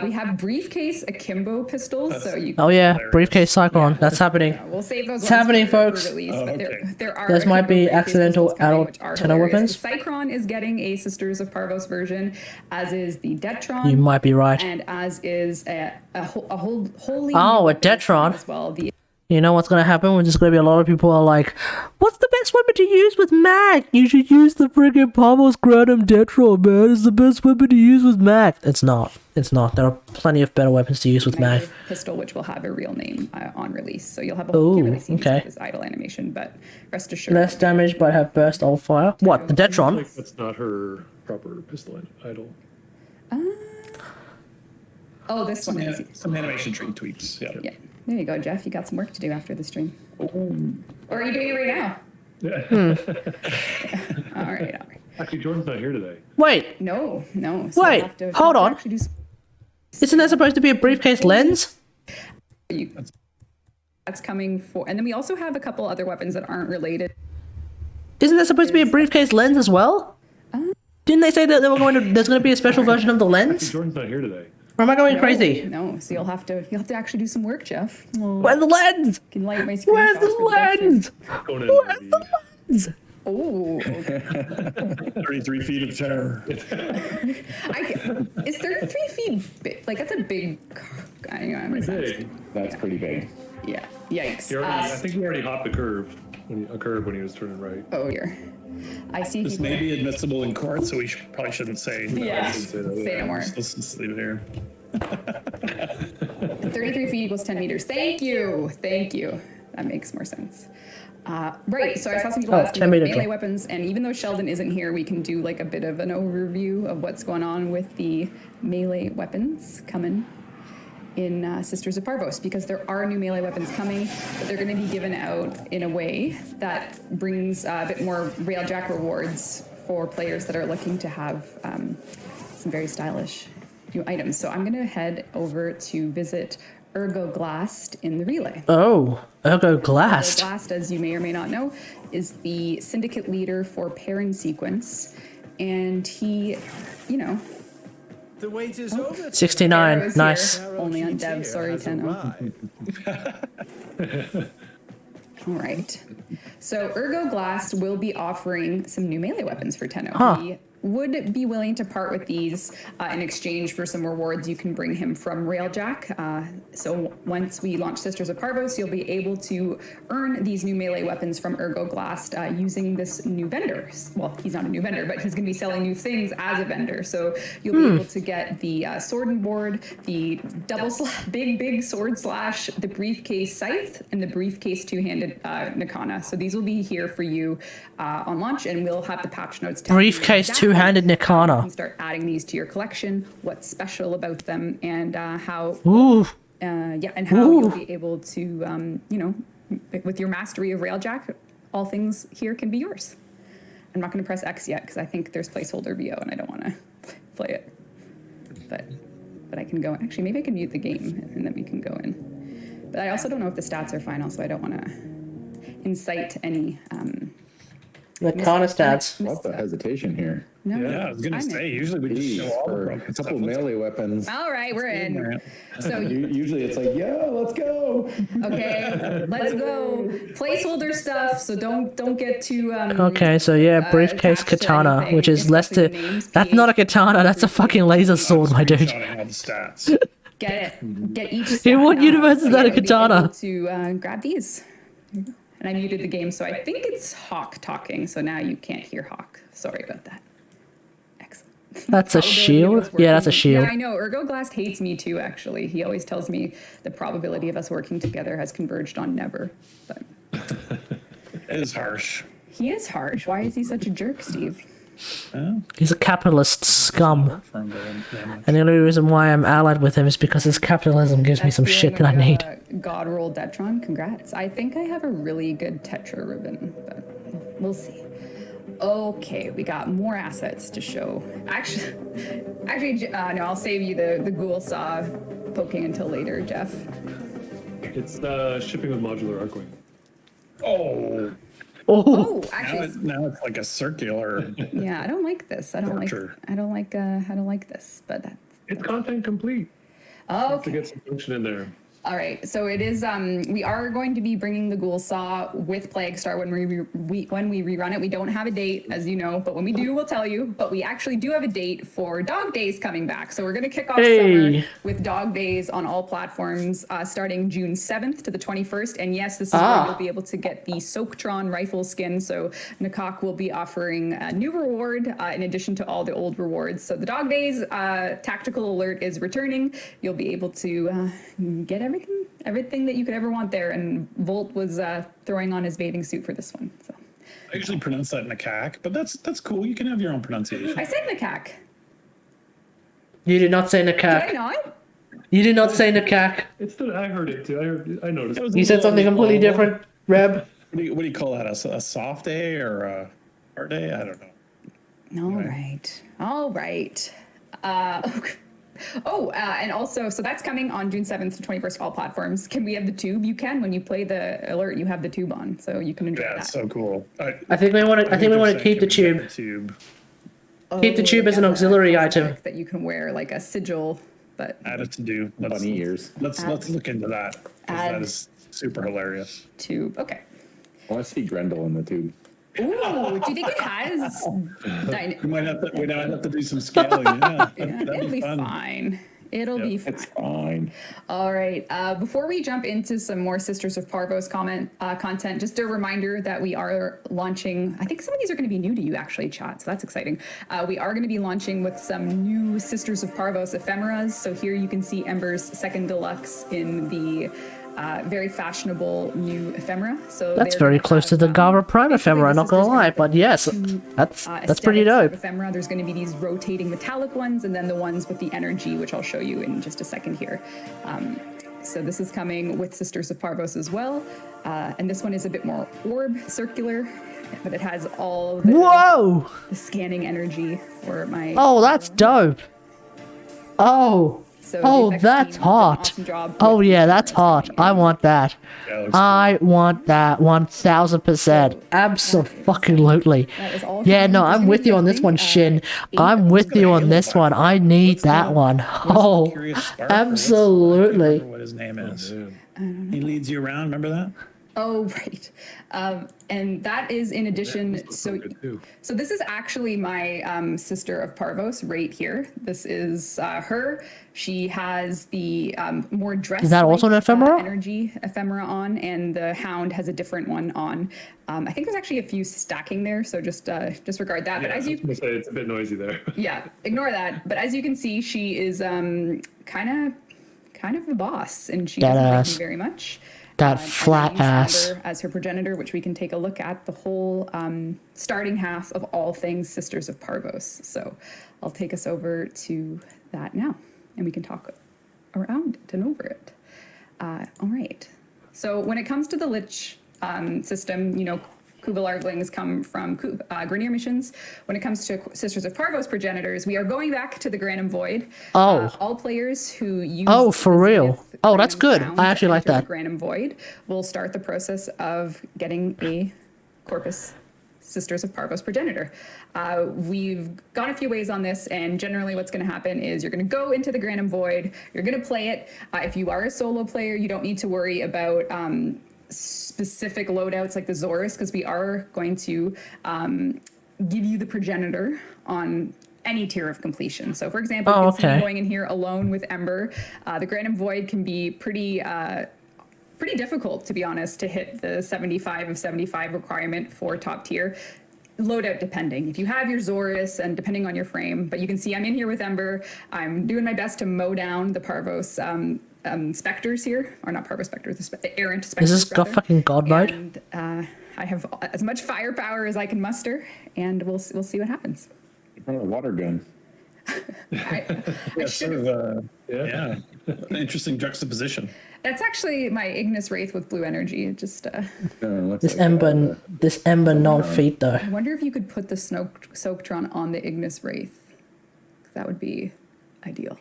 We have briefcase akimbo pistols, so you. Oh yeah, briefcase cyclone. That's happening. We'll save those. It's ones happening, for folks. release, but there are. Those might be akimbo briefcase accidental pistols coming, adult which are tenor hilarious. weapons. The Cycron is getting a Sisters of Parvos version, as is the Detron. You might be right. And as is a whole holy. Oh, new a weapon Detron. as well. The You know what's gonna happen? There's gonna be a lot of people who are like, what's the best weapon to use with Mac? You should use the friggin' Parvos Granum Detron, man. It's the best weapon to use with Mac. It's not. It's not. There are plenty of better weapons to use with Mac. Sniper pistol, which will have a real name on release, so you'll have a Ooh, can't really see okay. this idle animation, but rest assured. Less damage, but have burst old fire. What? The Detron? Like that's not her proper pistol idol. Oh, this one is. some animation tree tweaks. Yeah. Yeah, there you go, Jeff. You got some work to do after the stream. Or are you doing it right now? Yeah. All right. Actually, Jordan's not here today. Wait, No. So Wait, you'll have to, hold on. actually do isn't that supposed to be a briefcase lens? that's coming for, and then we also have a couple other weapons that aren't related. Isn't that supposed to be a briefcase lens as well? Didn't they say that they were there's going to be a special version of the Actually, lens? Jordan's not here today. Or am I going crazy? No. So you'll have to actually do some work, Jeff. Where's the lens? Can light my screen. Where's the lens? Conan Where's movie. the lens? Oh, 33 feet of terror. is 33 feet big? Like that's a big. I know. Hey, That's pretty big. Yeah. Yikes. I think he already hopped a curve when he was turning right. Oh here. I see. This people- may be admissible in court, so we probably shouldn't say. Yeah. Say that. Say no more. Let's just leave it here. 33 feet equals 10 meters. Thank you. That makes more sense. Right, so I saw some people Oh, asking 10 about minutes. melee weapons, and even though Sheldon isn't here, we can do like a bit of an overview of what's going on with the melee weapons coming in Sisters of Parvos, because there are new melee weapons coming, but they're going to be given out in a way that brings a bit more Railjack rewards for players that are looking to have some very stylish new items. So I'm going to head over to visit Ergo Glast in the relay. Oh, Ergo Glast. Glast, as you may or may not know, is the syndicate leader for pairing sequence, and he, you know, The wait is over. 69. Arrow's Nice. here, only on Dev. Tier Sorry, has Tenno. arrived. All right. So Ergo Glast will be offering some new melee weapons for Tenno. Huh. He would be willing to part with these in exchange for some rewards you can bring him from Railjack. So once we launch Sisters of Parvos, you'll be able to earn these new melee weapons from Ergo Glast using this new vendor. Well, he's not a new vendor, but he's going to be selling new things as a vendor. So you'll be able to get the sword and board, the big sword slash, the briefcase scythe, and the briefcase two-handed Nakana. So these will be here for you on launch, and we'll have the patch notes. telling you Briefcase exactly two-handed how you Nakana. can start adding these to your collection, what's special about them, and how Ooh. and how you'll be able to you know, with your mastery of Railjack, all things here can be yours. I'm not going to press X yet because I think there's placeholder VO and I don't want to play it, but I can go. Actually, maybe I can mute the game and then we can go in. But I also don't know if the stats are final, so I don't want to incite any Nakana stats. What's the hesitation here? no. Yeah, I was gonna I'm say, in. usually we just Jeez, show all the for broken a couple stuff. melee weapons. All right, we're in. So Usually it's like, yeah, let's go. okay, let's go. Placeholder stuff, so don't get too Okay, so yeah, briefcase attached to katana, anything, which is less to. especially the names, That's not a katana, that's a fucking laser sword, my dude. Screenshotting all the stats. get it. Get each In stat. what universe is So that a you'll be katana? able to grab these. And I muted the game, so I think it's Hawk talking. So now you can't hear Hawk. Sorry about that. Excellent. That's a Probability of shield? us Yeah, that's a working- shield. Yeah, I know. Ergo Glast hates me too, actually. He always tells me the probability of us working together has converged on never. But It is harsh. he is harsh. Why is he such a jerk, Steve? He's a capitalist scum. From the And the only reason why I'm allied with him is because his capitalism gives me some shit that I need. God roll Detron, congrats. I think I have a really good Tetra ribbon, but we'll see. Okay, we got more assets to show. Actually, no, I'll save you the ghoul saw poking until later, Jeff. It's shipping with modular Arcwing. Oh, Oh, Oh, now actually, it's like a circular. yeah, I don't like this. I don't Torture. like this, but that's It's content complete. To okay. get some function in there. All right, so it is. We are going to be bringing the Ghoul Saw with Plague Star when we rerun it. We don't have a date, as you know, but when we do, we'll tell you. But we actually do have a date for Dog Days coming back. So we're going to kick off Hey. summer with Dog Days on all platforms, starting June 7th to the 21st. And yes, this is where you'll be able to get the Soaktron rifle skin. So Nakak will be offering a new reward in addition to all the old rewards. So the Dog Days Tactical Alert is returning. You'll be able to get everything that you could ever want there, and Volt was throwing on his bathing suit for this one. So I usually pronounce that Nakak, but that's cool. You can have your own pronunciation. I said Nakak. you did not say Did I Nakak. not? You did not say Nakak. It's the, I heard it too. I noticed. You said something completely different, Reb. What do you call that? A soft day or a hard day? I don't know. All right. And also, so that's coming on June 7th to 21st, all platforms. Can we have the tube? You can. When you play the alert, you have the tube on, so you can enjoy Yeah, that. it's so cool. I think we want to keep the tube. Keep the tube as an yeah, auxiliary the item. cosmetic that you can wear, like a sigil, but Add it to do. Bunny ears. Let's look into that. 'Cause Add- That is super hilarious. tube. Okay. I want to see Grendel in the tube. Ooh, do you think it has? We might have to do some scaling. Yeah, It'll be fine. It'll be fine. It's fine. All right. Before we jump into some more Sisters of Parvos content, just a reminder that we are launching. I think some of these are going to be new to you, actually, chat. So that's exciting. We are going to be launching with some new Sisters of Parvos ephemeras. So here you can see Ember's second deluxe in the very fashionable new ephemera. So That's they're very gonna close to have, the Gava Prime basically ephemera, the not gonna sisters are lie, gonna but yes, two, that's pretty aesthetics of dope. ephemera. There's going to be these rotating metallic ones, and then the ones with the energy, which I'll show you in just a second here. So this is coming with Sisters of Parvos as well, and this one is a bit more orb circular, but it has all Whoa! the scanning energy for my. Oh, that's dope. Oh. So Oh, the effects that's team did an hot. awesome job Oh with yeah, the that's cameras hot. coming I in. want that. Yeah, it looks I want that 1000%. Absolutely. That is all Yeah, coming. no, There's I'm gonna with be, you I on this think, one, Shin. 8 I'm of with these you Halo on this by one. far. I need What's the- that one. what is it, Oh, Curious Spark, or what's- I can't absolutely. remember what his name is. He leads you around. Remember that? Oh, right. And that is in addition. So this is actually my sister of Parvos right here. This is her. She has the more dress. Is that also an ephemera? Energy ephemera on, and the hound has a different one on. I think there's actually a few stacking there, so just disregard that. Yeah, But as I you, was gonna say it's a bit noisy there. yeah, ignore that. But as you can see, she is kind of the boss, and she doesn't like me Badass. very much. That And I flat use ass. Amber as her progenitor, which we can take a look at the whole starting half of all things Sisters of Parvos. So I'll take us over to that now, and we can talk around it and over it. All right. So when it comes to the Lich system, you know, Kuva larvalings come from Grineer missions. When it comes to Sisters of Parvos progenitors, we are going back to the Granum Void. Oh. All players who use Oh, for the real? Zenith Oh, that's Granum good. crown I actually to like enter that. the Granum Void will start the process of getting a Corpus Sisters of Parvos progenitor. We've gone a few ways on this, and generally what's going to happen is you're going to go into the Granum Void, you're going to play it. If you are a solo player, you don't need to worry about specific loadouts like the Zorus, because we are going to give you the progenitor on any tier of completion. So for example, you can see me going in here alone with Ember. The Granum Void can be pretty difficult, to be honest, to hit the 75 of 75 requirement for top tier. Loadout depending. If you have your Zorus and depending on your frame, but you can see I'm in here with Ember. I'm doing my best to mow down the Parvos specters here, or not Parvos specters, the errant specters. Is this got fucking god mode? And I have as much firepower as I can muster, and we'll see what happens. A water gun. Yeah, sort of. Yeah, interesting juxtaposition. That's actually my Ignis Wraith with blue energy. It just. This ember non-feat though. I wonder if you could put the Soaktron on the Ignis Wraith. That would be ideal.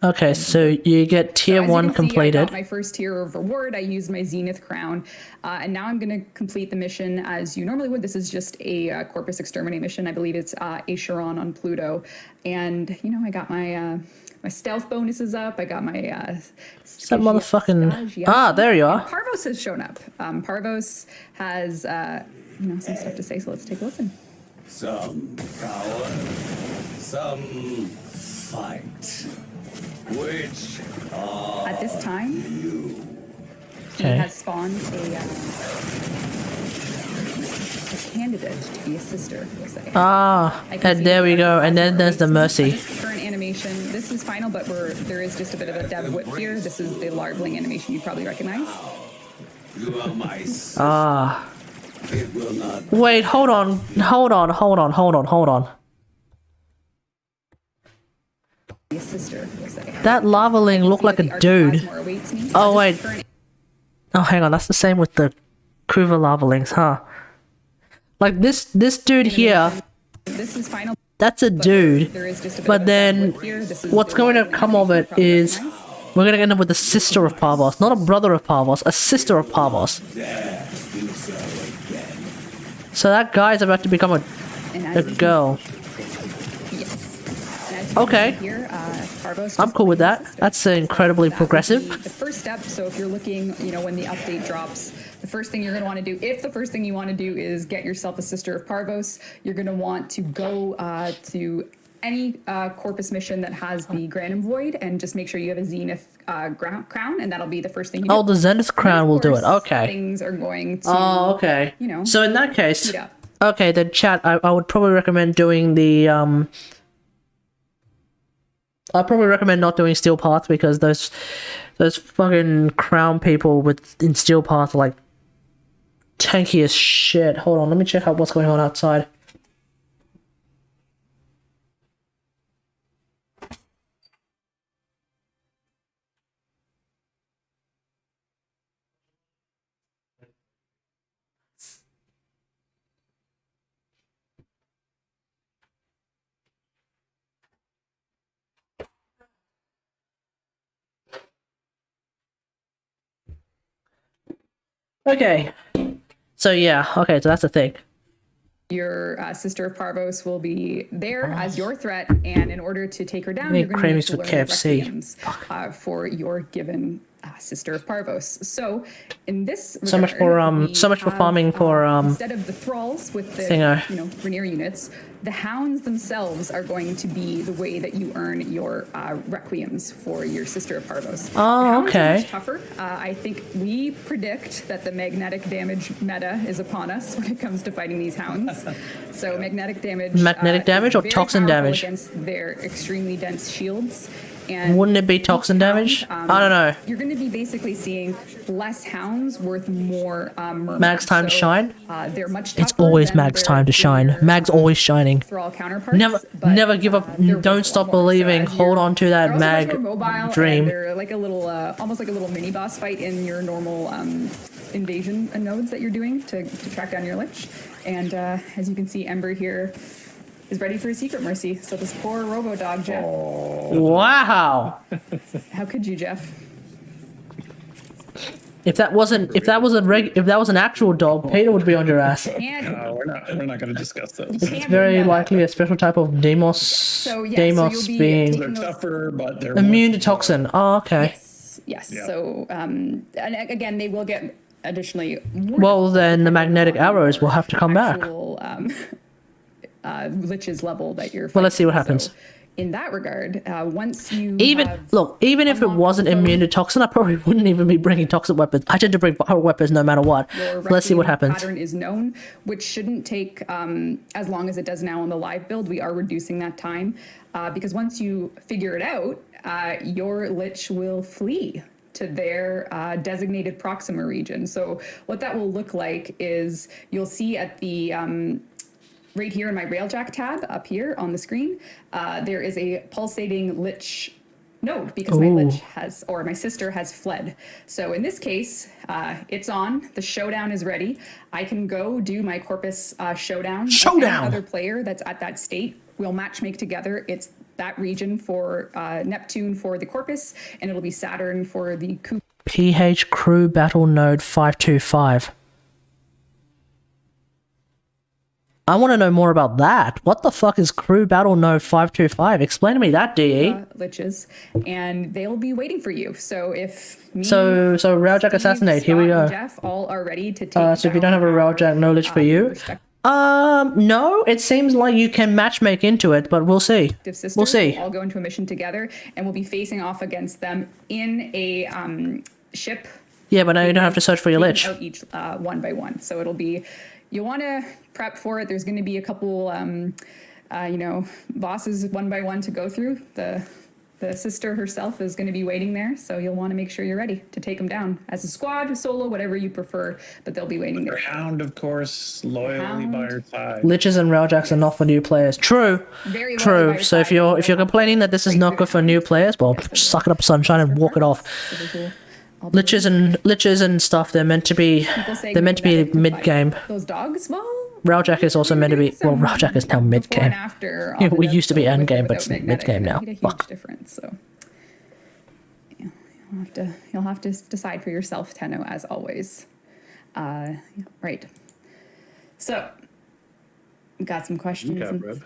Okay, so you get tier So as you 1 can see, completed. I got my first tier of reward. I used my Zenith crown, and now I'm going to complete the mission as you normally would. This is just a Corpus Exterminate mission. I believe it's Acheron on Pluto, and you know I got my my stealth bonuses up. I got my That motherfucking there you are. And Parvos has shown up. Parvos has some stuff to say. So let's take a listen. Some power, some fight. Which At this time, he Okay. has spawned a candidate to be a sister, we'll say. And there we go. And then there's the mercy. This current animation, this is final, but there is just a bit of a dev whip here. This is the larvaling animation you probably recognize. you are my sister. It will not Wait, hold on. Be a sister, we'll say. That lavaling looked like a dude. Oh wait. Oh, hang on. That's the same with the Kuva lavalings, huh? Like this dude here. This is final. That's a dude. There is just a bit But of a then dev whip here. This is what's the going to larvaling come of animation it you probably is recognize. we're going to end up with a sister of Parvos, not a brother of Parvos, a sister of Parvos. So that guy's about to become a girl. Okay. I'm cool with that. That's incredibly progressive. The first step, so if you're looking, when the update drops, the first thing you're going to want to do, if the first thing you want to do is get yourself a Sister of Parvos, you're going to want to go to any Corpus mission that has the Granum Void and just make sure you have a Zenith crown, and that'll be the first thing you do. Oh, the Zenith crown will do it. Okay. Things are going to, okay. So in that case, speed up. okay, then chat, I would probably recommend doing the I'd probably recommend not doing Steel Path because those Those fucking crown people in steel path are like tanky as shit. Hold on, let me check out what's going on outside. Okay. So yeah, okay, so that's the thing. Your Sister of Parvos will be there as your threat, and in order to take her down, Need you're going to need creamies to for learn KFC. requiems for your given Sister of Parvos. So, in this So much for farming for instead of the thralls with the Rainier units, the hounds themselves are going to be the way that you earn your requiems for your Sister of Parvos. Oh, okay. Are much tougher. I think we predict that the magnetic damage meta is upon us when it comes to fighting these hounds. So magnetic damage. Magnetic damage or very toxin powerful damage? against their extremely dense shields. And Wouldn't it be toxin damage? I don't know. You're going to be basically seeing less hounds worth more mermaids. Mag's time to shine? They're much It's tougher always than Mag's their time to shine. clear, Mag's always shining. thrall counterparts. Never give up. Don't stop believing. Hold on to that they're Mag also much more mobile, dream. and they're like a little, almost like a little mini boss fight in your normal invasion nodes that you're doing to track down your lich. And as you can see, Ember here is ready for a secret mercy. So this poor robo dog, Jeff. Wow. How could you, Jeff? If that was an actual dog, Peter would be on your ass. No, we're not going to discuss those. It's very likely a special type of Demos. So Demos you'll be being They're tougher, but they're immune to toxin. Oh, okay. Yes. Yeah. So, and again, they will get additionally more. Well, then the magnetic arrows will have to come back. actual, lich's level that you're. Well, let's see what fighting. happens. So, in that regard, once you Even if it wasn't immune to toxin, I probably wouldn't even be bringing toxic weapons. I tend to bring power weapons no matter what. Let's see what happens. Pattern is known, which shouldn't take as long as it does now on the live build. We are reducing that time because once you figure it out, your lich will flee to their designated Proxima region. So what that will look like is you'll see at the right here in my Railjack tab up here on the screen, there is a pulsating lich node because my lich has, or my sister has fled. So in this case, it's on, the showdown is ready. I can go do my Corpus showdown. Any other player that's at that state will matchmake together. It's that region for Neptune for the Corpus, and it'll be Saturn for the PH Crew Battle Node 525. I want to know more about that. What the fuck is Crew Battle Node 525? Explain to me that, DE. liches, and they'll be waiting for you. So if me, So Railjack Assassinate, here we Scott, go. and Jeff all are ready to take. So if you don't have a Railjack, no lich for you. No, it seems like you can matchmake into it, but we'll see. Sisters, We'll see. All go into a mission together, and we'll be facing off against them in a ship. Yeah, but now you don't have to search for your lich. Out each one by one. So it'll be. You want to prep for it. There's going to be a couple, bosses one by one to go through. The sister herself is going to be waiting there, so you'll want to make sure you're ready to take them down as a squad, solo, whatever you prefer. But they'll be waiting there. Your hound, of course, loyally by your side. Liches and Railjacks are not for new players. True. Very True. loyally by your So if side. you're complaining that this is not good for new players, well, suck it up, sunshine, and walk it off. Liches and stuff, they're meant to be mid game. Those dogs, well. Railjack is also meant to be, well, Railjack is now mid Before and game. after, Yeah, we used to be with or end game, but without it's mid game now. Made a huge Fuck. difference. So yeah, you'll have to decide for yourself, Tenno, as always. Right. So got some questions. Recap, Reb.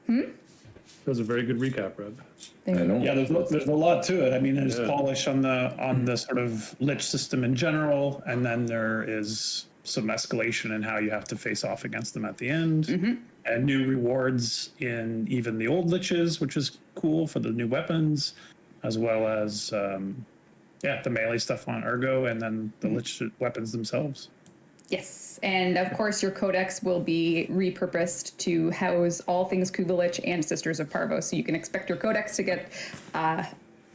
That was a very good recap, Reb. Yeah, there's a lot to it. I mean, there's polish on the sort of lich system in general, and then there is some escalation in how you have to face off against them at the end, and new rewards in even the old liches, which is cool for the new weapons, as well as the melee stuff on Ergo, and then the lich weapons themselves. Yes, and of course your codex will be repurposed to house all things Kuvalich and Sisters of Parvos. So you can expect your codex to get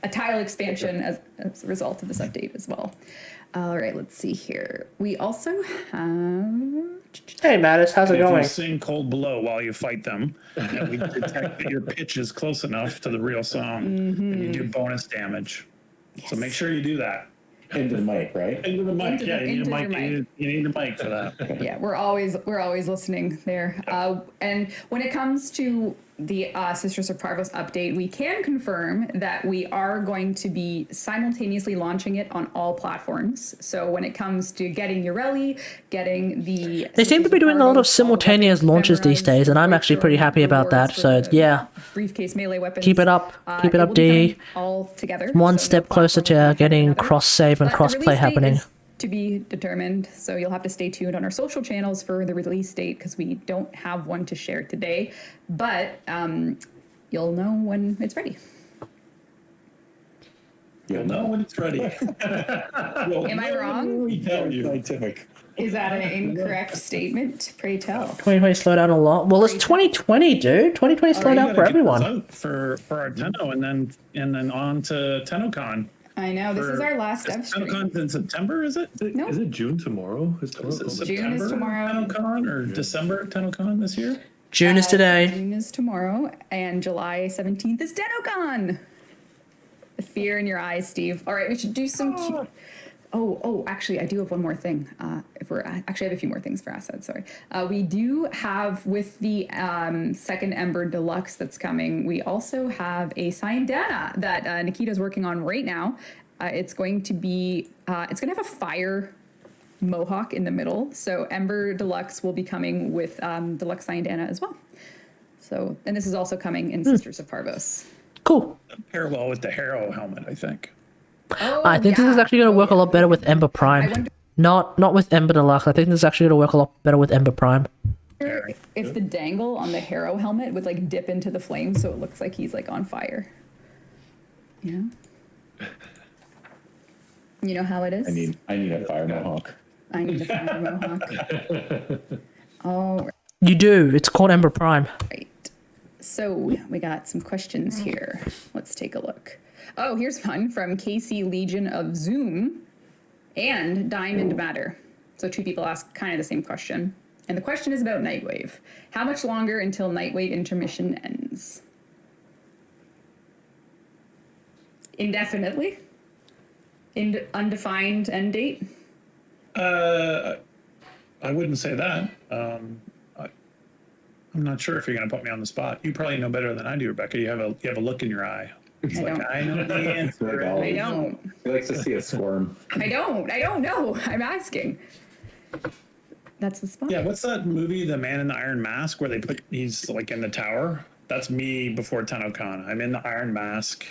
a tile expansion as a result of this update as well. All right, let's see here. We also have. Hey, Mattis, how's it If you going? sing Cold Below while you fight them, and we detect that your pitch is close enough to the real song, and you do bonus damage. So make sure you do that. Into the mic, right? Into the mic, yeah. You need a into mic. the mic. You need a mic for that. Yeah, we're always listening there. And when it comes to the Sisters of Parvos update, we can confirm that we are going to be simultaneously launching it on all platforms. So when it comes to getting Ureli, getting the... They seem to be doing a lot of simultaneous launches these days, and I'm actually pretty happy about that. So yeah, briefcase melee weapons. keep it up, keep it will up, be D. coming all together. One so step no closer platform to getting together. cross save and But the cross release play date happening. is to be determined, so you'll have to stay tuned on our social channels for the release date because we don't have one to share today, but you'll know when it's ready. You'll know when it's ready. Am I wrong? We tell you. Scientific. Is that an incorrect statement? Pray tell. 2020 slowed down a lot. Well, it's 2020, dude. 2020 slowed down for everyone. For our Tenno, and then on to TennoCon. I know, this is our last Is dev stream. TennoCon in September, is it? No. Is it June tomorrow? Is Is it June is September tomorrow. TennoCon or December TennoCon this year? June is today. June is tomorrow, and July 17th is TennoCon. The fear in your eyes, Steve. All right, we should do some... actually, I do have one more thing. I have a few more things for Assad, sorry. We do have, with the second Ember Deluxe that's coming, we also have a Syndana that Nikita's working on right now. It's going to be, it's going to have a fire mohawk in the middle. So Ember Deluxe will be coming with Deluxe Syndana as well. So, and this is also coming in Sisters of Parvos. Cool. Parallel with the Harrow helmet, I think. Oh, I think this is actually going to work a lot better with Ember Prime. Not with Ember Deluxe. I think this is actually going to work a lot better with Ember Prime. If the dangle on the Harrow helmet would like dip into the flames so it looks like he's like on fire. You know how it is? I need a fire mohawk. I need a fire mohawk. All You do. It's called Ember Prime. right. So we got some questions here. Let's take a look. Oh, here's one from Casey Legion of Zoom and Diamond Matter. So two people asked kind of the same question. And the question is about Nightwave. How much longer until Nightwave intermission ends? Indefinitely? Undefined end date? I wouldn't say that. I'm not sure if you're going to put me on the spot. You probably know better than I do, Rebecca. You have a look in your eye. It's I like, don't. I know the answer. I don't. He likes to see a squirm. I don't know. I'm asking. That's the spot. Yeah, what's that movie, The Man in the Iron Mask, where he's like in the tower? That's me before TennoCon. I'm in the Iron Mask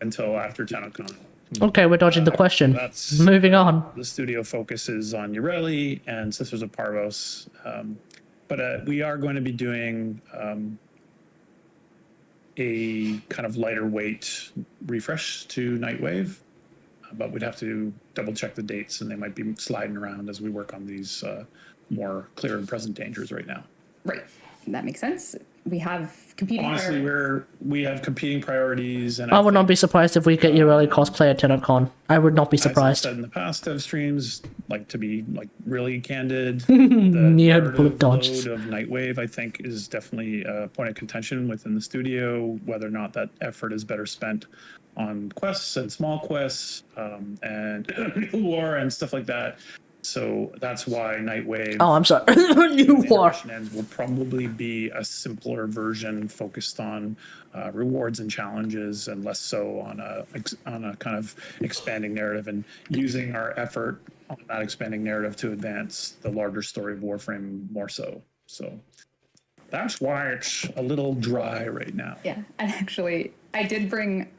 until after TennoCon. Okay, we're dodging the question. That's Moving on. The studio focuses on Ureli and Sisters of Parvos. But we are going to be doing a kind of lighter weight refresh to Nightwave. But we'd have to double check the dates, and they might be sliding around as we work on these more clear and present dangers right now. Right. That makes sense. We have competing. Honestly, we have competing priorities, and I would not be surprised if we get Ureli cosplay at TennoCon. I would not be As I surprised. said in the past, dev streams, like to be like really candid. Near narrative bullet dodges. load of Nightwave, I think, is definitely a point of contention within the studio. Whether or not that effort is better spent on quests and small quests and war and stuff like that. So that's why Nightwave. Oh, I'm sorry. You are. Will probably be a simpler version focused on rewards and challenges, and less so on a kind of expanding narrative, and using our effort on that expanding narrative to advance the larger story of Warframe more so. So that's why it's a little dry right now. Yeah, and actually, I did bring.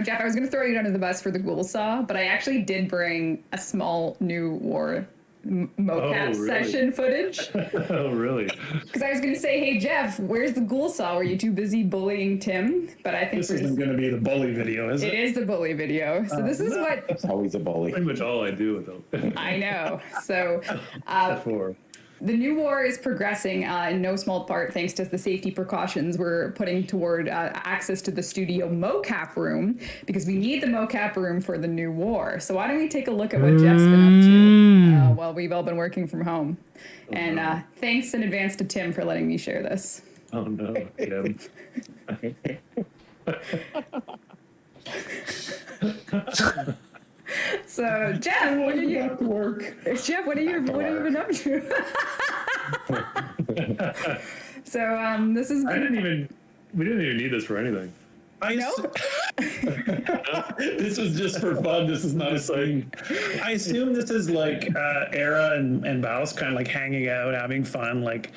Jeff, I was going to throw you under the bus for the ghoul saw, but I actually did bring a small new war mocap session footage. Oh, really? Because I was going to say, hey, Jeff, where's the ghoul saw? Were you too busy bullying Tim? But I think This isn't going to be the bully video, is it? It is the bully video. So this is what... It's always a bully. Pretty much all I do with them. I know. So... Before. The new war is progressing in no small part thanks to the safety precautions we're putting toward access to the studio mocap room, because we need the mocap room for the new war. So why don't we take a look at what Jeff's been up to while we've all been working from home. And thanks in advance to Tim for letting me share this. Oh no, Tim. So Jeff, what are you Back to work. Jeff, what have you been up to? So this is We didn't even need this for anything. This is just for fun. This is not a thing. I assume this is like Era and Baus kind of like hanging out, having fun, like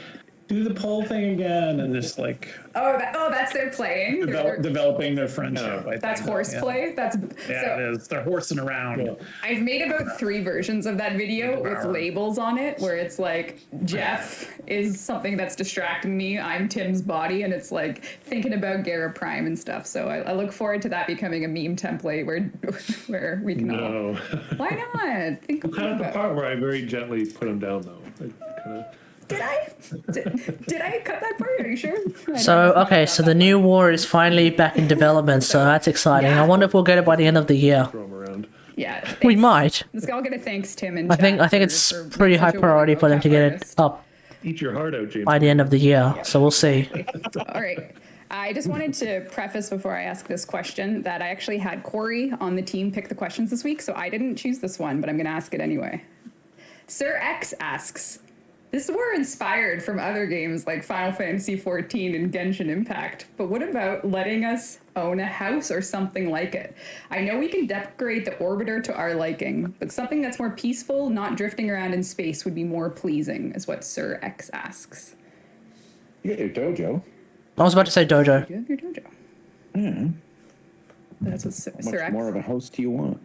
do the poll thing again, and just like that's their playing. developing their friendship. I That's think. horseplay. That's Yeah, it is. They're horsing around. Yeah. I've made about 3 versions of that video with labels on it, where it's like Jeff is something that's distracting me. I'm Tim's body, and it's like thinking about Gara Prime and stuff. So I look forward to that becoming a meme template where we can. No. Why not? Think Kind of the about it. part where I very gently put him down, though. Like, kind of. Did I cut that part? Are you sure? So, okay, so the new war is finally back in development, so that's exciting. I wonder if we'll get it by the end of the year. Throw him around. Yeah, We thanks. might. Let's all get a thanks, Tim and I think Chad, it's for pretty being high such a priority for them to get it artist. up Eat your heart out, James. by the end of the year, so we'll see. All right. I just wanted to preface before I ask this question that I actually had Corey on the team pick the questions this week, so I didn't choose this one, but I'm going to ask it anyway. Sir X asks, this were inspired from other games like Final Fantasy XIV and Genshin Impact, but what about letting us own a house or something like it? I know we can decorate the orbiter to our liking, but something that's more peaceful, not drifting around in space, would be more pleasing, is what Sir X asks. You get your dojo. I was about to say dojo. You have your dojo. Yeah. That's what How Sir much X. more of a host do you want?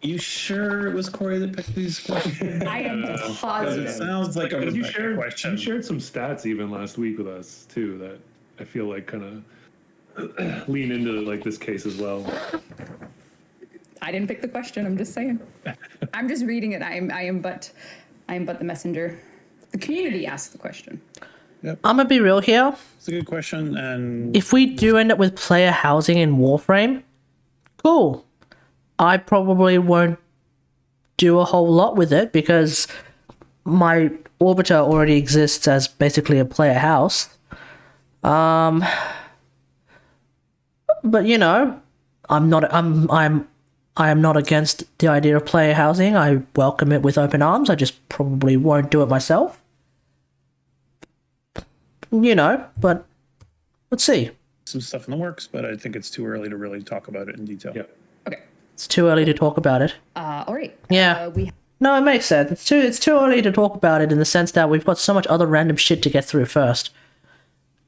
You sure it was Corey that picked these questions? I am It positive. sounds like a Because you Rebecca shared, question. you shared some stats even last week with us, too, that I feel like kind of lean into like this case as well. I didn't pick the question. I'm just saying. I'm just reading it. I am but the messenger. The community asked the question. I'm gonna be real here. It's a good question, and If we do end up with player housing in Warframe, cool. I probably won't do a whole lot with it because my orbiter already exists as basically a player house. But you know, I am not against the idea of player housing. I welcome it with open arms. I just probably won't do it myself. You know, but let's see. some stuff in the works, but I think it's too early to really talk about it in detail. Yeah. Okay. It's too early to talk about it. All right. Yeah. We No, it makes sense. It's too early to talk about it in the sense that we've got so much other random shit to get through first.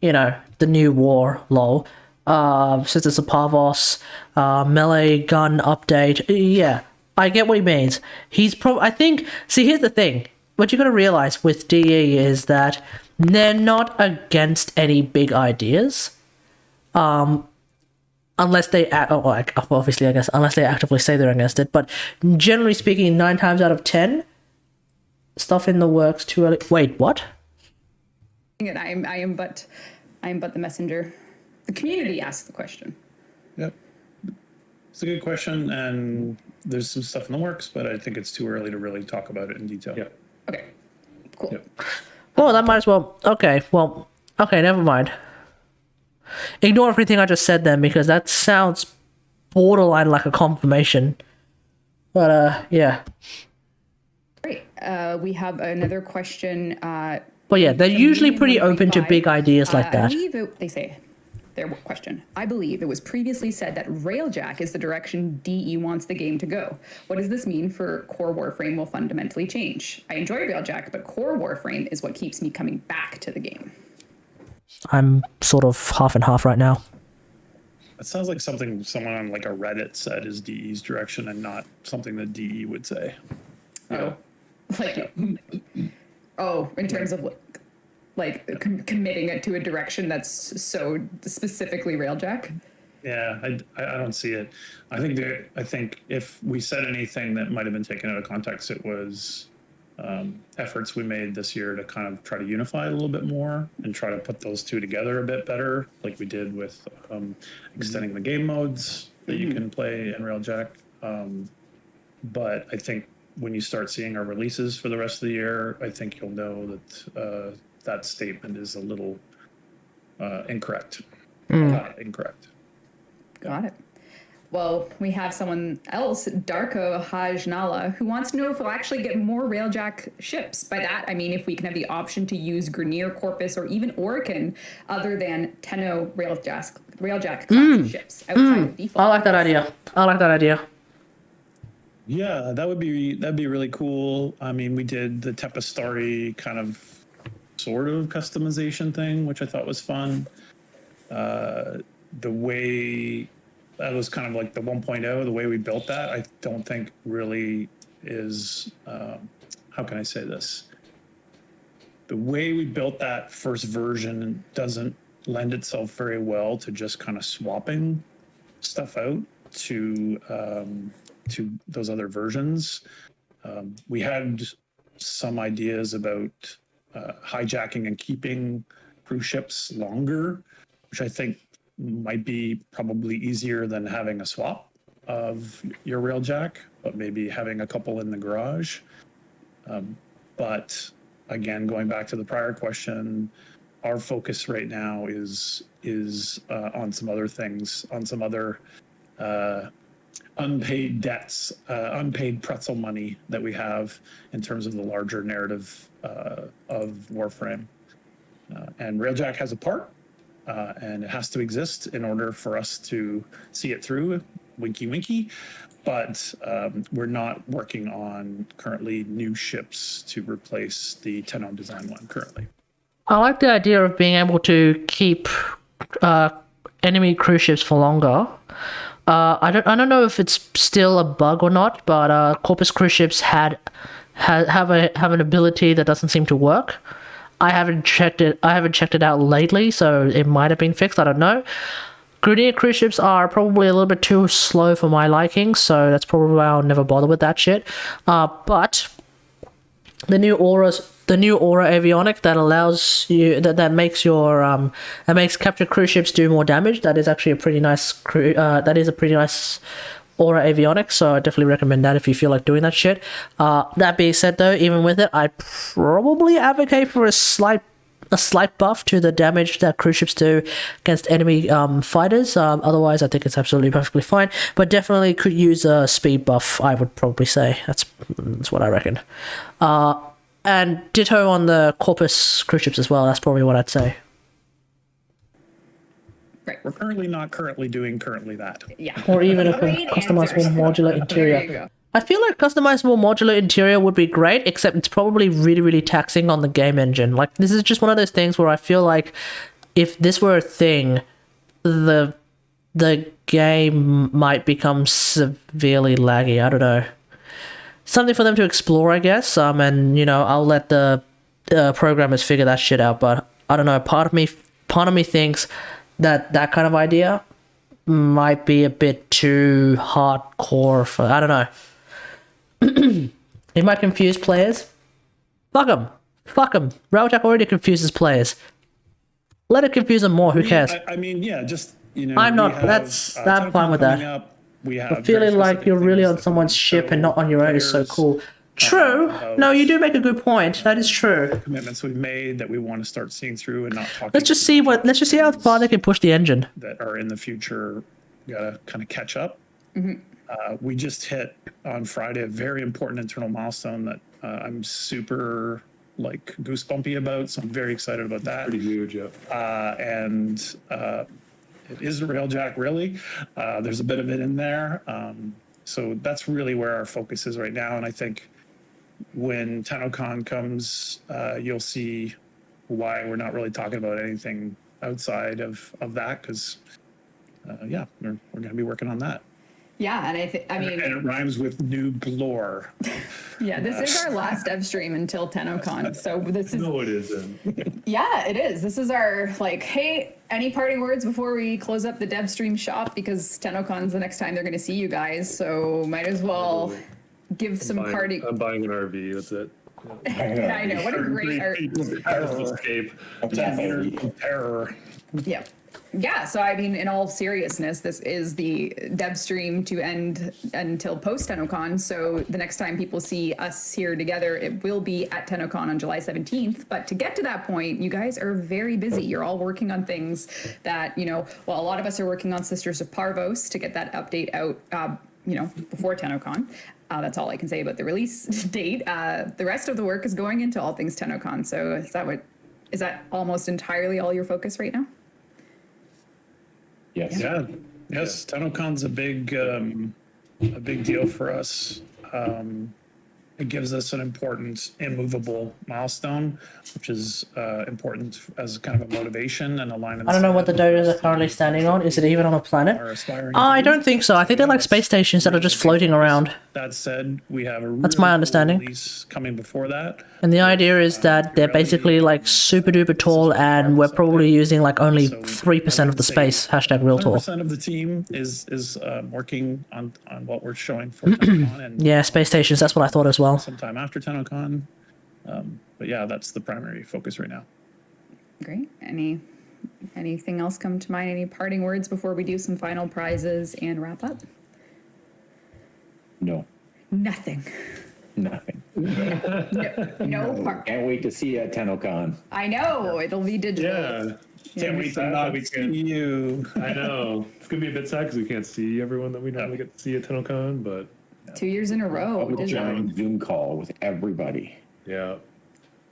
You know, the new war, lol. Since it's a Parvos, melee gun update. Yeah, I get what he means. I think, see, here's the thing. What you gotta realize with DE is that they're not against any big ideas. Unless they, obviously, I guess, unless they actively say they're against it. But generally speaking, 9 times out of 10, stuff in the works too early. Wait, what? I am but the messenger. The community asked the question. Yep. It's a good question, and there's some stuff in the works, but I think it's too early to really talk about it in detail. Yeah. Okay. Cool. Yep. Well, that might as well. Okay, never mind. Ignore everything I just said then, because that sounds borderline like a confirmation. But, yeah. Great. We have another question. But yeah, they're usually pretty open to big ideas like I that. believe they say their question. I believe it was previously said that Railjack is the direction DE wants the game to go. What does this mean for core Warframe will fundamentally change? I enjoy Railjack, but core Warframe is what keeps me coming back to the game. I'm sort of half and half right now. It sounds like something someone on like a Reddit said is DE's direction and not something that DE would say. Oh, like, oh, in terms of committing it to a direction that's so specifically Railjack. Yeah, I don't see it. I think if we said anything that might have been taken out of context, it was efforts we made this year to kind of try to unify it a little bit more and try to put those two together a bit better, like we did with extending the game modes that you can play in Railjack. But I think when you start seeing our releases for the rest of the year, I think you'll know that that statement is a little incorrect. Incorrect. Got it. Well, we have someone else, Darko Hajnala, who wants to know if we'll actually get more Railjack ships. By that, I mean if we can have the option to use Grineer, Corpus, or even Orican other than Tenno Railjack class ships outside of default. I like that idea. Yeah, that'd be really cool. I mean, we did the Tepestari kind of sort of customization thing, which I thought was fun. The way that was kind of like the 1.0, the way we built that, I don't think really is, how can I say this? The way we built that first version doesn't lend itself very well to just kind of swapping stuff out to those other versions. We had some ideas about hijacking and keeping cruise ships longer, which I think might be probably easier than having a swap of your Railjack, but maybe having a couple in the garage. But again, going back to the prior question, our focus right now is on some other things, on some other unpaid debts, unpaid pretzel money that we have in terms of the larger narrative of Warframe. And Railjack has a part, and it has to exist in order for us to see it through, winky winky. But we're not working on currently new ships to replace the Tenno design one currently. I like the idea of being able to keep enemy cruise ships for longer. I don't know if it's still a bug or not, but Corpus cruise ships have an ability that doesn't seem to work. I haven't checked it out lately, so it might have been fixed. I don't know. Grineer cruise ships are probably a little bit too slow for my liking, so that's probably why I'll never bother with that shit. But the new aura avionic that allows you that makes your that makes captured cruise ships do more damage. That is actually a pretty nice aura avionic, so I definitely recommend that if you feel like doing that shit. That being said, though, even with it, I'd probably advocate for a slight buff to the damage that cruise ships do against enemy fighters. Otherwise, I think it's absolutely perfectly fine, but definitely could use a speed buff, I would probably say. That's what I reckon. And ditto on the Corpus cruise ships as well. That's probably what I'd say. Right. We're currently not doing that. Yeah. Or even a Great customizable answers. modular There you interior. go. I feel like customizable modular interior would be great, except it's probably really, really taxing on the game engine. Like, this is just one of those things where I feel like if this were a thing, the game might become severely laggy. I don't know. Something for them to explore, I guess. And I'll let the programmers figure that shit out. But I don't know. Part of me thinks that kind of idea might be a bit too hardcore for. I don't know. It might confuse players. Fuck them. Railjack already confuses players. Let it confuse them more. Who cares? I mean, yeah, just I'm not. I'm fine with that. But feeling like you're really on someone's ship and not on your own is so cool. True. No, you do make a good point. That is true. Commitments we've made that we want to start seeing through and not talking. Let's just see how far they can push the engine. That are in the future. We gotta kind of catch up. Mm-hmm. We just hit on Friday a very important internal milestone that I'm super goosebumpy about. So I'm very excited about that. Pretty huge, yeah. And it is a Railjack, really. There's a bit of it in there. So that's really where our focus is right now. And I think when TennoCon comes, you'll see why we're not really talking about anything outside of that, because we're going to be working on that. Yeah, and I mean, and it rhymes with noob lore. Yeah, this is our last dev stream until TennoCon. So this is. No, it isn't. Yeah, it is. This is our hey, any parting words before we close up the dev stream shop, because TennoCon's the next time they're going to see you guys. So might as well give some party. I'm buying an RV. That's it. I know. What a great art. Escape. Terror. Yeah. Yeah, so I mean, in all seriousness, this is the dev stream to end until post TennoCon. So the next time people see us here together, it will be at TennoCon on July 17th. But to get to that point, you guys are very busy. You're all working on things that, well, a lot of us are working on Sisters of Parvos to get that update out, before TennoCon. That's all I can say about the release date. The rest of the work is going into all things TennoCon. So is that almost entirely all your focus right now? Yes. Yeah. Yes. TennoCon's a big deal for us. It gives us an important, immovable milestone, which is important as kind of a motivation and alignment. I don't know what the dodos are currently standing on. Is it even on a planet? I don't think so. I think they're like space stations that are just floating around. That said, we have a That's my understanding. release coming before that. And the idea is that they're basically like super duper tall, and we're probably using like only 3% of the space. Hashtag real tall. 100% of the team is working on what we're showing for TennoCon, and Yeah, space stations. That's what I thought as well. sometime after TennoCon. But yeah, that's the primary focus right now. Great. Anything else come to mind? Any parting words before we do some final prizes and wrap up? No. Nothing. Nothing. No. Can't wait to see you at TennoCon. I know it'll be digital. Yeah. Can't wait to not see you. I know. It's going to be a bit sad because we can't see everyone that we normally get to see at TennoCon, but 2 years in a row. A giant Zoom call with everybody. yeah.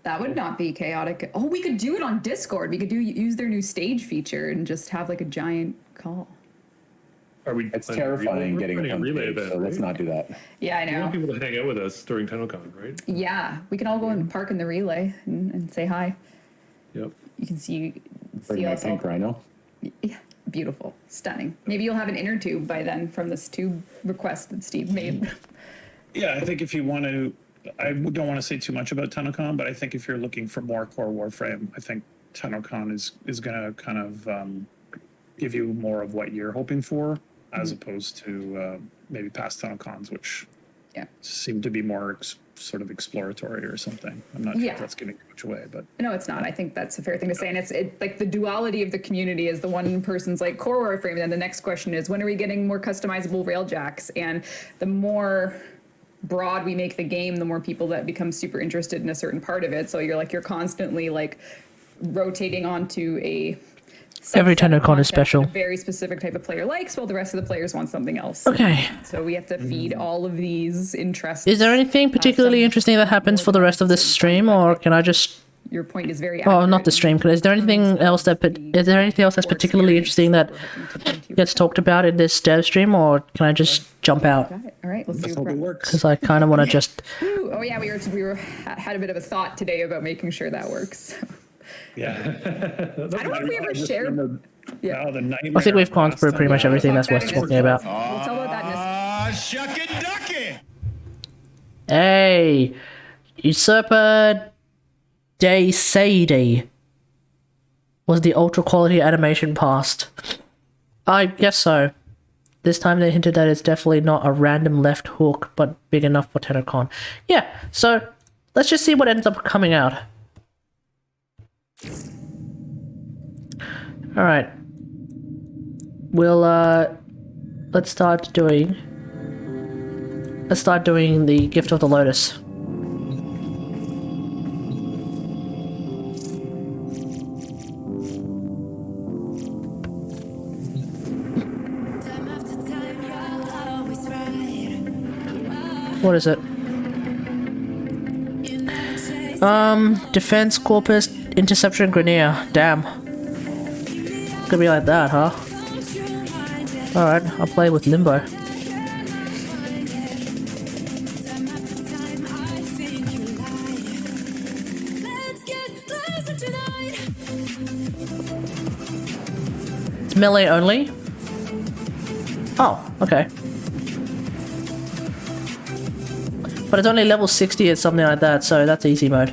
That would not be chaotic. Oh, we could do it on Discord. We could use their new stage feature and just have like a giant call. Are we? It's terrifying getting a relay stage, event. so let's right? not do that. Yeah, I We want know. people to hang out with us during TennoCon, right? Yeah, we can all go and park in the relay and say hi. Yep. You can see Bring my us all. pink rhino. Yeah, beautiful, stunning. Maybe you'll have an inner tube by then from this tube request that Steve made. Yeah, I think if you want to, I don't want to say too much about TennoCon, but I think if you're looking for more core Warframe, I think TennoCon is going to kind of give you more of what you're hoping for, as opposed to maybe past TennoCons, which seem to be more sort of exploratory or something. I'm not sure if that's giving too much away, but No, it's not. I think that's a fair thing to say. And it's like the duality of the community is the one person's like core Warframe, and then the next question is, when are we getting more customizable railjacks? And the more broad we make the game, the more people that become super interested in a certain part of it. So you're constantly like rotating onto a Every subset of TennoCon is content special. that a very specific type of player likes, while the rest of the players want something else. Okay. So we have to feed all of these interests. Is there anything particularly interesting that happens for the rest of this stream, or can I just? Your point is very Oh, accurate. not the stream. Is there anything else that? Is there anything else that's particularly interesting that gets talked about in this dev stream, or can I just jump out? Got it. All right, let's do hope it works. Because I kind of want to just. Ooh, oh yeah, we had a bit of a thought today about making sure that works. yeah. I don't know if we ever shared. Yeah. Now the nightmare I think we've gone through pretty much everything that's worth talking about. We'll tell about that in a Shuck it, duck it. Hey, Usurper Day Sadie. Was the ultra quality animation passed? I guess so. This time they hinted that it's definitely not a random left hook, but big enough for TennoCon. Yeah, so let's just see what ends up coming out. Alright. We'll, let's start doing the Gift of the Lotus. What is it? Defense, Corpus, Interception, Grenier. Damn. It's gonna be like that, huh? Alright, I'll play with Limbo. It's melee only? Oh, okay. But it's only level 60 or something like that, so that's easy mode.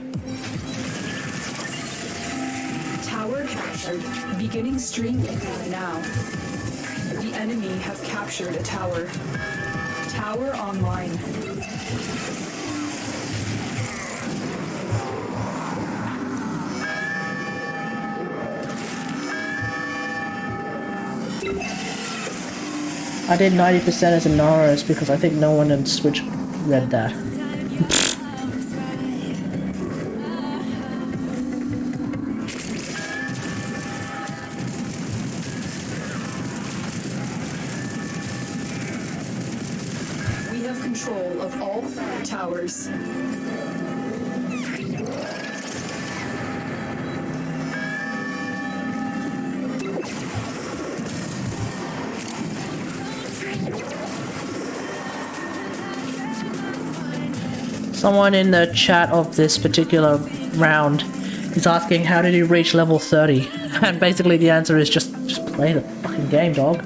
Tower captured. Beginning stream now. The enemy have captured a tower. Tower online. I did 90% as a Naros because I think no one on Switch read that. We have control of all 5 towers. Someone in the chat of this particular round is asking how did you reach level 30? And basically the answer is just play the fucking game, dog.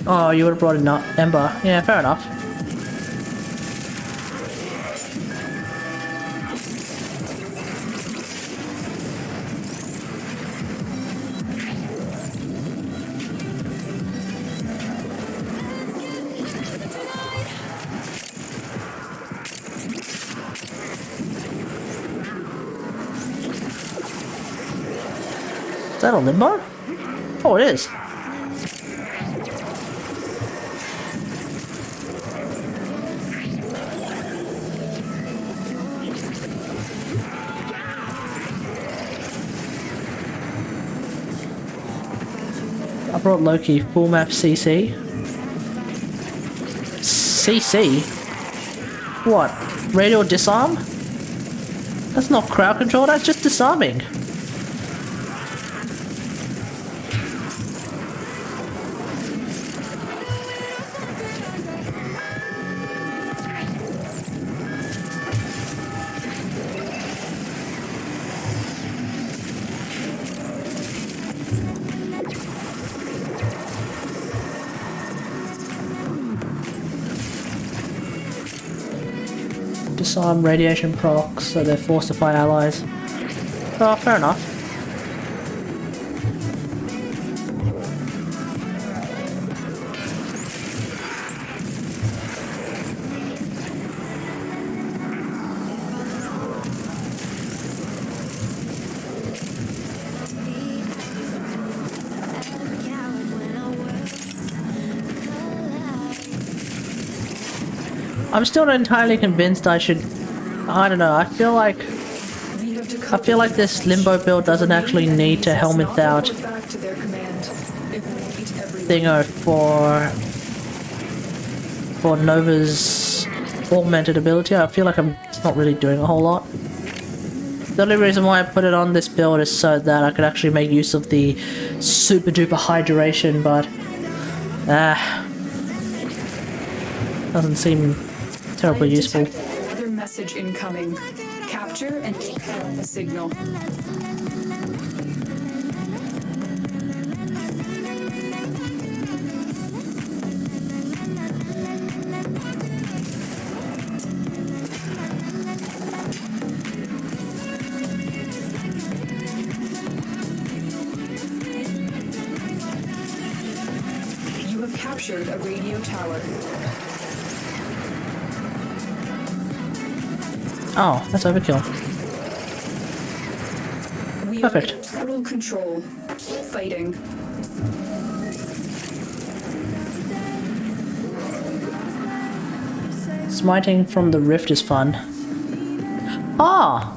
Oh, you would have brought in Ember. Yeah, fair enough. Is that a limbo? Oh, it is. I brought Loki full map CC. CC? What? Radial disarm? That's not crowd control, that's just disarming. Disarm radiation procs, so they're forced to fight allies. Oh, fair enough. I'm still not entirely convinced I should... I don't know, I feel like this Limbo build doesn't actually need to helmet out Thingo for Nova's augmented ability. I feel like it's not really doing a whole lot. The only reason why I put it on this build is so that I could actually make use of the super duper hydration, but doesn't seem terribly useful. Another message incoming. Capture and decode the signal. You have captured a radio tower. Oh, that's overkill. Perfect. Total control. Fighting. Smiting from the rift is fun. Ah!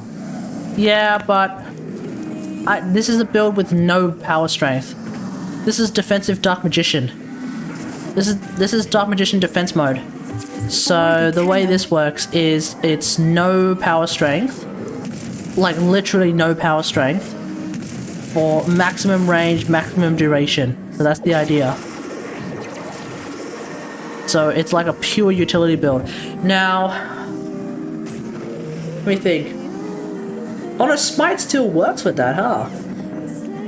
Yeah, but... this is a build with no power strength. This is defensive Dark Magician. This is Dark Magician defense mode. So the way this works is it's no power strength, like literally no power strength, for maximum range, maximum duration. So that's the idea. So it's like a pure utility build. Now, let me think. Oh no, Smite still works with that, huh?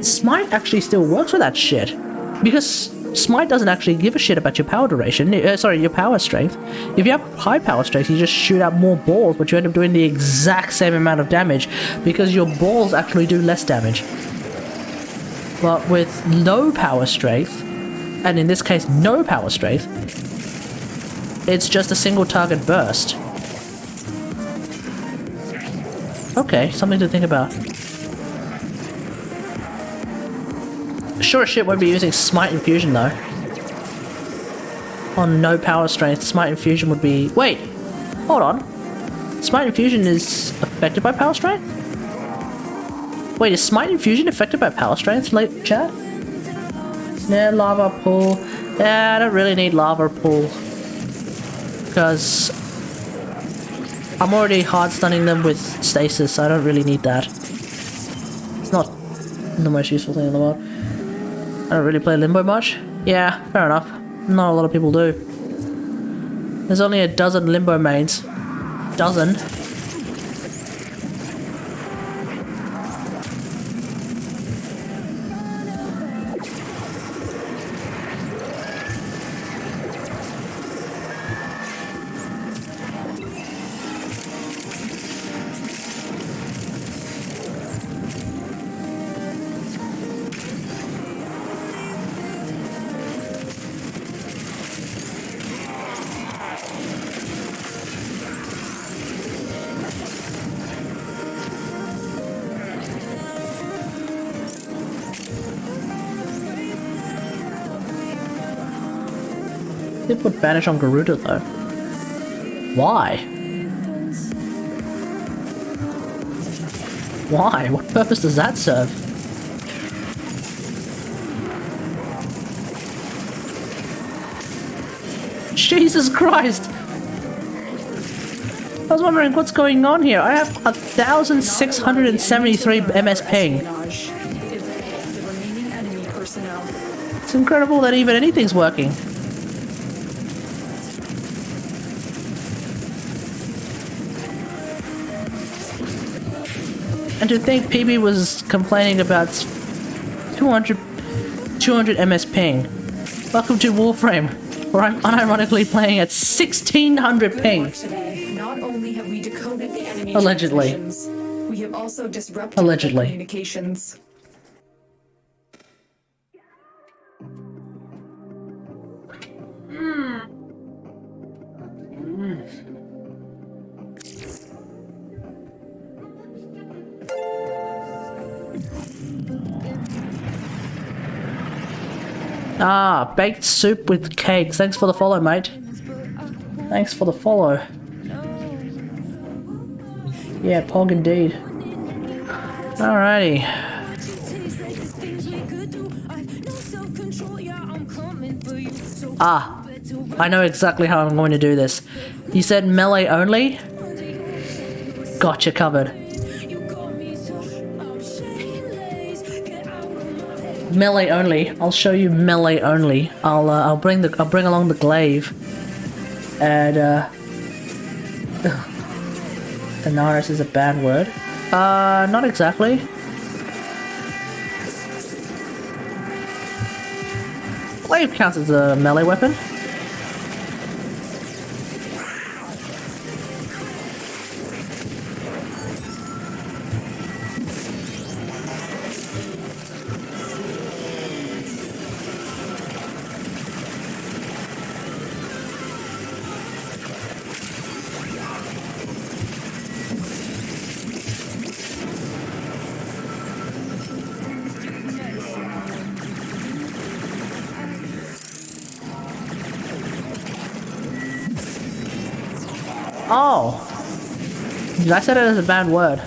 Smite actually still works with that shit. Because Smite doesn't actually give a shit about your power duration, your power strength. If you have high power strength, you just shoot out more balls, but you end up doing the exact same amount of damage because your balls actually do less damage. But with low power strength, and in this case no power strength, it's just a single target burst. Okay, something to think about. sure as shit won't be using Smite Infusion though. On no power strength, Smite Infusion would be... Wait! Hold on. Smite Infusion is affected by power strength? Wait, is Smite Infusion affected by power strength, late chat? Yeah, Lava Pool. Yeah, I don't really need Lava Pool. Because I'm already hard stunning them with Stasis, so I don't really need that. It's not the most useful thing in the world. I don't really play Limbo much. Yeah, fair enough. Not a lot of people do. There's only a dozen Limbo mains. Dozen? They put Banish on Garuda though. Why? Why? What purpose does that serve? Jesus Christ! I was wondering what's going on here. I have 1,673 MS ping. It's incredible that even anything's working. And to think PB was complaining about 200 MS ping. Welcome to Warframe, where I'm unironically playing at 1600 ping. Not only have we decoded the enemy Allegedly. transmissions, we have also disrupted Allegedly. their communications. Ah, baked soup with cakes. Thanks for the follow, mate. Thanks for the follow. Yeah, Pog indeed. Alrighty. Ah, I know exactly how I'm going to do this. You said melee only? Gotcha covered. Melee only. I'll show you melee only. I'll bring along the glaive. And Anaris is a bad word. Not exactly. Glaive counts as a melee weapon. Oh! I said it as a bad word.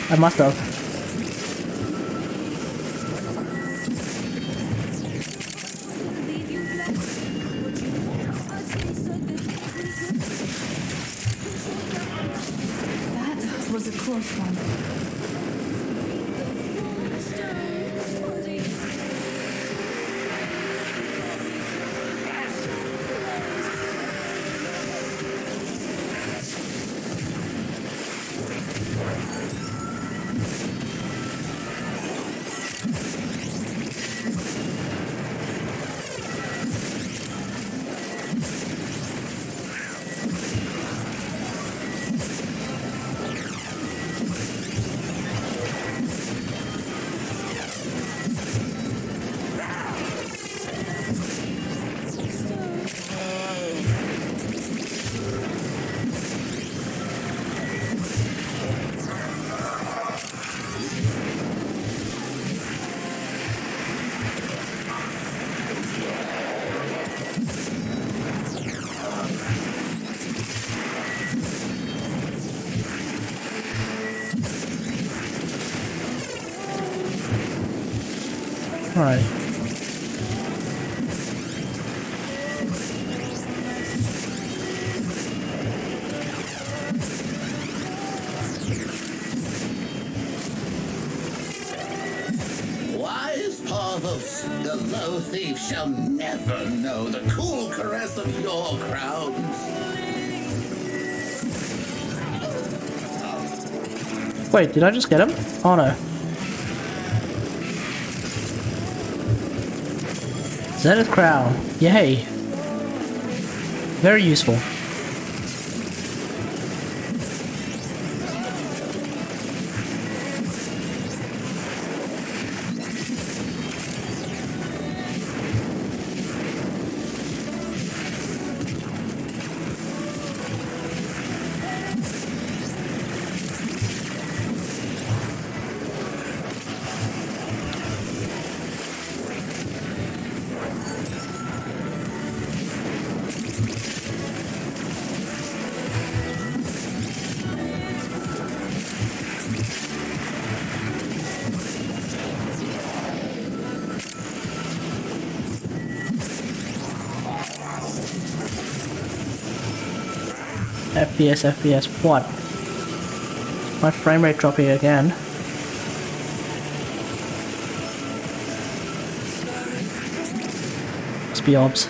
I must have. That was a close one. Alright. Wise Parvus, the low thief shall never know the cool caress of your crowns. Wait, did I just get him? Oh no. Zenith Crown. Yay. Very useful. FPS, what? My frame rate dropping again. Must be obs.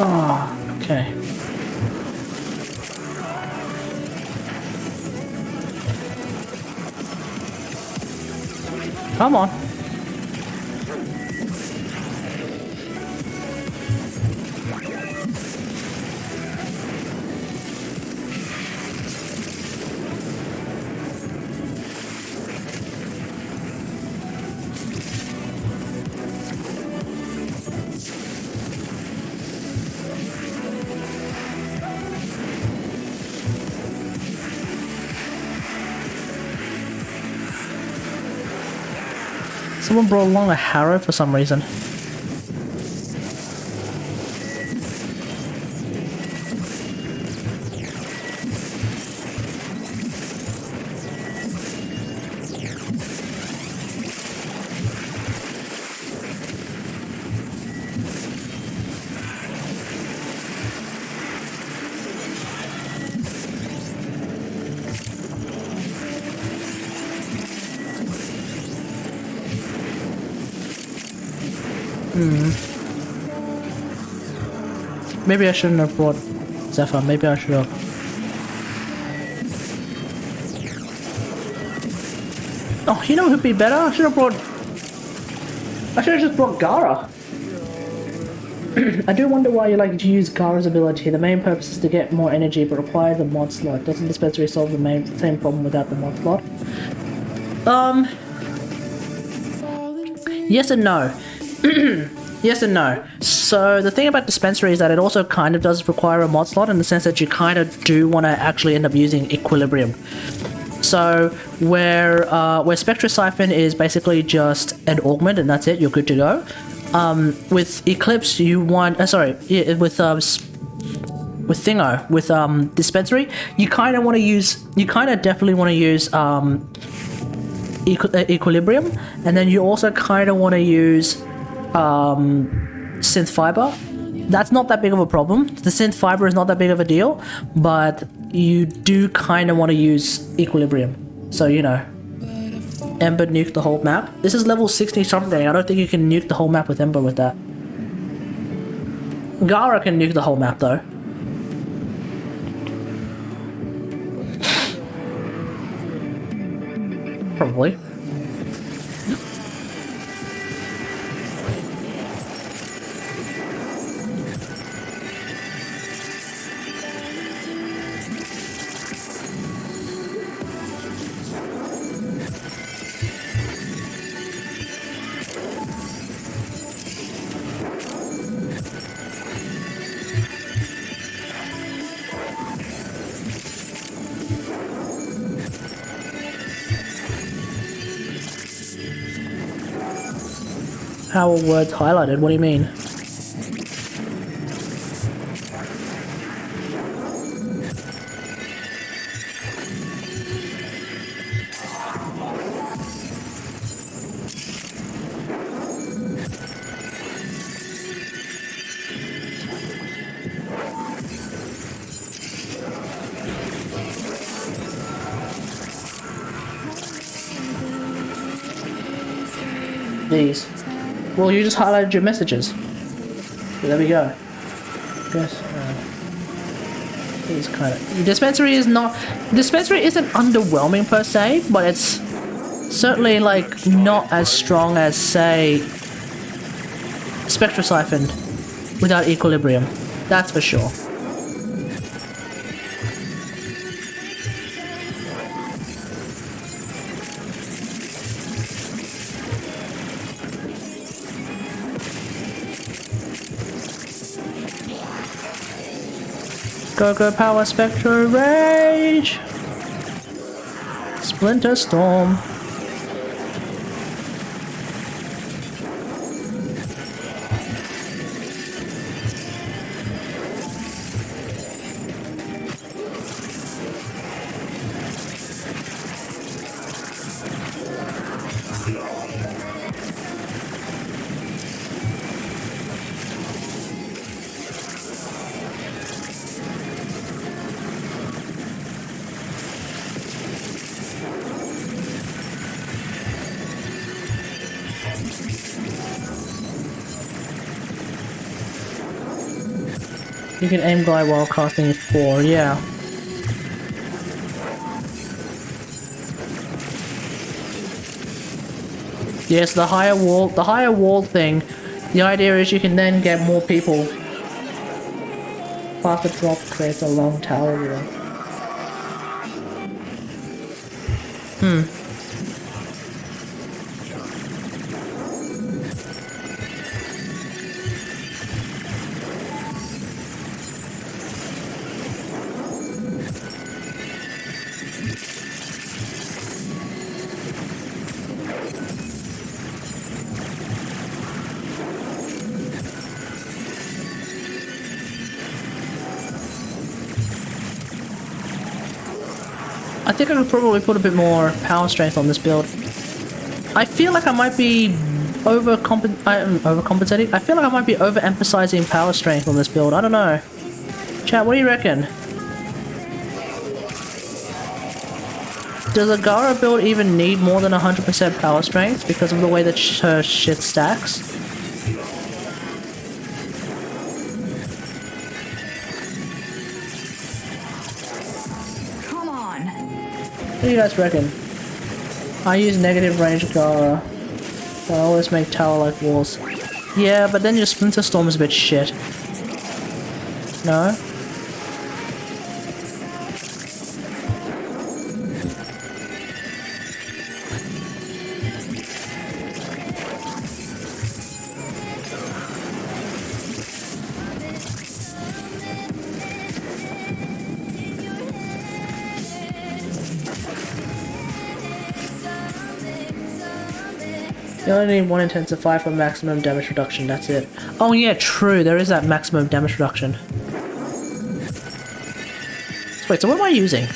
Ah, okay. Come on. Someone brought along a harrow for some reason. Maybe I shouldn't have brought Zephyr. Maybe I should have. Oh, you know who'd be better? I should have just brought Gara. I do wonder why you like to use Gara's ability. The main purpose is to get more energy, but requires a mod slot. Doesn't dispensary solve the same problem without the mod slot? Yes and no. Yes and no. So the thing about dispensary is that it also kind of does require a mod slot in the sense that you kind of do want to actually end up using equilibrium. So where Spectra Siphon is basically just an augment and that's it, you're good to go. With Eclipse you want with dispensary you kind of definitely want to use equilibrium, and then you also kind of want to use synth fiber. That's not that big of a problem. The synth fiber is not that big of a deal, but you do kind of want to use equilibrium. So, you know, Ember nuke the whole map. This is level 60 something. I don't think you can nuke the whole map with Ember with that. Gara can nuke the whole map though. Probably. How are words highlighted? What do you mean? These. Well, you just highlighted your messages. So there we go. Guess. These kind of. Dispensary is not. Dispensary isn't underwhelming per se, but it's certainly like not as strong as say Spectra Siphon without Equilibrium. That's for sure. Go Power Spectra Rage! Splinter Storm. You can aim glide while casting it 4, yeah. Yes, the higher wall thing, the idea is you can then get more people. Faster drop creates a long tower wall. I think I could probably put a bit more power strength on this build. I feel like I might be overcompensating. I feel like I might be overemphasizing power strength on this build. I don't know. Chat, what do you reckon? Does a Gara build even need more than 100% power strength because of the way that her shit stacks? What do you guys reckon? I use negative range Gara. I always make tower-like walls. Yeah, but then your Splinter Storm is a bit shit. No? You only need one intensify for maximum damage reduction, that's it. Oh yeah, true, there is that maximum damage reduction. Wait, so what am I using?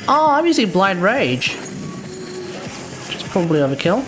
Oh, I'm using Blind Rage. Which is probably overkill.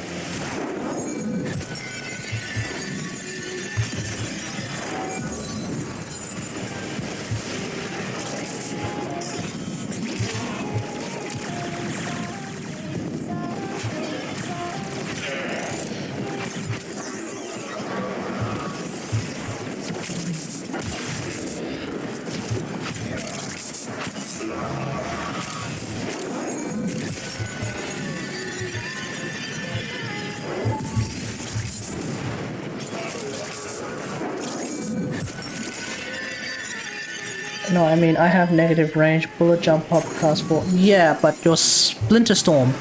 No, I mean, I have negative range, bullet jump up, cast 4. Yeah, but your Splinter Storm.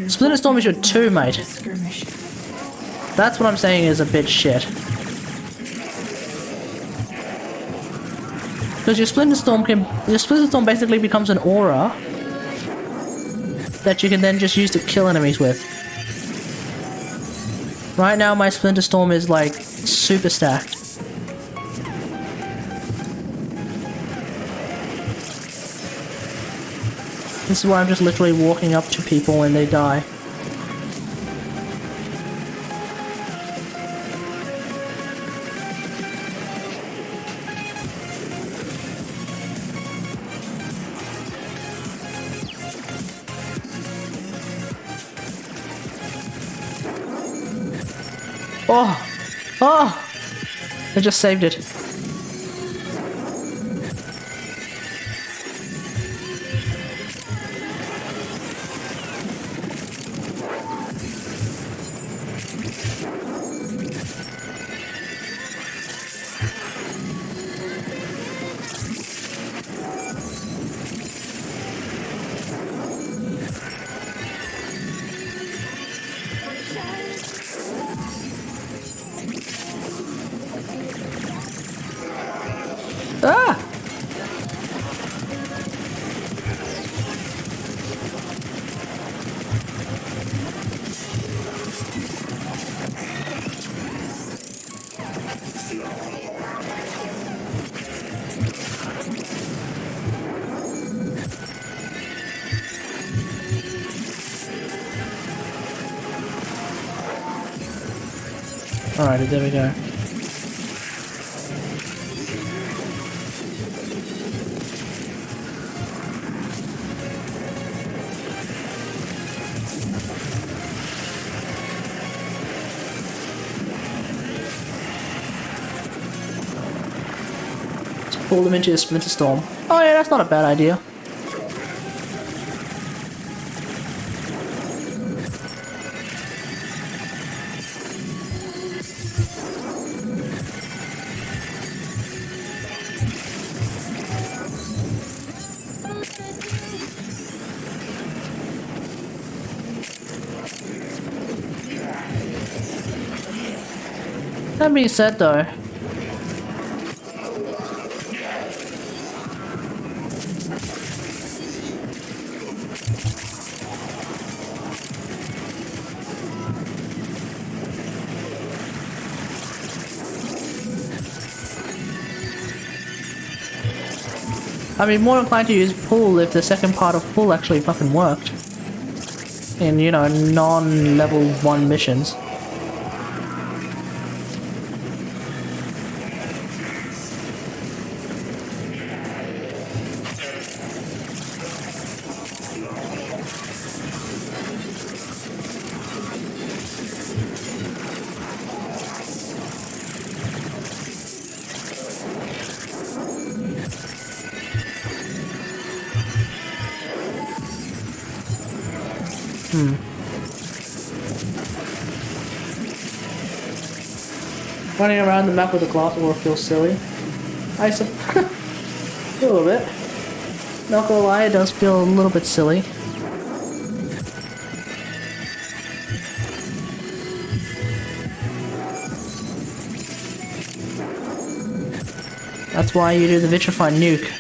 Splinter Storm is your 2, mate. That's what I'm saying is a bit shit. Because your Splinter Storm basically becomes an aura that you can then just use to kill enemies with. Right now my Splinter Storm is like super stacked. This is why I'm just literally walking up to people when they die. Oh! Oh! I just saved it. Ah! Alright, there we go. Pull them into a Splinter Storm. Oh yeah, that's not a bad idea. That being said though, I'd be more inclined to use pull if the second part of pull actually fucking worked. In, you know, non-level 1 missions. Running around the map with a glass will feel silly. I suppose a little bit. Not gonna lie, it does feel a little bit silly. That's why you do the vitrified nuke.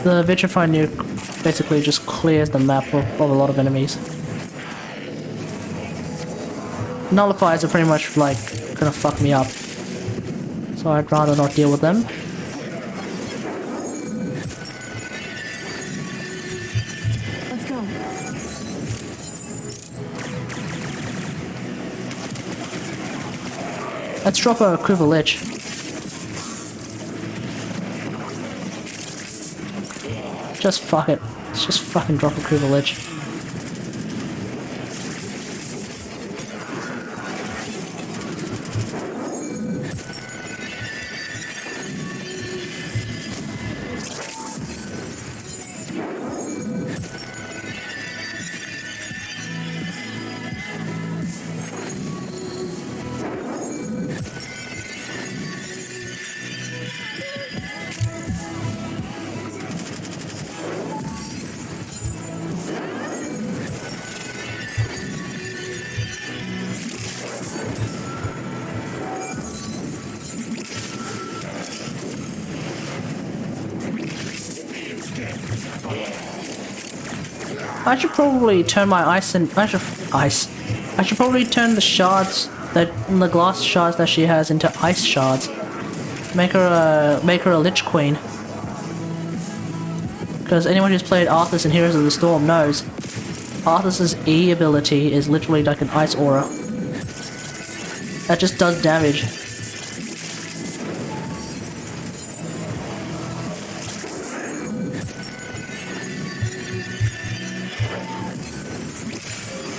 The vitrified nuke basically just clears the map of a lot of enemies. Nullifiers are pretty much like gonna fuck me up, so I'd rather not deal with them. Let's go. Let's drop a Quiver Lich. Just fuck it. Let's just fucking drop a Quiver Lich. I should probably turn my ice and I should probably turn the shards the glass shards that she has into ice shards. Make her a Lich Queen. Because anyone who's played Arthas in Heroes of the Storm knows Arthas's E ability is literally like an ice aura. That just does damage.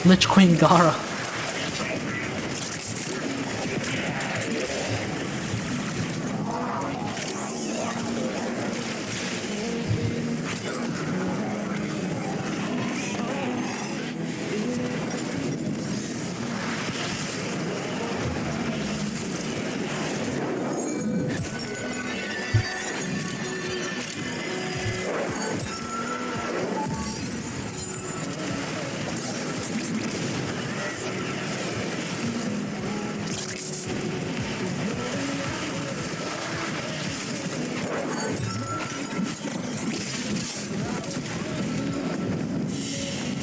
Lich Queen Gara.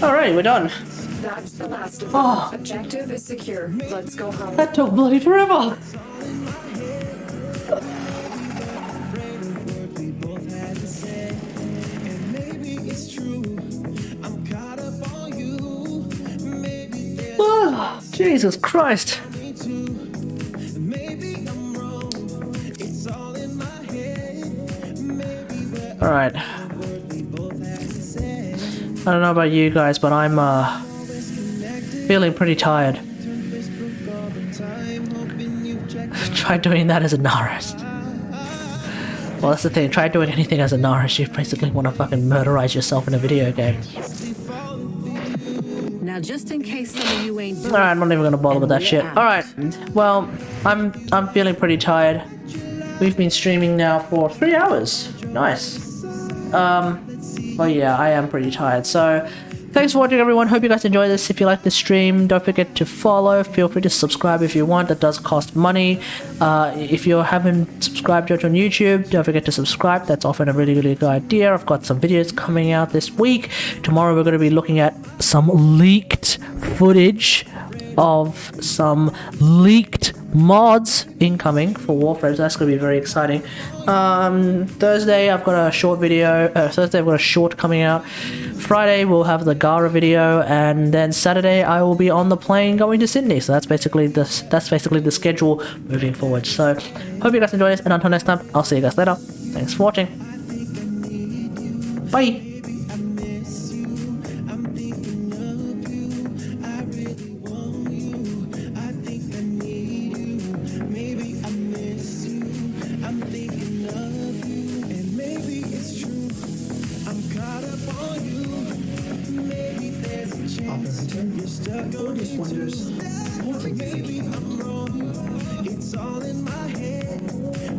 Alright, we're done. That's the last of them. Oh. Objective is secure. Let's go home. That took bloody forever. Oh, Jesus Christ. Alright. I don't know about you guys, but I'm feeling pretty tired. Try doing that as a Naris. Well, that's the thing. Try doing anything as a Naris. You basically want to fucking murderize yourself in a video game. Now, just in case some of you ain't. Alright, I'm not even gonna bother with that shit. Alright, well, I'm feeling pretty tired. We've been streaming now for 3 hours. Nice. Well, yeah, I am pretty tired. So, thanks for watching, everyone. Hope you guys enjoyed this. If you like the stream, don't forget to follow. Feel free to subscribe if you want. That does cost money. If you haven't subscribed yet on YouTube, don't forget to subscribe. That's often a really, really good idea. I've got some videos coming out this week. Tomorrow, we're going to be looking at some leaked footage of some leaked mods incoming for Warframe, so that's going to be very exciting. Thursday I've got a short video, Thursday I've got a short coming out. Friday we'll have the Gara video, and then Saturday I will be on the plane going to Sydney, so that's basically the schedule moving forward. So hope you guys enjoy this, and until next time, I'll see you guys later. Thanks for watching. Bye. It's all in my head.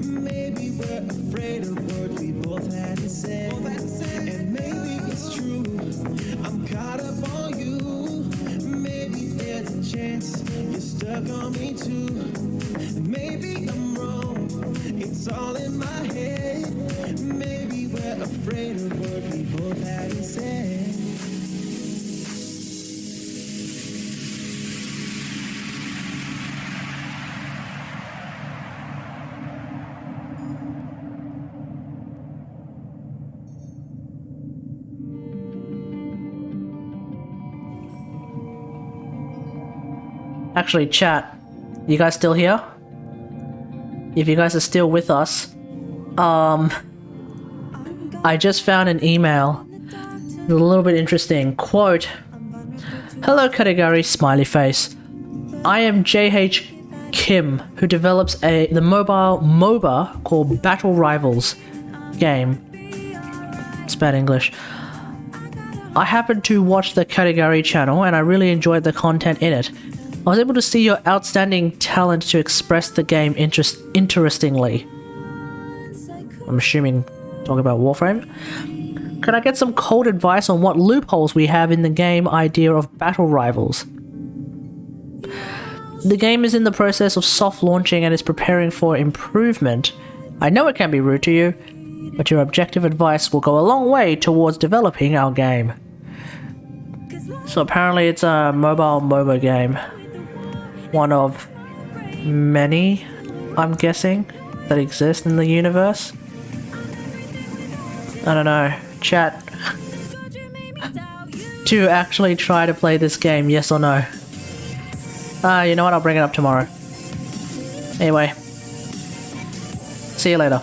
Maybe we're afraid of what we both had to say. And maybe it's true. I'm caught up on you. Maybe there's a chance you're stuck on me too. Maybe I'm wrong. It's all in my head. Maybe we're afraid of what we both had to say. Actually, chat, you guys still here? If you guys are still with us, I just found an email. It's a little bit interesting. Quote, "Hello category smiley face. I am JH Kim, who develops the mobile MOBA called Battle Rivals game." It's bad English. I happened to watch the category channel and I really enjoyed the content in it. I was able to see your outstanding talent to express the game interestingly. I'm assuming talking about Warframe. Can I get some cold advice on what loopholes we have in the game idea of Battle Rivals? The game is in the process of soft launching and is preparing for improvement. I know it can be rude to you, but your objective advice will go a long way towards developing our game. So apparently it's a mobile MOBA game. One of many, I'm guessing, that exist in the universe. I don't know. Chat. To actually try to play this game, yes or no? You know what? I'll bring it up tomorrow. Anyway. See you later.